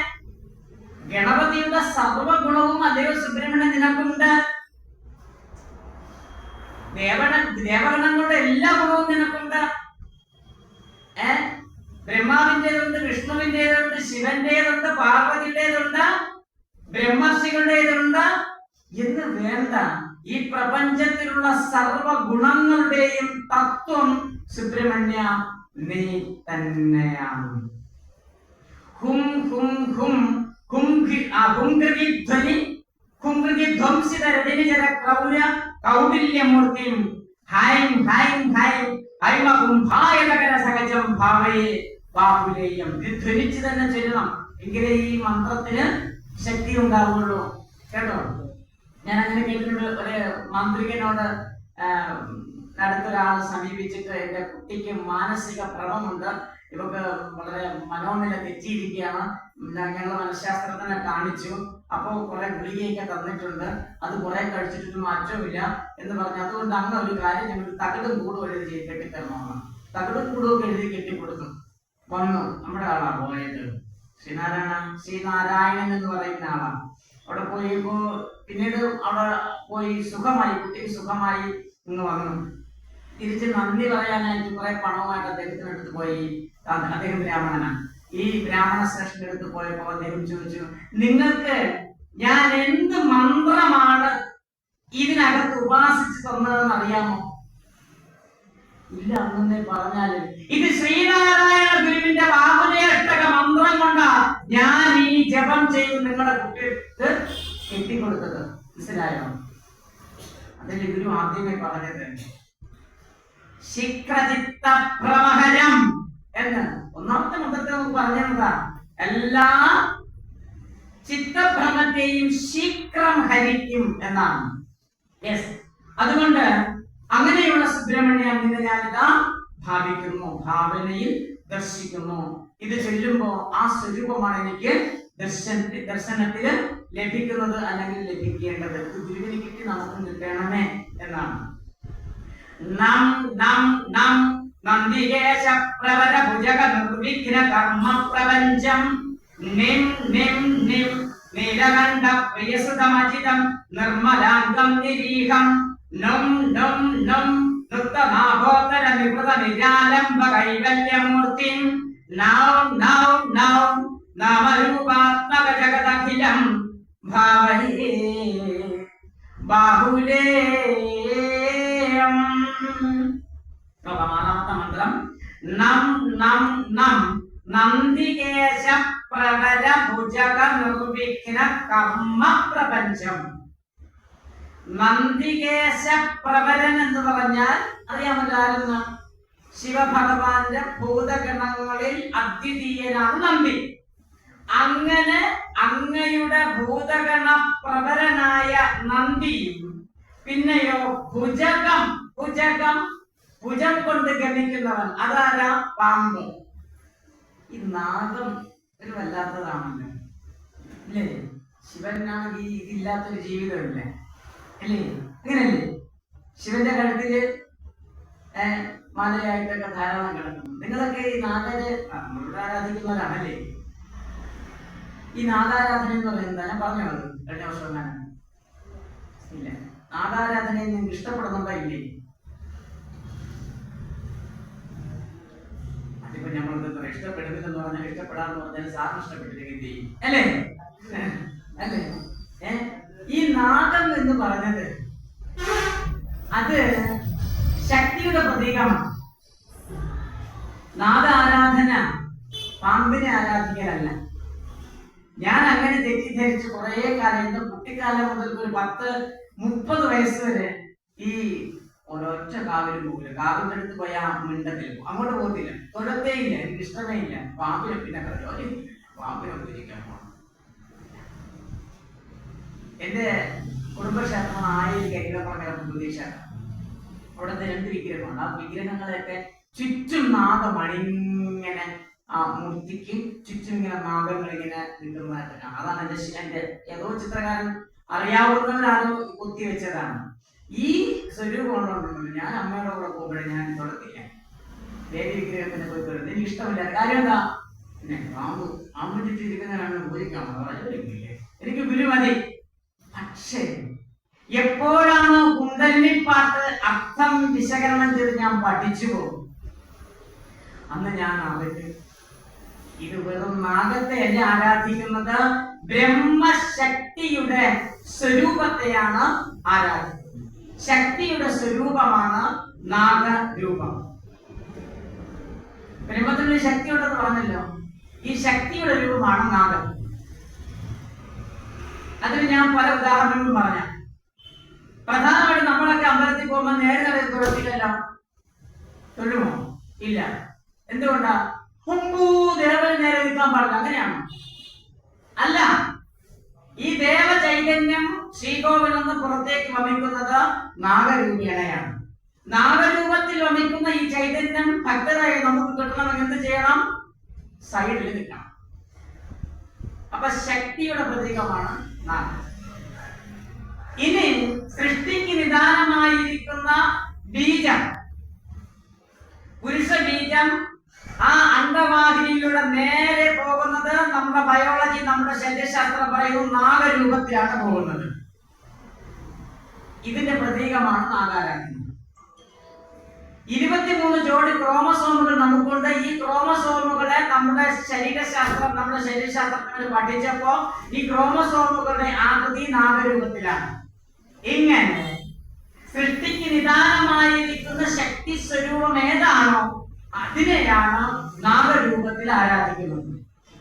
ഗണപതിയുടെ സർവഗുണവും അതേ സുബ്രഹ്മണ്യൻ നിനക്കുണ്ട്. ദേവഗണങ്ങളുടെ എല്ലാ ഗുണവും നിനക്കുണ്ട്. ബ്രഹ്മാവിൻ്റെതുണ്ട്, വിഷ്ണുവിൻ്റെതുണ്ട്, ശിവന്റേതുണ്ട്, പാർവതിയുടേതുണ്ട്, ബ്രഹ്മർഷികളുടേതുണ്ട് എന്ന് വേണ്ട. ഈ പ്രപഞ്ചത്തിലുള്ള സർവ ഗുണങ്ങളുടെയും തത്വം സുബ്രഹ്മണ്യ നീ തന്നെയാണ്. ഹും ഹും ഹും ഹുംകൃതി ധ്വംസിത രജനിജര ക്രൗര്യ കൗടില്യമൂർത്തിയും ഹൈം ഹൈം ഹൈം ഹൈമകുംഭായ തകര സഹജം ഭാവയേ ബാഹുലേയം. ഇത് ധ്വനിച്ച് തന്നെ ചൊല്ലണം, എങ്കിലേ ഈ മന്ത്രത്തിന് ശക്തി ഉണ്ടാവുള്ളൂ കേട്ടോ. ഞാൻ അങ്ങനെ കേട്ടിട്ടുണ്ട്. ഒരു മാന്ത്രികനോട് അടുത്തൊരാൾ സമീപിച്ചിട്ട്, എന്റെ കുട്ടിക്ക് മാനസിക ഭ്രമമുണ്ട്, ഇവക്ക് വളരെ മനോനില തെറ്റിയിരിക്കുകയാണ്, ഞങ്ങൾ മനഃശാസ്ത്രത്തിനെ കാണിച്ചു, അപ്പോ കുറെ ഗുളികയൊക്കെ തന്നിട്ടുണ്ട്, അത് കുറെ കഴിച്ചിട്ടൊന്നും മാറ്റമില്ല എന്ന് പറഞ്ഞു. അതുകൊണ്ട് അങ്ങ് ഒരു കാര്യം, ഞങ്ങൾ തകിടും കൂടും എഴുതി കെട്ടിത്തരണമെന്ന്. തകിടും കൂടും എഴുതി കെട്ടിക്കൊടുത്തു. വന്നു, നമ്മുടെ ആളാ പോയത്, ശ്രീനാരായണൻ എന്ന് പറയുന്ന ആളാണ്. അവിടെ പോയപ്പോ പിന്നീട് അവിടെ പോയി സുഖമായി, കുട്ടിക്ക് സുഖമായി ഇന്ന് വന്നു. തിരിച്ച് നന്ദി പറയാനായിട്ട് കുറെ പണവുമായിട്ട് അദ്ദേഹത്തിനടുത്ത് പോയി. അദ്ദേഹം ബ്രാഹ്മണനാണ്. ഈ ബ്രാഹ്മണ ശ്രേഷ്ഠന്റെ അടുത്ത് പോയപ്പോ അദ്ദേഹം ചോദിച്ചു, നിങ്ങൾക്ക് ഞാൻ എന്ത് മന്ത്രമാണ് ഇതിനകത്ത് ഉപാസിച്ച് തന്നതെന്ന് അറിയാമോ? ഇല്ല അങ്ങനെ പറഞ്ഞാല് ഇത് ശ്രീനാരായണ ഗുരുവിന്റെ ബാഹുലേഷ്ടക മന്ത്രം കൊണ്ടാ ഞാൻ ഈ ജപം ചെയ്ത് നിങ്ങളുടെ കുട്ടികൾക്ക് കെട്ടിക്കൊടുത്തത്. മനസ്സിലായോ? അതിൽ ഗുരു ആദ്യമേ പറഞ്ഞത് ശിഖ്രചിത്ത പ്രമഹരം എന്ന്. ഒന്നാമത്തെ മന്ത്രത്തെ നമുക്ക് പറഞ്ഞതാ എല്ലാ ചിത്തഭ്രമത്തെയും ശീഘ്രം ഹരിക്കും എന്നാണ്. യെസ്, അതുകൊണ്ട് അങ്ങനെയുള്ള സുബ്രഹ്മണ്യ നിന്നെ ഞാനിതാ ഭാവിക്കുന്നു, ഭാവനയിൽ ദർശിക്കുന്നു. ഇത് ചൊല്ലുമ്പോ ആ സ്വരൂപമാണ് എനിക്ക് ദർശനത്തിൽ ലഭിക്കുന്നത്, അല്ലെങ്കിൽ ലഭിക്കേണ്ടത്. ഇത് ഗുരുവിനെ കിട്ടി നമുക്ക് കിട്ടണമേ എന്നാണ്. നം നം നം നന്ദികേശ പ്രവര ഭുജക നിർവിഘ്ന കർമ്മ പ്രപഞ്ചം നിം നിം നിം നീലകണ്ഠ പ്രിയസുതമജിതം നിർമ്മലാംഗം നിരീഹം നം നം നം നൃത്തനാഭോത്തര നിവൃത നിരാലംബ കൈവല്യമൂർത്തിം നൗ നൗ നൗ നാമരൂപാത്മക ജഗദഖിലം ഭാവയേ ബാഹുലേയം. നാലാമത്തെ മന്ത്രം നം നം നം നന്ദികേശ പ്രവര ഭുജക നിർവിഘ്ന കർമ്മ പ്രപഞ്ചം. നന്ദികേശ പ്രവരൻ എന്ന് പറഞ്ഞാൽ അറിയാമല്ലോ ആരെന്ന്? ശിവഭഗവാന്റെ ഭൂതഗണങ്ങളിൽ അദ്വിതീയനാണ് നന്ദി. അങ്ങനെ അങ്ങയുടെ ഭൂതഗണ പ്രവരനായ നന്ദിയും പിന്നെയോ ഭുജകം, ഭുജകം ഭുജം കൊണ്ട് ഗമിക്കുന്നവൻ, അതാരാ? പാമ്പ്. ഈ നാഗം ഒരു വല്ലാത്തതാണല്ലോ അല്ലേ? ശിവനാണെങ്കിൽ ഇതില്ലാത്തൊരു ജീവിതമില്ലേ അല്ലേ? അങ്ങനല്ലേ? ശിവന്റെ കഴുത്തില് മാലയായിട്ടൊക്കെ ധാരാളം കിടക്കുന്നു. നിങ്ങളൊക്കെ ഈ നാഗരെ ആരാധിക്കുന്നവരാണല്ലേ? ഈ നാഗാരാധന എന്ന് പറയുന്നത് ഞാൻ പറഞ്ഞു അത് കഴിഞ്ഞ വർഷം ഇല്ല. നാഗാരാധനയെ നിങ്ങൾക്ക് ഇഷ്ടപ്പെടുന്നുണ്ടോ ഇല്ലേ? അതിപ്പോ നമ്മൾ ഇഷ്ടപ്പെടുന്നില്ലെന്ന് പറഞ്ഞാൽ, ഇഷ്ടപ്പെടാന്ന് പറഞ്ഞാൽ സാറിന് ഇഷ്ടപ്പെട്ടില്ലെങ്കിൽ എന്ത് ചെയ്യും അല്ലേ? അല്ലേ? ഈ നാഗം എന്ന് പറഞ്ഞത് അത് ശക്തിയുടെ പ്രതീകമാണ്. നാഗ ആരാധന പാമ്പിനെ ആരാധിക്കലല്ല. ഞാൻ അങ്ങനെ തെറ്റിദ്ധരിച്ച് കുറെ കാലം, എന്റെ കുട്ടിക്കാലം മുതൽ ഒരു 10-30 വയസ്സ് വരെ ഈ ഒരൊറ്റ കാവിലും പോകില്ല. കാവിന്റെ അടുത്ത് പോയാൽ മിണ്ടത്തില്ല, അങ്ങോട്ട് പോകത്തില്ല, തൊഴത്തേ ഇല്ല, എനിക്ക് ഇഷ്ടമേ ഇല്ല. പാമ്പിനെ പിന്നെ പാമ്പിനെ ഉപയോഗിക്കാൻ പോകണം. എന്റെ കുടുംബക്ഷേത്രമാണ് ആയിരം കരികളപ്രകാരം ഉപദേശാണ്. അവിടുത്തെ 2 വിഗ്രഹമുണ്ട്. ആ വിഗ്രഹങ്ങളെയൊക്കെ ചുറ്റും നാഗമണിങ്ങനെ ആ മൂർത്തിക്ക് ചുറ്റും ഇങ്ങനെ നാഗങ്ങൾ ഇങ്ങനെ നിൽക്കുന്നതായിട്ട് കാണാം. അതാണ് എന്റെ ഏതോ ചിത്രകാരൻ അറിയാവുന്നവരാരോ കുത്തിവെച്ചതാണ്. ഈ സ്വരൂപം ഉള്ളതുകൊണ്ട് ഞാൻ അമ്മയുടെ കൂടെ പോകുമ്പോഴേ ഞാൻ തൊടത്തില്ല, ദേവി വിഗ്രഹത്തിന് പോയി തൊഴുന്നത് എനിക്ക് ഇഷ്ടമില്ല. കാര്യം എന്താ? പിന്നെ പാമ്പിട്ടിരിക്കുന്നവരാണ് ഉപയോഗിക്കാമോ? എനിക്ക് ഗുരു മതി. പക്ഷേ എപ്പോഴാണ് കുണ്ടലിനി പാട്ട് അർത്ഥം വിശകലനം ചെയ്ത് ഞാൻ പഠിച്ചു പോകും, അന്ന് ഞാൻ അവർക്ക് ഇത് വെറും നാഗത്തെ അല്ല ആരാധിക്കുന്നത്, ബ്രഹ്മശക്തിയുടെ സ്വരൂപത്തെയാണ് ആരാധിക്കുന്നത്. ശക്തിയുടെ സ്വരൂപമാണ് നാഗരൂപം. ബ്രഹ്മത്തിനൊരു ശക്തിയുണ്ടെന്ന് പറഞ്ഞല്ലോ, ഈ ശക്തിയുടെ രൂപമാണ് നാഗം. അതിന് ഞാൻ പല ഉദാഹരണങ്ങളും പറഞ്ഞ. പ്രധാനമായിട്ട് നമ്മളൊക്കെ അമ്പലത്തിൽ പോകുമ്പോൾ നേരെ തൊഴത്തില്ലല്ലോ. തൊഴുമോ? ഇല്ല. എന്തുകൊണ്ടാ? ദേവന് നേരെ നിൽക്കാൻ പാടില്ല, അങ്ങനെയാണോ? അല്ല, ഈ ദേവ ചൈതന്യം ശ്രീകോവിൽ നിന്ന് പുറത്തേക്ക് വമിക്കുന്നത് നാഗരൂപേണയാണ്. നാഗരൂപത്തിൽ വമിക്കുന്ന ഈ ചൈതന്യം ഭക്തരായി നമുക്ക് കിട്ടണമെങ്കിൽ എന്ത് ചെയ്യണം? സൈഡിൽ നിൽക്കണം. അപ്പൊ ശക്തിയുടെ പ്രതീകമാണ് നാഗം. ഇനി സൃഷ്ടിക്ക് നിദാനമായിരിക്കുന്ന ബീജം, പുരുഷ ബീജം, ആ അണ്ടവാഹിനിയിലൂടെ നേരെ പോകുന്നത് നമ്മുടെ ബയോളജി, നമ്മുടെ ശരീരശാസ്ത്രം പറയുന്നു നാഗരൂപത്തിലാണ് പോകുന്നത്. ഇതിന്റെ പ്രതീകമാണ് നാഗാരാധന. 23 ജോഡി ക്രോമസോമുകൾ നമുക്കുണ്ട്. ഈ ക്രോമസോമുകളെ നമ്മുടെ ശരീരശാസ്ത്രജ്ഞർ പഠിച്ചപ്പോ ഈ ക്രോമസോമുകളുടെ ആകൃതി നാഗരൂപത്തിലാണ്. ഇങ്ങനെ സൃഷ്ടിക്ക് നിദാനമായിരിക്കുന്ന ശക്തി സ്വരൂപം ഏതാണോ അതിനെയാണ് നാഗരൂപത്തിൽ ആരാധിക്കുന്നത്.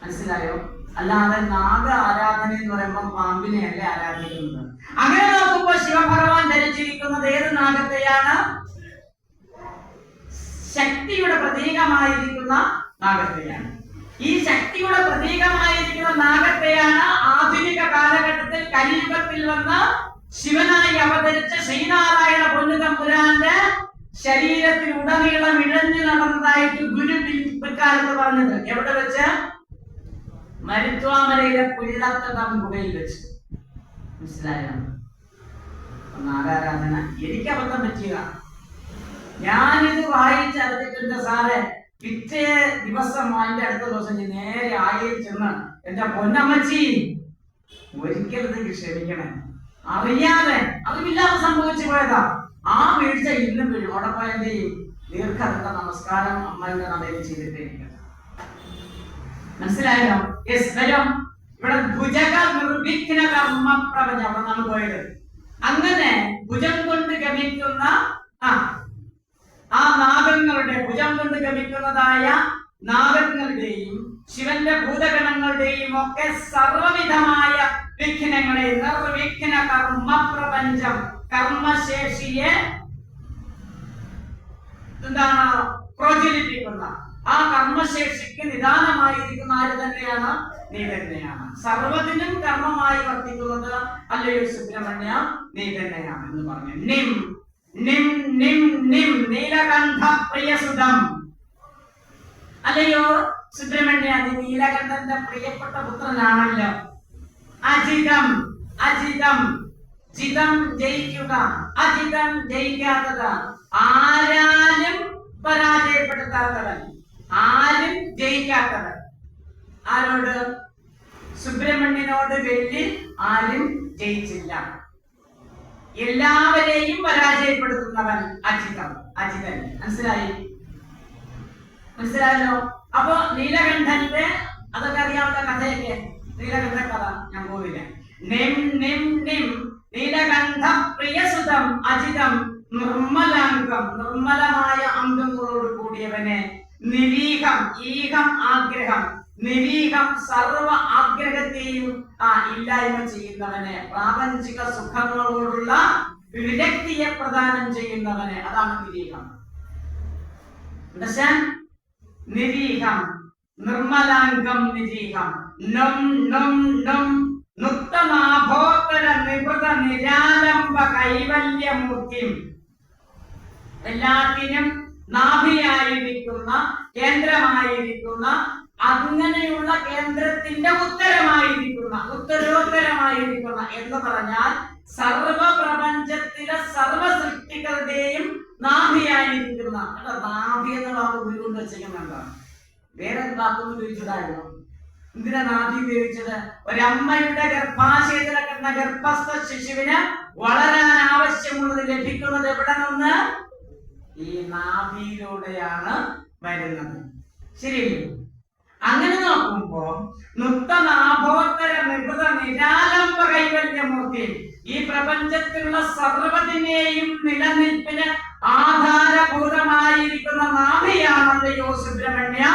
മനസ്സിലായോ? അല്ലാതെ നാഗ ആരാധന എന്ന് പറയുമ്പോൾ പാമ്പിനെയല്ല ആരാധിക്കുന്നത്. അങ്ങനെ നോക്കുമ്പോൾ ശിവഭഗവാൻ ധരിച്ചിരിക്കുന്നത് ഏത് നാഗത്തെയാണ്? ശക്തിയുടെ പ്രതീകമായിരിക്കുന്ന നാഗത്തെയാണ്. ഈ ശക്തിയുടെ പ്രതീകമായിരിക്കുന്ന നാഗത്തെയാണ് ആധുനിക കാലഘട്ടത്തിൽ കലിയുഗത്തിൽ വന്ന് ശിവനായി അവതരിച്ച ശ്രീനാരായണ പൊന്നുതമ്പുരാന്റെ ശരീരത്തിൽ ഉടനീളം ഇഴഞ്ഞു നടന്നതായിട്ട് ഗുരു പിൽക്കാലത്ത് പറഞ്ഞത്. എവിടെ വെച്ച്? മരുത്വാമലയിലെ പുല്ലത്തടം ഗുഹയിൽ വെച്ച്. മനസ്സിലായോ? നാഗാരാധന എനിക്ക് അബദ്ധം പറ്റുക. ഞാനിത് വായിച്ചറിഞ്ഞിട്ടുണ്ട് സാറേ. പിറ്റേ ദിവസം അതിന്റെ അടുത്ത ദിവസം നേരെ ആയിൽ ചെന്ന് എന്റെ പൊന്നമ്മച്ചി ഒരിക്കലും ക്ഷമിക്കണേ, അറിയാതെ അതുമില്ലാതെ സംഭവിച്ചു പോയതാ. ആ വീഴ്ച ഇന്നും വീഴും. അവിടെ പോയ എന്ത് ചെയ്യും? ദീർഘദത്ത നമസ്കാരം അമ്മയുടെ നടയിൽ ചെയ്തിട്ടേക്കും. മനസ്സിലായല്ലോ? ഇവിടെ ഭുജക നിർവിഘ്ന കർമ്മ പ്രപഞ്ചം അവിടെ നിന്നാണ് പോയത്. അങ്ങനെ ഭുജം കൊണ്ട് ഗമിക്കുന്ന ആ നാഗങ്ങളുടെ, ഭുജം കൊണ്ട് ഗമിക്കുന്നതായ നാഗങ്ങളുടെയും ശിവന്റെ ഭൂതഗണങ്ങളുടെയും ഒക്കെ സർവവിധമായ വിഘ്നങ്ങളെ നിർവിഘ്ന കർമ്മ പ്രപഞ്ചം, കർമ്മശേഷിയെ എന്താണ് പ്രോജ്വലിപ്പിക്കുന്ന ആ കർമ്മശേഷിക്ക് നിദാനമായിരിക്കുന്ന ആര് തന്നെയാണ്? നീ തന്നെയാണ്. സർവ്വതിനും കർമ്മമായി വർത്തിക്കുന്നത് അല്ലയോ സുബ്രഹ്മണ്യ, നീ തന്നെയാണ് എന്ന് പറഞ്ഞു. നിം നിം നിം നിം നീലകണ്ഠ പ്രിയസുതം. അല്ലയോ സുബ്രഹ്മണ്യ, നീ നീലകണ്ഠന്റെ പ്രിയപ്പെട്ട പുത്രനാണല്ലോ. അജിതം അജിതം, ജിതം ജയിക്കുക, അജിതം ജയിക്കാത്തത്, ആരാലും പരാജയപ്പെടുത്താത്തവൻ, ആരും ജയിക്കാത്തവൻ. ആരോട്? സുബ്രഹ്മണ്യനോട് വെല്ലി ആരും ജയിച്ചില്ല. എല്ലാവരെയും പരാജയപ്പെടുത്തുന്നവൻ അജിതം, അജിതൻ. മനസ്സിലായി? മനസ്സിലായല്ലോ? അപ്പൊ നീലകണ്ഠന്റെ അതൊക്കെ അറിയാവുന്ന കഥയൊക്കെ, നീലകണ്ഠ കഥ ഞാൻ പോവില്ല. നിം നിം നിം നീലകണ്ഠ പ്രിയസുതം അജിതം നിർമ്മലാംഗം, നിർമ്മലമായ അംഗങ്ങളോട് കൂടിയവനെ, നിരീഹം, ഈഹം ആഗ്രഹം, നിരീഹം സർവ ആഗ്രഹത്തെയും ഇല്ലായ്മ ചെയ്യുന്നവനെ, പ്രാപഞ്ചിക സുഖങ്ങളോടുള്ള വിരക്തിയെ പ്രദാനം ചെയ്യുന്നവനെ, അതാണ് നിരീഹം. നിരീഹം, നിർമ്മലാംഗം നിരീഹം. നം നം നം നുക്തനാഭോത്തര നിവൃത നിരാലംബ കൈവല്യമൂർത്തിം. എല്ലാത്തിനും നാഭിയായിരിക്കുന്ന, കേന്ദ്രമായിരിക്കുന്ന, അങ്ങനെയുള്ള കേന്ദ്രത്തിന്റെ ഉത്തരമായിരിക്കുന്ന, ഉത്തരോത്തരമായിരിക്കുന്ന എന്ന് പറഞ്ഞാൽ സർവപ്രപഞ്ചത്തിലെ സർവ സൃഷ്ടികളുടെയും നാഭിയായിരിക്കുന്ന. നാഭി എന്ന വാക്ക് ഉരുകൊണ്ട് വെച്ചിരിക്കുന്നുണ്ടോ? വേറെ വാക്കൊന്നും ഉപയോഗിച്ചതായിരുന്നു. എന്തിനാ നാഭി ഉപയോഗിച്ചത്? ഒരമ്മയുടെ ഗർഭാശയത്തിൽ കിടന്ന ഗർഭസ്ഥ ശിശുവിന് വളരാൻ ആവശ്യമുള്ളത് ലഭിക്കുന്നത് എവിടെ നിന്ന്? ഈ നാഭിയിലൂടെയാണ് വരുന്നത്. ശരിയല്ലേ? അങ്ങനെ നോക്കുമ്പോ നുക്തനാഭോത്തര നിവൃത നിരാലംബ കൈവല്യമൂർത്തി, ഈ പ്രപഞ്ചത്തിലുള്ള സർവ്വതിനെയും നിലനിൽപ്പിന് ആധാരഭൂതമായിരിക്കുന്ന നാഭിയാണല്ലയോ സുബ്രഹ്മണ്യ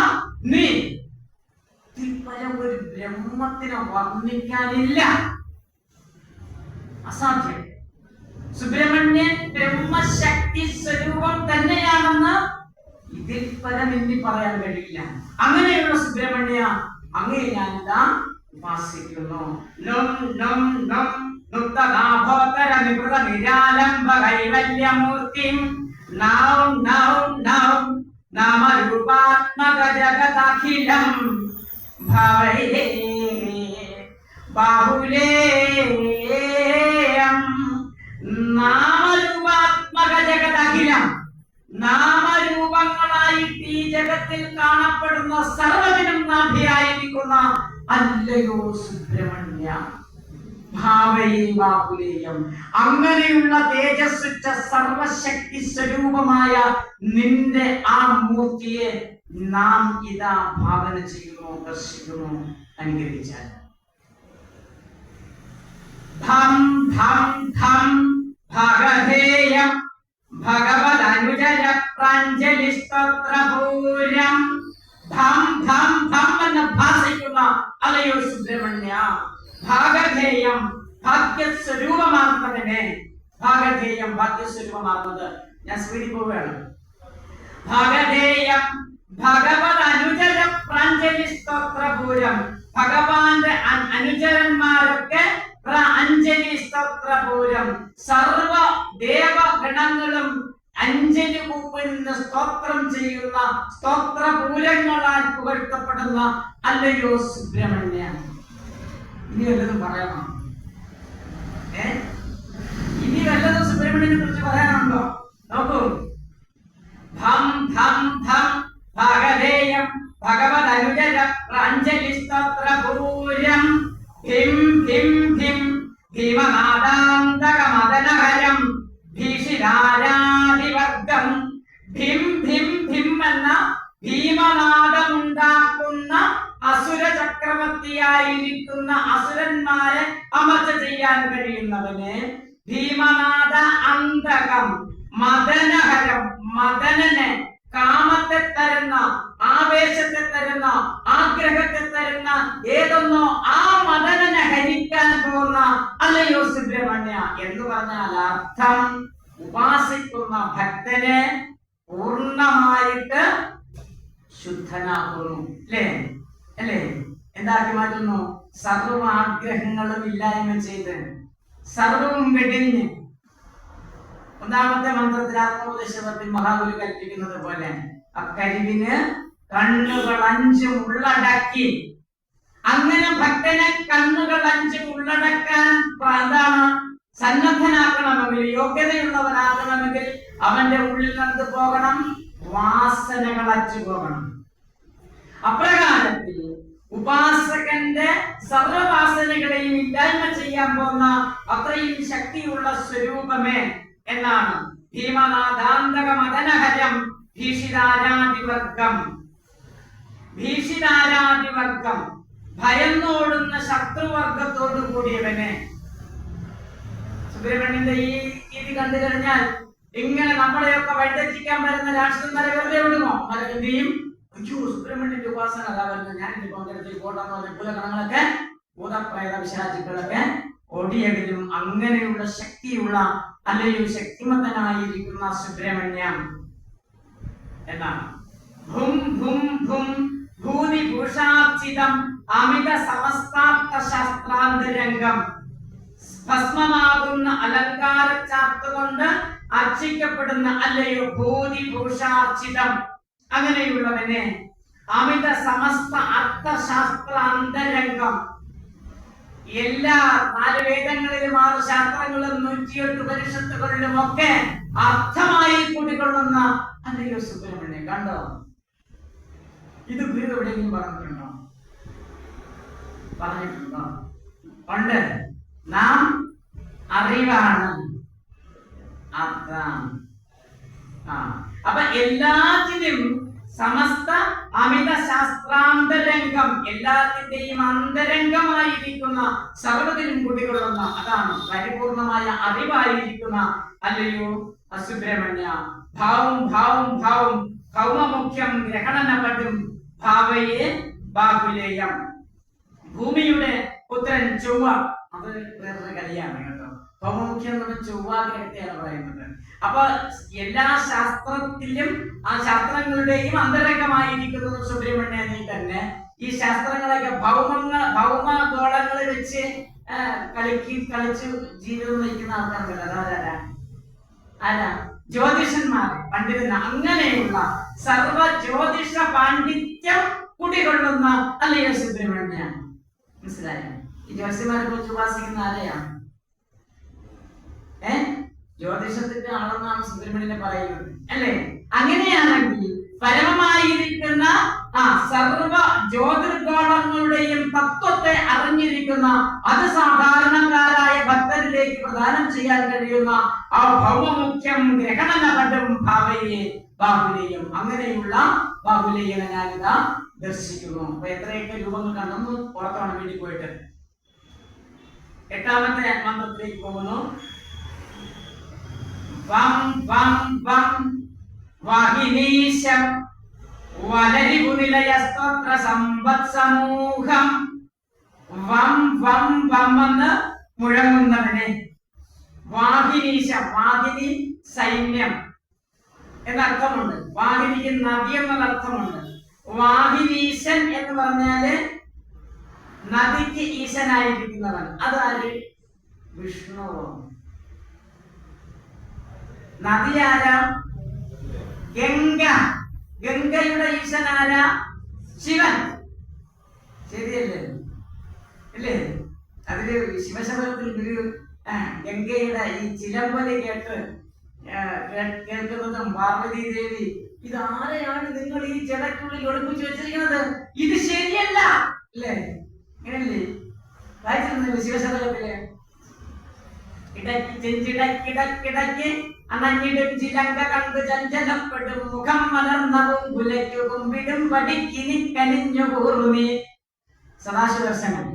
നീ. പരം ഒരു ബ്രഹ്മത്തിനെ വർണ്ണിക്കാനില്ല, അസാധ്യം. സുബ്രഹ്മണ്യൻ ബ്രഹ്മശക്തി സ്വരൂപം തന്നെയാണെന്ന് ഇതിൽ പരം ഇനി പറയാൻ കഴിയില്ല. അങ്ങനെയുള്ള സുബ്രഹ്മണ്യ അങ്ങേ ഞാനിതാ ഉപാസിക്കുന്നു. നം നം നം നുക്തനാഭോത്തര നിവൃത നിരാലംബ കൈവല്യമൂർത്തിം നൗം നൗം നൗം നാമരൂപാത്മക ജഗദഖിലം ഭവൈ ബാഹുലേയം. നാമരൂപാത്മക ജഗദഖിലം, നാമരൂപങ്ങളായിട്ട് ഈ ജഗത്തിൽ കാണപ്പെടുന്ന സർവ്വതിനും നാഭിയായിരിക്കുന്ന അല്ലയോ സുബ്രഹ്മണ്യ ഭാവയേ ബാഹുലേയം. അങ്ങനെയുള്ള തേജസ്സുറ്റ സർവശക്തി സ്വരൂപമായ നിന്റെ ആ മൂർത്തിയെ നാം ഇതാ ഭാവന ചെയ്യുന്നു, ദർശിക്കുന്നു, അനുഗ്രഹിച്ചാൽ. ധം ധം ധം ഭഗധേയം ഭഗവദനുജര പ്രാഞ്ജലിസ്തോത്രപൂരം ഭം ഭം ഭം എന്ന് ഭാസിക്കുന്ന അലയോ സുബ്രഹ്മണ്യ. ഭാഗധേയം ഭാഗ്യസ്വരൂപമാർന്നതിനെ, ഭാഗധേയം ഭാഗ്യസ്വരൂപമാർന്നത്. ഞാൻ സ്പീഡിൽ പോവുകയാണ്. ഭാഗധേയം ഭഗവത് അനുചര പ്രാഞ്ജലി സ്തോത്രപൂരം. ഭഗവാന്റെ അനുചരന്മാരൊക്കെ അഞ്ജലി സ്തോത്രപൂരം. സർവ ദേവഗണങ്ങളും അഞ്ജലി കൂപ്പിന് സ്തോത്രം ചെയ്യുന്ന സ്തോത്രപൂരങ്ങളാൽ പുകഴ്ത്തപ്പെടുന്ന അല്ലയോ സുബ്രഹ്മണ്യ. ഇനി വല്ലതും പറയണം? ഇനി വല്ലതും സുബ്രഹ്മണ്യനെ കുറിച്ച് പറയാനുണ്ടോ? നോക്കൂ. ഭം ഭം ഭം ഭഗധേയം ഭഗവത് അനുജര പ്രാഞ്ജലി സ്തോത്രപൂരം. ഭിം ഭിം ഭിം ഭീമനാദാന്തകമദനഹരം ഭീഷിരാരാധിവർഗം. ഭിം ഭിം ഭിം എന്ന ഭീമനാദമുണ്ടാക്കുന്ന അസുര ചക്രവർത്തിയായിരിക്കുന്ന അസുരന്മാരെ അമർച്ച ചെയ്യാൻ കഴിയുന്നവന് ഭീമനാദ അന്തകം. മദനഹരം, മദനനെ, കാമത്തെ തരുന്ന, ആവേശത്തെ തരുന്ന, ആഗ്രഹത്തെ തരുന്ന ഏതൊന്നോ ആ മദനനെ ഹരിക്കാൻ പോകുന്ന അല്ലയോ സുബ്രഹ്മണ്യ എന്ന് പറഞ്ഞാൽ അർത്ഥം ഉപാസിക്കുന്ന ഭക്തനെ പൂർണ്ണമായിട്ട് ശുദ്ധനാക്കുന്നു. അല്ലേ? എന്താക്കി മാറ്റുന്നു? സർവാഗ്രഹങ്ങളും ഇല്ലായ്മ ചെയ്ത് സർവവും വെടിഞ്ഞ്. ഒന്നാമത്തെ മന്ത്രത്തിൽ ആത്മോപദേശത്തിൽ മഹാഗുരു കൽപ്പിക്കുന്നത് പോലെ അക്കരിവിന് കണ്ണുകൾ 5 ഉള്ളടക്കി. അങ്ങനെ ഭക്തനെ കണ്ണുകൾ 5 ഉള്ളടക്കാൻ എന്താണ് സന്നദ്ധനാക്കണമെങ്കിൽ, യോഗ്യതയുള്ളവനാക്കണമെങ്കിൽ അവന്റെ ഉള്ളിൽ നിന്ന് പോകണം, വാസനകൾ അറ്റുപോകണം. അപ്രകാരത്തിൽ ഉപാസകന്റെ സർവവാസനകളെയും ഇല്ലായ്മ ചെയ്യാൻ പോകുന്ന അത്രയും ശക്തിയുള്ള സ്വരൂപമേ എന്നാണ്. ഭീമനാദാന്തക മദനഹരം ഭീഷിരാരാധിവർഗം. ഭീഷിരാരാധിവർഗം ഭയന്നോടുന്ന ശത്രുവർഗത്തോടു കൂടിയവനെ. സുബ്രഹ്മണ്യന്റെ ഈ രീതി കണ്ടു കഴിഞ്ഞാൽ ഇങ്ങനെ നമ്മളെയൊക്കെ വഴിതെറ്റിക്കാൻ വരുന്ന രാഷ്ട്രീയന്മാരെ വെറുതെ വിടുമോ? എന്ത് ചെയ്യും? അയ്യോ, സുബ്രഹ്മണ്യന്റെ ഉപാസന അതാ വരുന്നത്, ഞാനിത് പങ്കെടുത്ത് പോട്ടെന്ന് പറഞ്ഞ ഭൂതഗണങ്ങളൊക്കെ, ഭൂതപ്രേത വിശാചുക്കളൊക്കെ ഓടിയകലും. അങ്ങനെയുള്ള ശക്തിയുള്ള അല്ലയോ ശക്തിമത്തനായിരിക്കുന്ന സുബ്രഹ്മണ്യം എന്നാണ്. ഭും ഭും ഭും ഭൂതിഭൂഷാർച്ചിതം അമിത സമസ്താർത്ഥ ശാസ്ത്രാന്തരംഗം. ഭസ്മമാകുന്ന അലങ്കാര ചാർത്തുകൊണ്ട് അർച്ചിക്കപ്പെടുന്ന അല്ലയോ ഭൂതിഭൂഷാർച്ചിതം അങ്ങനെയുള്ളവനെ. അമിത സമസ്ത അർത്ഥശാസ്ത്രാന്തരംഗം. എല്ലാ 4 വേദങ്ങളിലും 6 ശാസ്ത്രങ്ങളും 108 ഉപനിഷത്തുകളിലും ഒക്കെ അർത്ഥമായി കൂടിക്കൊള്ളുന്ന അല്ലയോ സുബ്രഹ്മണ്യം. കണ്ടോ? ഇത് ഗുരു എവിടെയെങ്കിലും പറഞ്ഞിട്ടുണ്ടോ? ഉണ്ട്. നാം അറിവാണ് അർത്ഥം. അപ്പൊ എല്ലാത്തിനും സമസ്ത അമിത ശാസ്ത്രാന്തരംഗം, എല്ലാത്തിന്റെയും അന്തരംഗമായിരിക്കുന്ന സർവ്വത്തിനും കൂടിക്കൊള്ളുന്ന, അതാണ് പരിപൂർണമായ അറിവായിരിക്കുന്ന അല്ലയോ സുബ്രഹ്മണ്യ. ഭാവും ഭാവും ഭാവും ഭൗമമുഖ്യം ഗ്രഹണനപടും ഭാവയെ ബാഹുലേയം. ഭൂമിയുടെ പുത്രൻ ചൊവ്വ, അത് വേറൊരു കളിയാണ് കേട്ടോ. ഭൗമമുഖ്യം എന്ന് പറഞ്ഞാൽ ചൊവ്വാഗ്രഹത്തെയാണ് പറയുന്നത്. അപ്പൊ എല്ലാ ശാസ്ത്രത്തിലും ആ ശാസ്ത്രങ്ങളുടെയും അന്തരംഗമായിരിക്കുന്നത് സുബ്രഹ്മണ്യനിൽ തന്നെ. ഈ ശാസ്ത്രങ്ങളൊക്കെ ഭൗമഗോളങ്ങൾ വെച്ച് കളിച്ച് ജീവിതം നയിക്കുന്ന ആൾക്കാർക്കല്ല. അതാരാ? ജ്യോതിഷന്മാർ, പണ്ഡിതൻ. അങ്ങനെയുള്ള സർവ ജ്യോതിഷ പാണ്ഡിത്യം കുടികൊള്ളുന്ന അല്ലയോ സുബ്രഹ്മണ്യ. മനസ്സിലായോ? ഈ ജ്യോതിഷന്മാരെ കുറിച്ച് ഉപാസിക്കുന്ന ആരെയാണ്? ജ്യോതിഷത്തിന്റെ ആളെന്നാണ് സുബ്രഹ്മണ്യനെ പറയുന്നത്, അല്ലേ? അങ്ങനെയാണെങ്കിൽ പരമമായിരിക്കുന്ന സർവ ജ്യോതിർഗോളങ്ങളുടെയും തത്വത്തെ അറിഞ്ഞിരിക്കുന്ന അത് സാധാരണക്കാരായ ഭക്തരിലേക്ക് പ്രദാനം ചെയ്യാൻ കഴിയുന്ന ആ ഭൗമമുഖ്യം ഗ്രഹണനപടം ഭാവയെ ബാഹുലേയം. അങ്ങനെയുള്ള ബാഹുലേയനെ ഞാനിതാ ദർശിക്കുന്നു. അപ്പൊ എത്രയൊക്കെ രൂപങ്ങൾ കണ്ടെന്ന് ഓർത്തോണം വീട്ടിൽ പോയിട്ട്. 8ാമത്തെ മന്ത്രത്തിലേക്ക് പോകുന്നു. വം വം വം വാഹിനീശം വലരിപുനിലയ സ്തോത്ര സമ്പത് സമൂഹം. വം വം വം എന്ന് മുഴങ്ങുന്നവനെ. വാഹിനീശം, വാഹിനി സൈന്യം എന്നർത്ഥമുണ്ട്. വാഹിനിക്ക് നദി എന്നർത്ഥമുണ്ട്. വാഹിനീശൻ എന്ന് പറഞ്ഞാല് നദിക്ക് ഈശനായിരിക്കുന്നവൻ. അതാര്? വിഷ്ണു. നദി ആരാ? ഗംഗ. ഗംഗയുടെ ഈശനാരാ? ശിവൻ. ശരിയല്ലേ? അല്ലേ? അതില് ശിവശബദത്തിൽ ഒരു ഗംഗയുടെ ഈ ചിലമ്പലി കേൾക്കുന്നതും പാർവതി ദേവി ഇതാരെയാണ് നിങ്ങൾ ഈ ജടക്കുള്ളിൽ ഒളിപ്പിച്ചു വെച്ചിരിക്കുന്നത്? ഇത് ശരിയല്ല അല്ലേ? അങ്ങനല്ലേ വായിച്ചിരുന്നില്ല ശിവശതകത്തില്? ഇടയ്ക്കിടയ്ക്കിടയ്ക്കിടയ്ക്ക് അണഞ്ഞിടും ചിലങ്ക കണ്ട് ചഞ്ചലപ്പെടും മുഖം മലർന്നവും കുലയ്ക്കു കുമ്പിടും പടിക്കിനി കനിഞ്ഞു കൂറുമേ. സദാശിവദർശനം.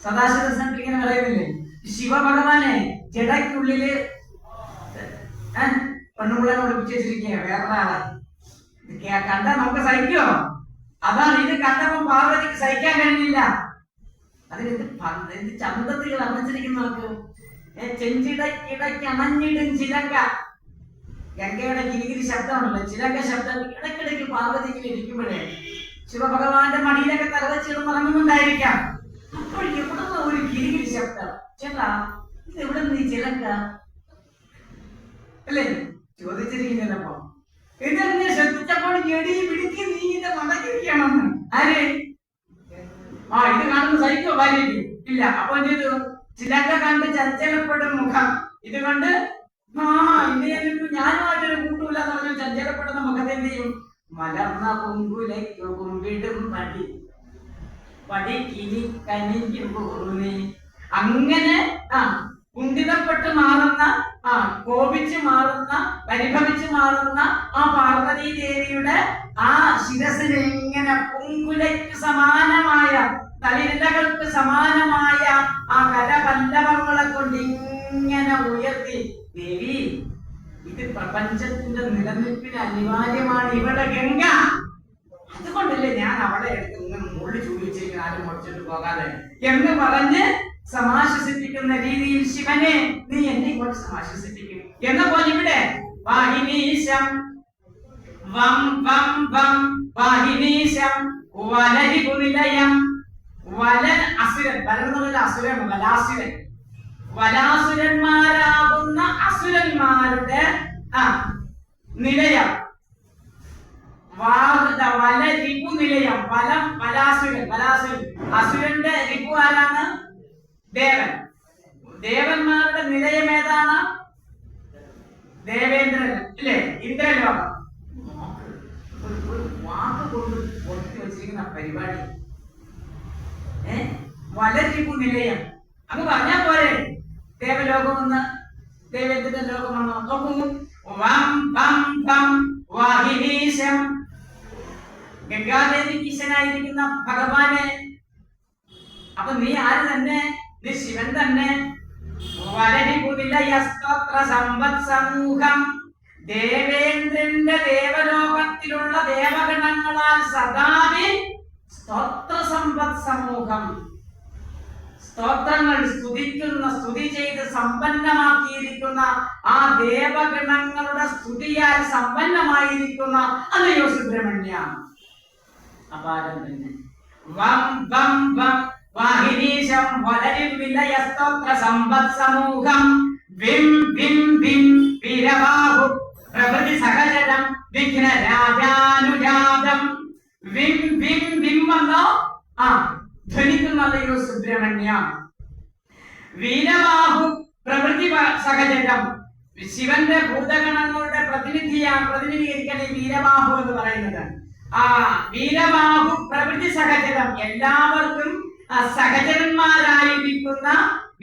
സദാശിവദർശനത്തിൽ ഇങ്ങനെ പറയുന്നില്ലേ, ശിവഭഗവാനെ ജടയ്ക്കുള്ളില് പെണ്ണുപിള്ളനെ ഒളിപ്പിച്ചു വെച്ചിരിക്കുക വേറൊരാളെ. കണ്ട നമുക്ക് സഹിക്കോ? അതാണ് ഇത് കണ്ടപ്പോൾ പാർവതിക്ക് സഹിക്കാൻ കഴിഞ്ഞില്ല. അതിന് ചന്തത്തിൽ വർണ്ണിച്ചിരിക്കുന്നവർക്ക് ചെഞ്ചിടയ്ക്കിടയ്ക്ക് അണഞ്ഞിടും ചിലങ്ക. ഗംഗയുടെ കിരികിരി ശബ്ദമാണല്ലോ, ചിലങ്ക ശബ്ദം ഇടയ്ക്കിടയ്ക്ക് പാർവതിക്ക് ഇരിക്കുമ്പോഴേ ശിവഭഗവാന്റെ മടിയിലൊക്കെ തലവച്ചിടന്നിറങ്ങുന്നുണ്ടായിരിക്കാം. അപ്പോഴേക്ക് എവിടുന്ന ഒരു കിരികിരി ശബ്ദം. ചേട്ടാ ഇത് എവിടെ നിന്ന് ഈ ചിലങ്ക അല്ലേ ചോദിച്ചിരിക്കുന്നപ്പോ ഇതെന്നെ ശ്രദ്ധിച്ചപ്പോൾ എടി പിടിക്ക് നീ ഇത് മടക്കിരിക്കണമെന്ന്. ആര്? ഇത് കാണുന്ന സഹിക്കോ ഭാര്യയ്ക്ക്? ഇല്ല. അപ്പൊ എന്ത് ചെയ്തു? ചിലങ്ക കണ്ട് ചഞ്ചലപ്പെടും മുഖം. ഇത് കണ്ട് ഞാനുമായിട്ടൊരു കൂട്ടുമില്ല എന്ന് പറഞ്ഞു ചഞ്ചലപ്പെടുന്ന മുഖത്തെ എന്ത് ചെയ്യും? മലർന്ന കുങ്കുലയ്ക്കു കുമ്പിടും പടി പടിക്കിനി കനിഞ്ഞു കൂറുന്നേ. അങ്ങനെ കുണ്ഠിതപ്പെട്ട് മാറുന്ന, കോപിച്ച് മാറുന്ന, പരിഭവിച്ച് മാറുന്ന ആ പാർവതി ദേവിയുടെ ആ ശിരസിനെ ഇങ്ങനെ പൂങ്കുലയ്ക്ക് സമാനമായ, തളിരിലകൾക്ക് സമാനമായ ആ കരപല്ലവങ്ങളെ കൊണ്ട് ഇങ്ങനെ ഉയർത്തി, ദേവി ഇത് പ്രപഞ്ചത്തിന്റെ നിലനിൽപ്പിന് അനിവാര്യമാണ് ഇവിടെ ഗംഗ. അതുകൊണ്ടല്ലേ ഞാൻ അവളെ എടുത്ത് ഇങ്ങനെ മുള്ളി ചൂടിച്ചിരിക്കുന്ന, ആരും മുടിച്ചിട്ട് പോകാതെ എന്ന് പറഞ്ഞ് സമാശ്വസിപ്പിക്കുന്ന രീതിയിൽ ശിവനെ നീ എന്നെ ഇങ്ങോട്ട് സമാശ്വസിപ്പിക്കും എന്ന പോലെ ഇവിടെ വാഹിനീശം വം വം വം വാഹിനീശം വലരിപുനിലയം. വലൻ അസുരൻ, വലർന്നുള്ള അസുരൻ, വലാസുരൻ. വലാസുരന്മാരാകുന്ന അസുരന്മാരുടെ നിലയം. വല രിപു നിലയം. വലം വലാസുരൻ. വലാസുരൻ അസുരന്റെ രിപു ആരാണ്? ദേവൻ. ദേവന്മാരുടെ നിലയം ഏതാണ്? ദേവേന്ദ്രൻ അല്ലേ? ഇന്ദ്രലോകം. ഒരു വാക്ക് കൊണ്ട് പൊട്ടി വെച്ചിരിക്കുന്ന പരിപാടി. വലരിപു നിലയം അങ്ങ് പറഞ്ഞാ പോരെ? ദേവലോകമെന്ന്, ദേവേന്ദ്രന്റെ ലോകമെന്നോ? നോക്കൂ. വം വം വം വാഹിനീശം. ഗംഗാദേവി ഈശനായിരിക്കുന്ന ഭഗവാനെ. അപ്പൊ നീ ആര് തന്നെ? നീ ശിവൻ തന്നെ. വലരിപുനിലയ സ്തോത്ര സമ്പത് സമൂഹം. ദേവേന്ദ്രന്റെ ദേവലോകത്തിലുള്ള ദേവഗണങ്ങളാൽ സദാവി സ്തോത്ര സമ്പത് സമൂഹം. സ്തോത്രങ്ങൾ സ്തുതിക്കുന്ന, സ്തുതി ചെയ്ത് സമ്പന്നമാക്കിയിരിക്കുന്ന ആ ദേവഗണങ്ങളുടെ സ്തുതിയാൽ സമ്പന്നമായിരിക്കുന്ന അല്ലയോ സുബ്രഹ്മണ്യ. അപാരം തന്നെ. വം വം വം വാഹിനീശം വലരിവിലയ സ്തോത്ര സമ്പത് സമൂഹം. വിം വിം വിം വീരബാഹു പ്രഭൃതി സഹചരം വിഘ്ന രാജാനുജാതം. വിം വിം വിം എന്നോ ധ്വനിക്കുന്നതയോ സുബ്രഹ്മണ്യ. വീരബാഹു പ്രവൃത്തി സഹചരം. ശിവന്റെ ഭൂതഗണങ്ങളുടെ പ്രതിനിധീകരിക്കാൻ ഈ വീരബാഹു എന്ന് പറയുന്നത്. വീരബാഹു പ്രവൃത്തി സഹചരം, എല്ലാവർക്കും സഹചരന്മാരായിരിക്കുന്ന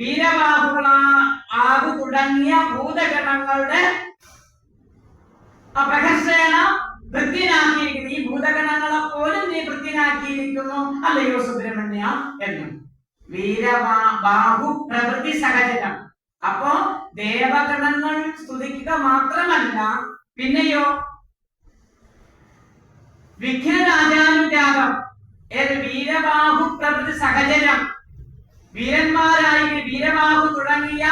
വീരബാഹുകളാകു തുടങ്ങിയ ഭൂതഗണങ്ങളുടെ പ്രഹർഷേണ വൃത്തിനാക്കിയിരിക്കുന്നു. ഈ ഭൂതഗണങ്ങളെ പോലും നീ വൃത്തിനാക്കിയിരിക്കുന്നു അല്ലയോ സുബ്രഹ്മണ്യ എന്നും. വീരബാഹു പ്രവൃത്തി സഹചരം. അപ്പോ ദേവഗണങ്ങൾ സ്തുതിക്കുക മാത്രമല്ല, പിന്നെയോ വിഘ്നരാജാനുജാതം, ഏത് വീരബാഹു പ്രഭൃതി സഹചരം, വീരന്മാരായി വീരബാഹു തുടങ്ങിയ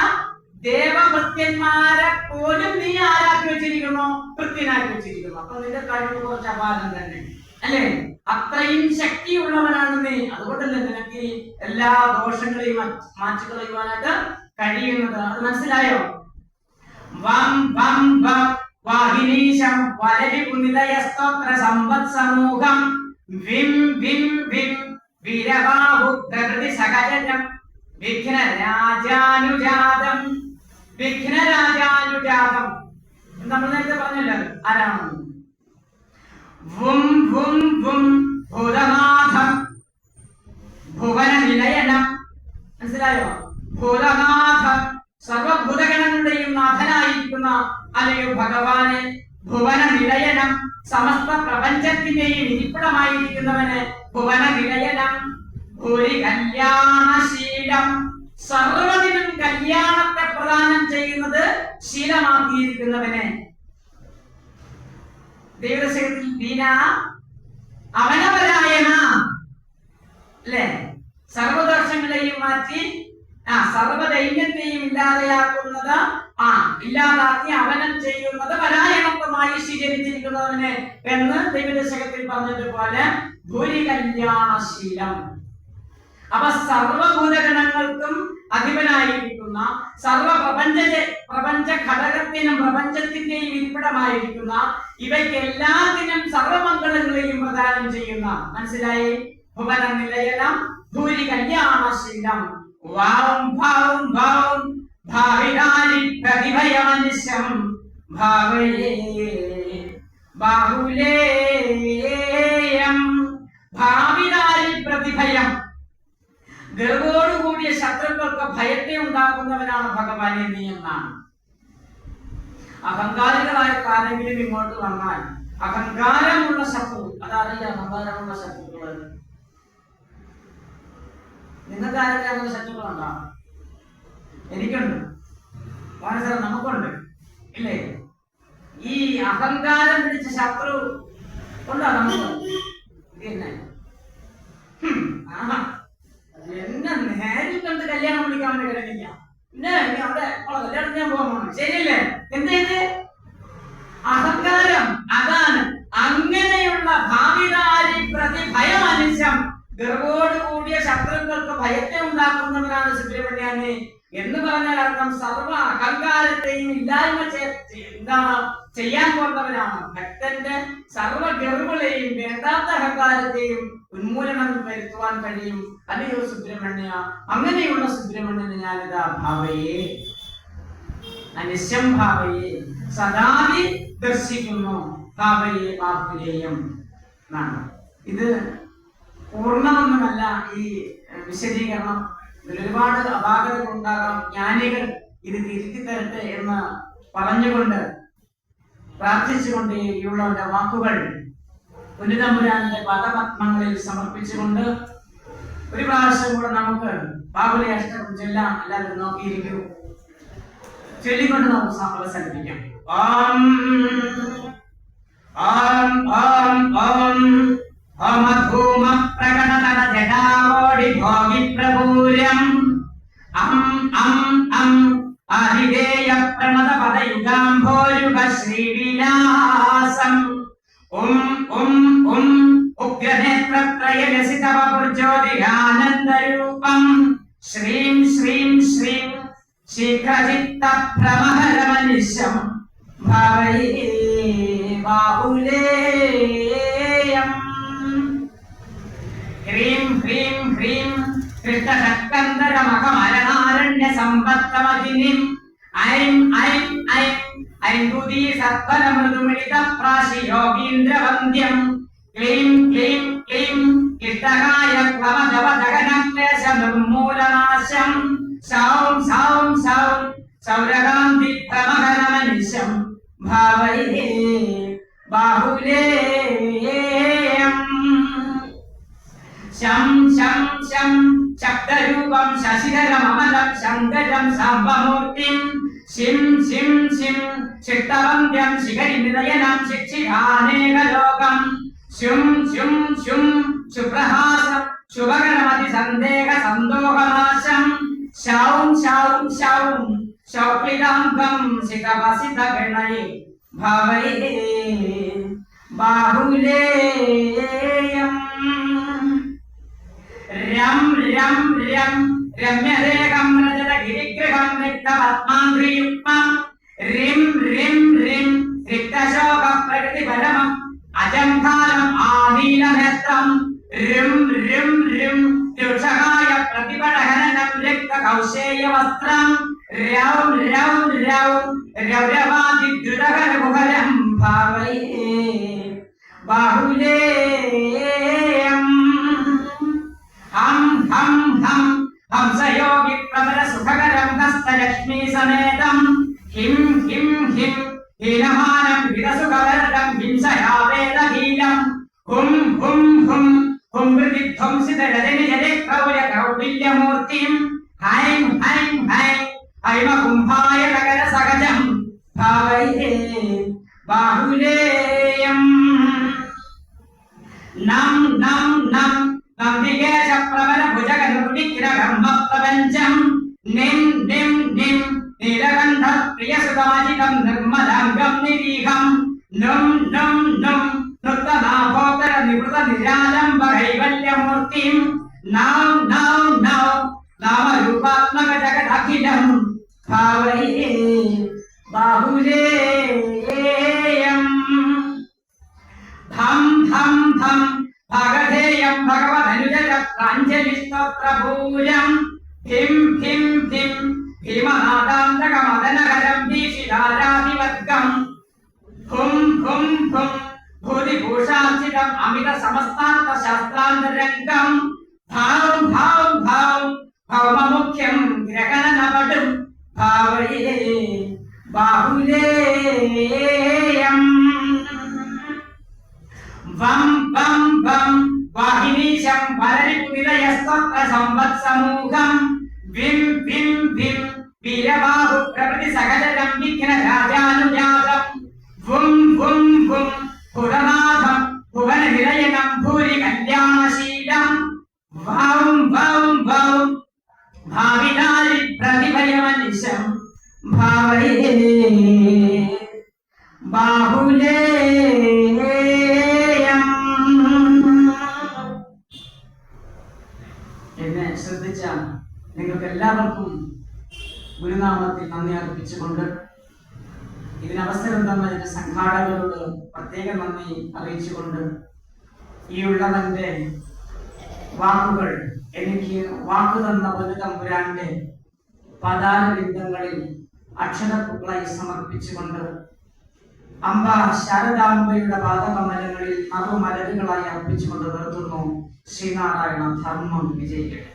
ദേവഭൃത്യന്മാരെ പോലും നീ ആരാക്കി വെച്ചിരിക്കുന്നു? ഭൃത്യനാക്കി വെച്ചിരിക്കുന്നു. അപ്പൊ നിന്റെ കഴിവ് കുറച്ച് അപാരം തന്നെ അല്ലേ? അത്രയും ശക്തിയുള്ളവനാണ് നീ. അതുകൊണ്ടല്ലേ നിനക്ക് എല്ലാ ദോഷങ്ങളെയും മാറ്റിക്കളയുവാനായിട്ട് കഴിയുന്നത്. അത് മനസ്സിലായോ? വം വം വം വാഹിനീശം വലരിപുനിലയസ്തോത്ര സമ്പത് സമൂഹം വിം വിം വിം വീരബാഹു പ്രകൃതി സഹചരം വിഘ്നരാജാനുജാതം. വിഘ്നരാജാനുജാതം നമ്മൾ നേരത്തെ പറഞ്ഞല്ലോ ആരാണ്? വും വും വും ഭൂതനാഥം ഭുവന നിലയനം. മനസ്സിലായോ? ഭൂതനാഥം, സർവഭൂതഗണങ്ങളുടെയും നാഥനായിരിക്കുന്ന അല്ലയോ ഭഗവാന്. ഭുവന നിലയനം, സമസ്ത പ്രപഞ്ചത്തിന്റെയും ഇരിപ്പിടമായിരിക്കുന്നവന് ഭുവന നിലയനം. ഭൂരി കല്യാണശീലം, സർവ്വതിനും കല്യാണത്തെ പ്രദാനം ചെയ്യുന്നത് ശീലമാക്കിയിരിക്കുന്നവന്. ദൈവശക്തി ദീന അവനപരായണ അല്ലേ? സർവദോഷങ്ങളെയും മാറ്റി സർവദൈന്യത്തെയും ഇല്ലാതെയാക്കുന്നത് ഇല്ലാതാക്കി അവനം ചെയ്യുന്നത് പരായണത്വമായി സ്വീകരിച്ചിരിക്കുന്നവന് എന്ന് ദൈവദശകത്തിൽ പറഞ്ഞതുപോലെ ഭൂരി കല്യാണശീലം. അപ്പൊ സർവഭൂതഗണങ്ങൾക്കും അധിപനായിരിക്കുന്ന, പ്രപഞ്ച ഘടകത്തിനും പ്രപഞ്ചത്തിന്റെയും ഇരിപ്പിടമായിരിക്കുന്ന, ഇവയ്ക്ക് എല്ലാത്തിനും സർവമംഗളങ്ങളെയും പ്രദാനം ചെയ്യുന്ന, മനസ്സിലായി? ഭുവന നിലയനം ഭൂരി കല്യാണശീലം. വാം ഭാവും ഭാവും ഭാവികാരി പ്രതിഭയമനുഷ്യം ഭാവയേ ബാഹുലേയം. ഭാവികാരി പ്രതിഭയം, ഗർവോടുകൂടിയ ശത്രുക്കൾക്ക് ഭയത്തെ ഉണ്ടാക്കുന്നവനാണ് ഭഗവാനെ നീ എന്നാണ്. അഹങ്കാരികളായ ആരെങ്കിലും ഇങ്ങോട്ട് വന്നാൽ അഹങ്കാരമുള്ള ശത്രു, അതറിയാം അഹങ്കാരമുള്ള ശത്രുക്കള്. നിങ്ങൾക്ക് ആരെങ്കിലും അങ്ങനെ ശത്രുക്കളുണ്ടോ? എനിക്കുണ്ട്, മനസ്സിലായി, നമുക്കുണ്ട് ഇല്ലേ? ഈ അഹങ്കാരം പിടിച്ച ശത്രു ഉണ്ടോ നമുക്ക്? പിന്നെ എന്നെ നേരിൽ കണ്ട് കല്യാണം വിളിക്കാൻ വേണ്ടി കിടക്കില്ല. പിന്നെ അവിടെ കല്യാണം ഞാൻ പോകാൻ ശരിയല്ലേ? എന്തേത് അഹങ്കാരം? അതാണ്. അങ്ങനെയുള്ള ഭാവികാരി പ്രതിഭയമനുഷ്യം, ഗർവോട് കൂടിയ ശത്രുക്കൾക്ക് ഭയത്തെ ഉണ്ടാക്കുന്നവനാണ് സുബ്രഹ്മണ്യനെ എന്ന് പറഞ്ഞാൽ അർത്ഥം സർവ അഹങ്കാരത്തെയും ഇല്ലായ്മ ചെയ്യാൻ പോകുന്നവനാണ്. ഭക്തന്റെ സർവ ഗർവളെയും വേണ്ടാത്ത അഹങ്കാരത്തെയും ഉന്മൂലനം വരുത്തുവാൻ കഴിയും. അല്ലയോ സുബ്രഹ്മണ്യ, അങ്ങനെയുള്ള സുബ്രഹ്മണ്യനെ ഞാനിതാ ഭാവയെ അനിശ്യം ഭാവയെ സദാവി ദർശിക്കുന്നു. ഭാവയെ ബാഹുലേയം എന്നാണ്. ഇത് പൂർണ്ണമൊന്നുമല്ല ഈ വിശദീകരണം. ഒരുപാട് അപാകതകൾ ഉണ്ടാകാം. ജ്ഞാനികൾ ഇത് തിരുത്തി തരട്ടെ എന്ന് പറഞ്ഞുകൊണ്ട് പ്രാർത്ഥിച്ചുകൊണ്ട് ഈയുള്ളവന്റെ വാക്കുകൾ പുനിതമ്പുരാന്റെ പദപത്മങ്ങളിൽ സമർപ്പിച്ചുകൊണ്ട് ഒരു പ്രാവശ്യം കൂടെ നമുക്ക് ബാഹുലി അഷ്ടകം ചൊല്ലാം. എല്ലാവരും നോക്കിയിരിക്കൂ, ചൊല്ലിക്കൊണ്ട് നമുക്ക് അവസാനിപ്പിക്കാം. ഓം ഓം ഓം ഓം ഓമധൂമ പ്രകടതട ജടാവോടി ഭോഗി പ്രഭൂരം അം അം അം ആദിദേയ പ്രണത പദയുഗാംഭോരുഗ ശ്രീവിലാസം ഉം ഉം ഉം ഉഗ്രനേത്ര പ്രയലസിത വപുർജ്യോതിരാനന്ദരൂപം ശ്രീം ശ്രീം ശ്രീം ശീഘ്രചിത്ത ഭ്രമഹരമനിശം ഭാവയേ ബാഹുലേയം. ഹ്രീം ഹ്രീം ഹ്രീം കൃഷ്ണശക്തന്തരമകമരണാരണ്യ സമ്പത്തമതിനിം ഐം ഐം ഐം ഐംദുദീ സത്ഫലമൃദുമിളിത പ്രാശി യോഗീന്ദ്രവന്ദ്യം ക്ലീം ക്ലീം ക്ലീം ഇഷ്ടകായ ക്ലമജവദഗനക്ലേശ നിർമൂലനാശം സൗം സൗം സൗം സൗരകാന്തി പ്രമഹരമനിശം ഭാവയേ ബാഹുലേയം. ശം ശം ശം ശബ്ദരൂപം ശശിധരമമലം ശങ്കരം സാംബമൂർത്തിം ശിം ശിം ശിം ചിത്തവന്ധ്യം ശിഖരിനിലയനം ശിക്ഷികാനേകലോകം ശും ശും ശും ശുപ്രഹാസം ശുഭകരമതി സന്ദേഹ സന്തോഹനാശം ശൗം ശൗം ശൗം ശൗക്ലികാംഗം ശിഖവസിത ഗണയേ ഭവൈ ബാഹുലേയം രം രം രം രമ്യദേഹം രജത ഗിരിഗൃഹം റിക്തപത്മാംഗ്രിയുക്മം റിം റിം റിം റിക്തശോക പ്രകൃതിപരമം അജംഘാലം ആനീലനേത്രം രും രും രും രുക്ഷകായ പ്രതിപടഹനനം രക്തകൗശേയവസ്ത്രം രൗം രൗം രൗം രൗരവാദിദ്രുതകരമുഖരം ഭാവയേ ബാഹുലേയം ഹം ഹം ഹം ഹംസയോഗി പ്രബല സുഖകരം ഹസ്തലക്ഷ്മീ സമേതം ഹിം ഹിം ഹിം ഹീനമാനം ഹിതസുഖവരദം ഹിംസയാവേദഹീലം ഹും ഹും ഹും ഹും ഹൃദിധ്വംസിത രജനിജലക്രൗര്യ കൗടില്യമൂർത്തിം ഹൈം ഹൈം ഹൈം ഹൈമകുംഭായ നഗര സഹജം ഭാവയേ ബാഹുലേയം നം നം നം നന്ദികേശ പ്രബല ഭുജഗനുഗ്രഹം പ്രപഞ്ചം നിം നിം നിം നീലകണ്ഠ പ്രിയസുതാജിതം നിർമ്മലാംഗം നിരീഹം നും നും നും നൃത്തനാഭോത്തര നിവൃത നിരാലംബ കൈവല്യമൂർത്തിം നൗ നൗ നൗ നാമരൂപാത്മക ജഗദഖിലം ഭാവയേ ബാഹുലേയം ധം ധം ധം ഭഗധേയം ഭഗവദനുജര പ്രാഞ്ജലിസ്തോത്രപൂരം ഭിം ഭിം ഭിം ഭീമനാദാന്തകമദനകരം ഭീഷിതാരാധിവർഗം ഹും ഹും ഹും ഭൂതിഭൂഷാർച്ചിതം അമിത സമസ്താർത്ഥ ശാസ്ത്രാന്തരംഗം ഭാവം ഭാവം ഭാവം ഭൗമമുഖ്യം ഗ്രഹണനപടും ഭാവയേ ബാഹുലേയം വം വം വം വാഹിനീശം വരരിപുനിലയസ്തോത്ര സംവത്സമൂഹം വിം വിം വിം വീരബാഹു പ്രകൃതി സകലരം വിഘ്ന രാജാനുജാതം വും വും വും പുരനാഥം ഭുവന നിലയനം ഭൂരി കല്യാണശീലം വം വം വം ഭാവിനാരി പ്രതിഭയമനിശം ഭാവയേ ബാഹുലേയം. എന്നെ ശ്രദ്ധിച്ച നിങ്ങൾക്ക് എല്ലാവർക്കും ഗുരുനാമത്തിൽ നന്ദി അർപ്പിച്ചുകൊണ്ട് ഇതിനവസരം തന്ന സംഘാടകരോട് പ്രത്യേക നന്ദി അറിയിച്ചുകൊണ്ട് ഈ ഉള്ളവന്റെ വാക്കുകൾ എനിക്ക് വാക്കു തന്ന പൊതുതമ്പുരാന്റെ പദാരബിന്ദങ്ങളിൽ അക്ഷരപ്പുകളായി സമർപ്പിച്ചുകൊണ്ട് അമ്പ ശാരദാംബയുടെ പാദകമലങ്ങളിൽ നറുമലരുകളായി അർപ്പിച്ചുകൊണ്ട് നിർത്തുന്നു. ശ്രീനാരായണ ധർമ്മം വിജയിക്കട്ടെ.